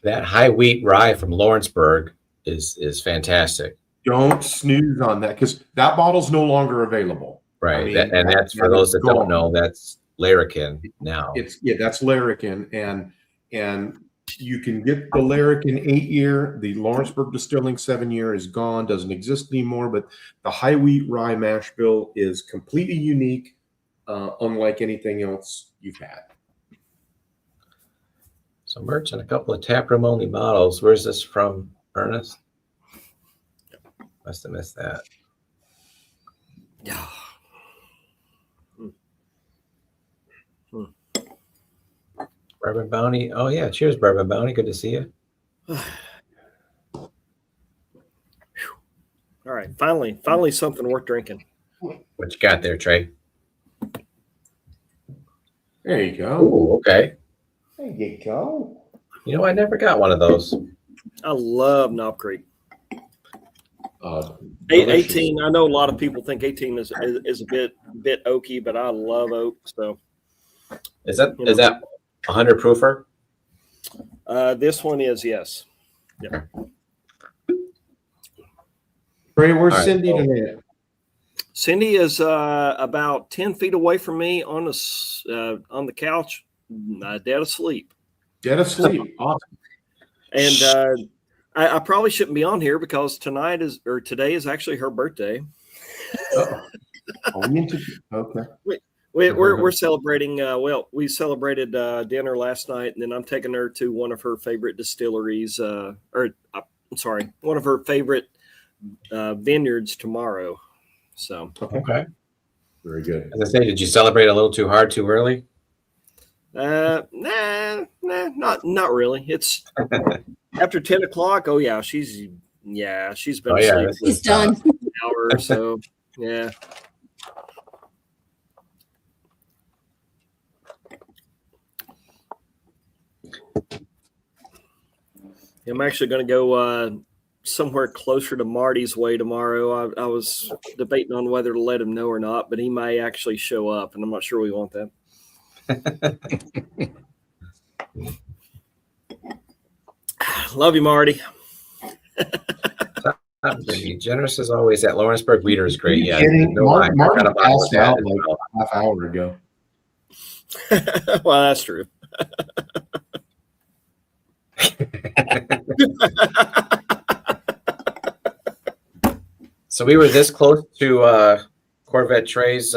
That high wheat rye from Lawrenceburg is fantastic. Don't snooze on that, because that bottle's no longer available. Right. That's for those that don't know, that's Larrikin now. That's Larrikin, and you can get the Larrikin 8-year. The Lawrenceburg Distilling 7-year is gone, doesn't exist anymore. But the high wheat rye mash bill is completely unique, unlike anything else you've had. So merch and a couple of taproom only bottles. Where's this from, Ernest? Must have missed that. Yeah. Bourbon Bounty. Oh yeah, cheers, Bourbon Bounty. Good to see you. All right, finally something worth drinking. What you got there, Trey? There you go. Ooh, okay. There you go. I never got one of those. I love Knob Creek. 18. I know a lot of people think 18 is a bit oaky, but I love oak. So is that 100 proofer? This one is, yes. Yeah. Ray, where's Cindy tonight? Cindy is about 10 feet away from me on the couch, dead asleep. Dead asleep. Awesome. And I probably shouldn't be on here because today is actually her birthday. Okay. We're celebrating. Well, we celebrated dinner last night, and then I'm taking her to one of her favorite distilleries, I'm sorry, one of her favorite vineyards tomorrow. So Okay. Very good. As I say, did you celebrate a little too hard, too early? nah, not really. It's after 10 o'clock. Oh yeah, she's been Oh, yeah, asleep this for He's done. an hour or so. Yeah. I'm actually going to go somewhere closer to Marty's way tomorrow. I was debating on whether to let him know or not, but he may actually show up, and I'm not sure we want that. Love you, Marty. Generous as always. That Lawrenceburg Weeder is great. Yeah, no Mark lie. I got a bottle of passed out that as like well. a half hour ago. Well, that's true. So we were this close to Corvette Trey's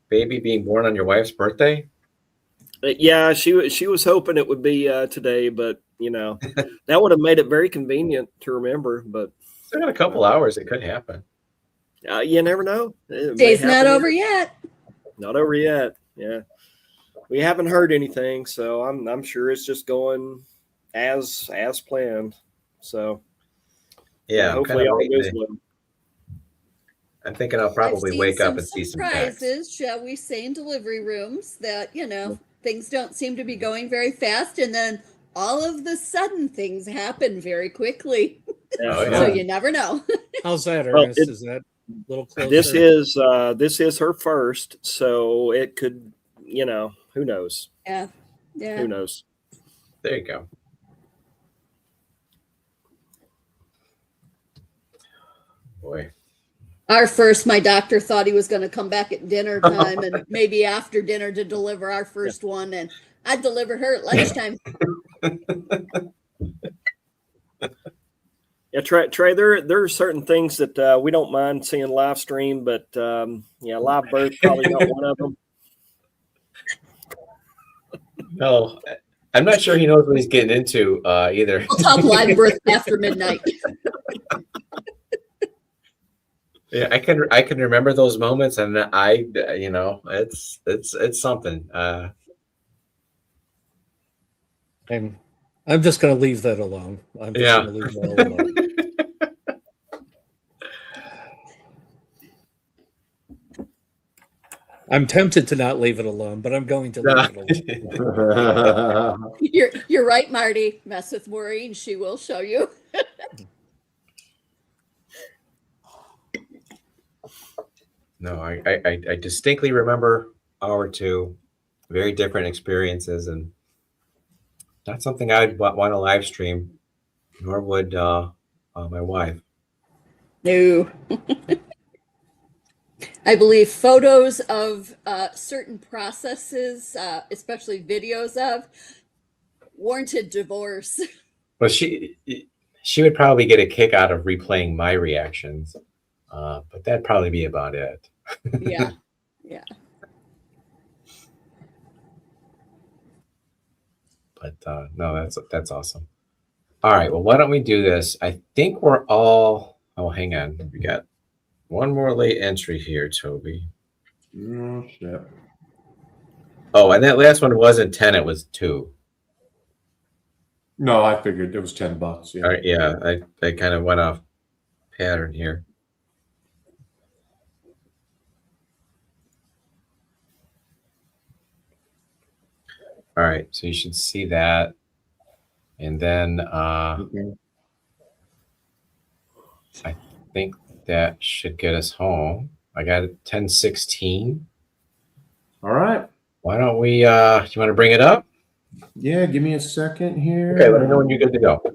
baby being born on your wife's birthday. Yeah, she was hoping it would be today, but that would have made it very convenient to remember. But Still got a couple hours. It could happen. you never know. It may Day's not happen. over yet. Not over yet. Yeah, we haven't heard anything, so I'm sure it's just going as planned. So Yeah, I'm hopefully kinda all waiting goes to- well. I'm thinking I'll I've probably seen wake up some and see some text. surprises, shall we say, in delivery rooms that, things don't seem to be going very fast. And then all of the sudden things happen very quickly. Yeah. Oh, yeah. So you never know. How's that, Well, Ernest? Is that a little closer? This is her first, so it could, who knows? Yeah. Yeah. Who knows? There you go. Boy. Our first, my doctor thought he was going to come back at dinner time and maybe after dinner to deliver our first one. And I delivered her at lunchtime. Yeah, Trey, there are certain things that we don't mind seeing live stream, but live birth probably not one of them. No, I'm not sure he knows what he's getting into either. We'll talk live birth after midnight. Yeah, I can remember those moments, and it's something. I'm just going to leave that alone. I'm just Yeah. going to leave that alone. I'm tempted to not leave it alone, but I'm going to leave it alone. You're right, Marty. Mess with Maureen. She will show you. No, I distinctly remember our two very different experiences, and not something I'd want to live stream, nor would my wife. No. I believe photos of certain processes, especially videos of, warranted divorce. Well, she would probably get a kick out of replaying my reactions, but that'd probably be about it. Yeah. Yeah. But no, that's awesome. All right, well, why don't we do this? I think we're all. Oh, hang on, we got one more late entry here, Toby. Oh, shit. Oh, and that last one wasn't 10; it was 2. No, I figured it was $10. Yeah. All right, yeah, I kind of went off pattern here. All right, so you should see that, and then Okay. I think that should get us home. I got it 10:16. All right. Why don't we? Do you want to bring it up? Yeah, give me a second here. Okay, let me know when you're good to go. All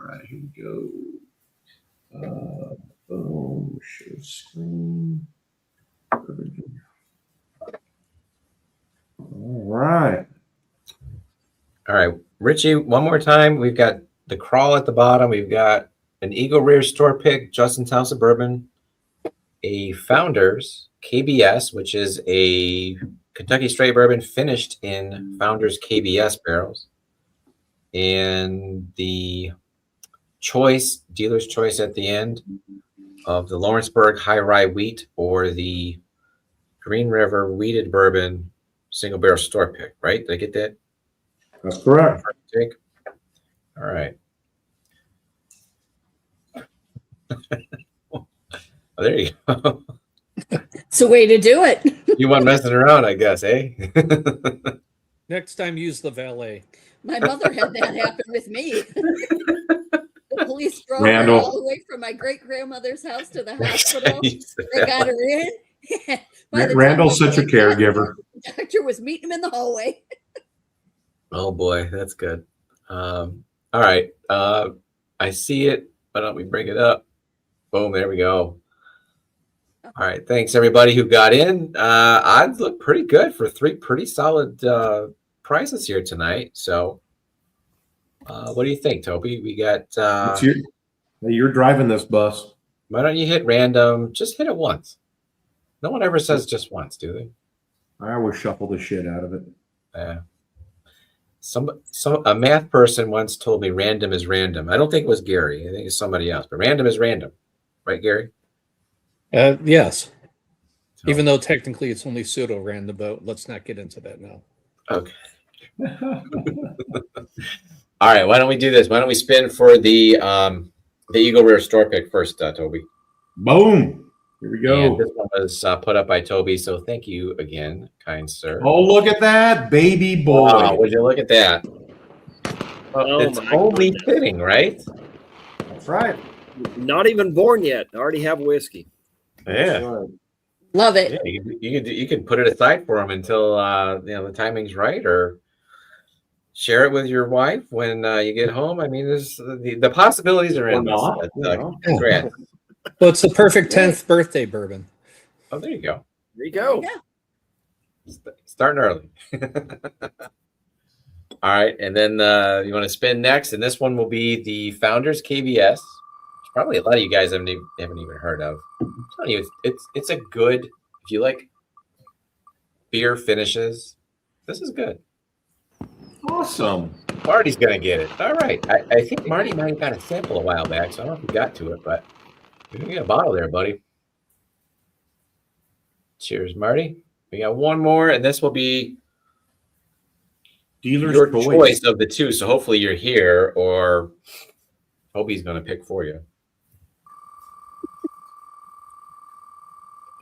right, here we go. Boom, share screen. All right. All right, Richie, one more time. We've got the crawl at the bottom. We've got an Eagle Rear store pick, Justin's House of Bourbon, a Founders KBS, which is a Kentucky straight bourbon finished in Founders KBS barrels. And the choice, dealer's choice at the end of the Lawrenceburg High Rye Wheat or the Green River Wheated Bourbon single barrel store pick, right? Did I get that? That's correct. Jake? All right. Oh, there you go. It's a way to do it. You weren't messing around, I guess, eh? Next time, use the valet. My mother had that happen with me. The police drove her Randall. all the way from my great grandmother's house to the hospital. They got her in. By the time Randall's we such a got there, caregiver. the doctor was meeting him in the hallway. Oh boy, that's good. All right. I see it. Why don't we bring it up? Boom, there we go. All right. Thanks everybody who got in. Odds look pretty good for 3 pretty solid prices here tonight. So what do you think, Toby? We got You're driving this bus. why don't you hit random? Just hit it once. No one ever says just once, do they? I always shuffle the shit out of it. Yeah. A math person once told me random is random. I don't think it was Gary. I think it's somebody else. But random is random, right, Gary? Yes. So- Even though technically it's only pseudo random, but let's not get into that now. Okay. All right. Why don't we do this? Why don't we spin for the Eagle Rare store pick first, Toby? Boom. Here we go. And this one was put up by Toby, so thank you again, kind sir. Oh, look at that, baby boy. Wow, would you look at that? Well, Oh, it's my only goodness. fitting, right? That's right. Not even born yet. I already have whiskey. That's Yeah. right. Love it. Yeah, you could put it aside for him until the timing's right, or share it with your wife when you get home. I mean, there's the possibilities are Or in. not, But, you know. congrats. Well, it's the perfect 10th birthday bourbon. Oh, there you go. There you go. Yeah. Starting early. All right, and then you want to spin next, and this one will be the Founders KBS. Which probably a lot of you guys haven't even heard of. I'm telling you, it's a good. If you like beer finishes, this is good. Awesome. Marty's gonna get it. All right, I think Marty might have got a sample a while back, so I don't know if he got to it, but you're gonna get a bottle there, buddy. Cheers, Marty. We got one more, and this will be Dealer's your choice. choice of the two. So hopefully you're here, or Toby's going to pick for you.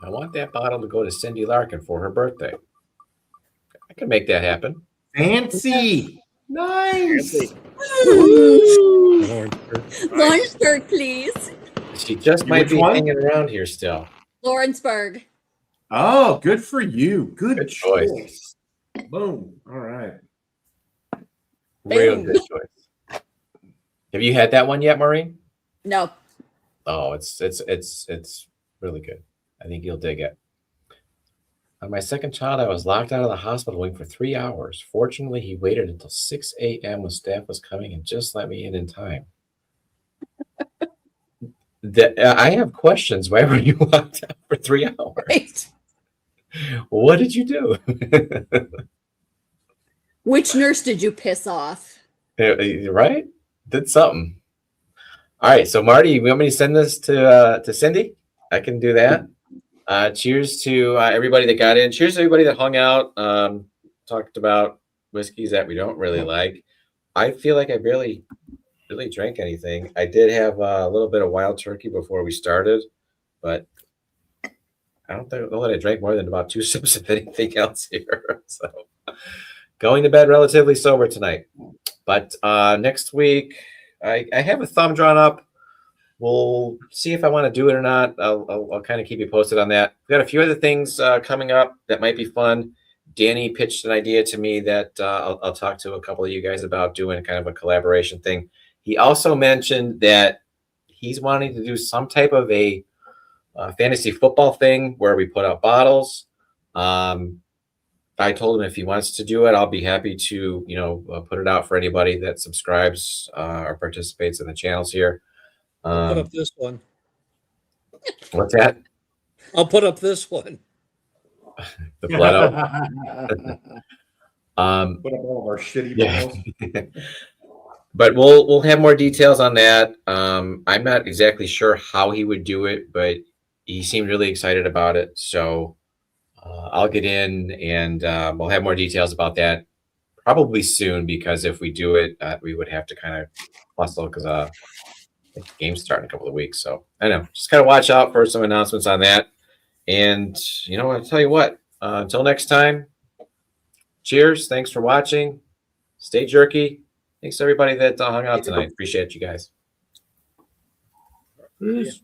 I want that bottle to go to Cindy Larkin for her birthday. I can make that happen. Fancy. Nice. Lawrenceburg, please. She just might Which be one? hanging around here still. Lawrenceburg. Oh, good for you. Good choice. choice. Boom. All right. Real Boom. good choice. Have you had that one yet, Maureen? No. Oh, it's really good. I think you'll dig it. On my second child, I was locked out of the hospital waiting for 3 hours. Fortunately, he waited until 6 a.m. when staff was coming and just let me in time. I have questions. Why were you locked out for 3 hours? Right. What did you do? Which nurse did you piss off? Right? Did something. All right. So, Marty, you want me to send this to Cindy? I can do that. Cheers to everybody that got in. Cheers to everybody that hung out. Talked about whiskeys that we don't really like. I feel like I barely really drank anything. I did have a little bit of wild turkey before we started, but I don't know that I drank more than about 2 sips of anything else here. So going to bed relatively sober tonight. But next week, I have a thumb drawn up. We'll see if I want to do it or not. I'll kind of keep you posted on that. We've got a few other things coming up that might be fun. Danny pitched an idea to me that I'll talk to a couple of you guys about doing kind of a collaboration thing. He also mentioned that he's wanting to do some type of a fantasy football thing where we put out bottles. I told him if he wants to do it, I'll be happy to, put it out for anybody that subscribes or participates in the channels here. Put up this one. What's that? I'll put up this one. The blood out. Put up all of our shitty Yeah. bottles. But we'll have more details on that. I'm not exactly sure how he would do it, but he seemed really excited about it. So I'll get in and we'll have more details about that probably soon, because if we do it, we would have to kind of hustle because I think the game's starting in a couple of weeks. So I don't know, just kind of watch out for some announcements on that. And I'll tell you what, until next time, cheers. Thanks for watching. Stay jerky. Thanks to everybody that hung out tonight. Appreciate you guys. Peace.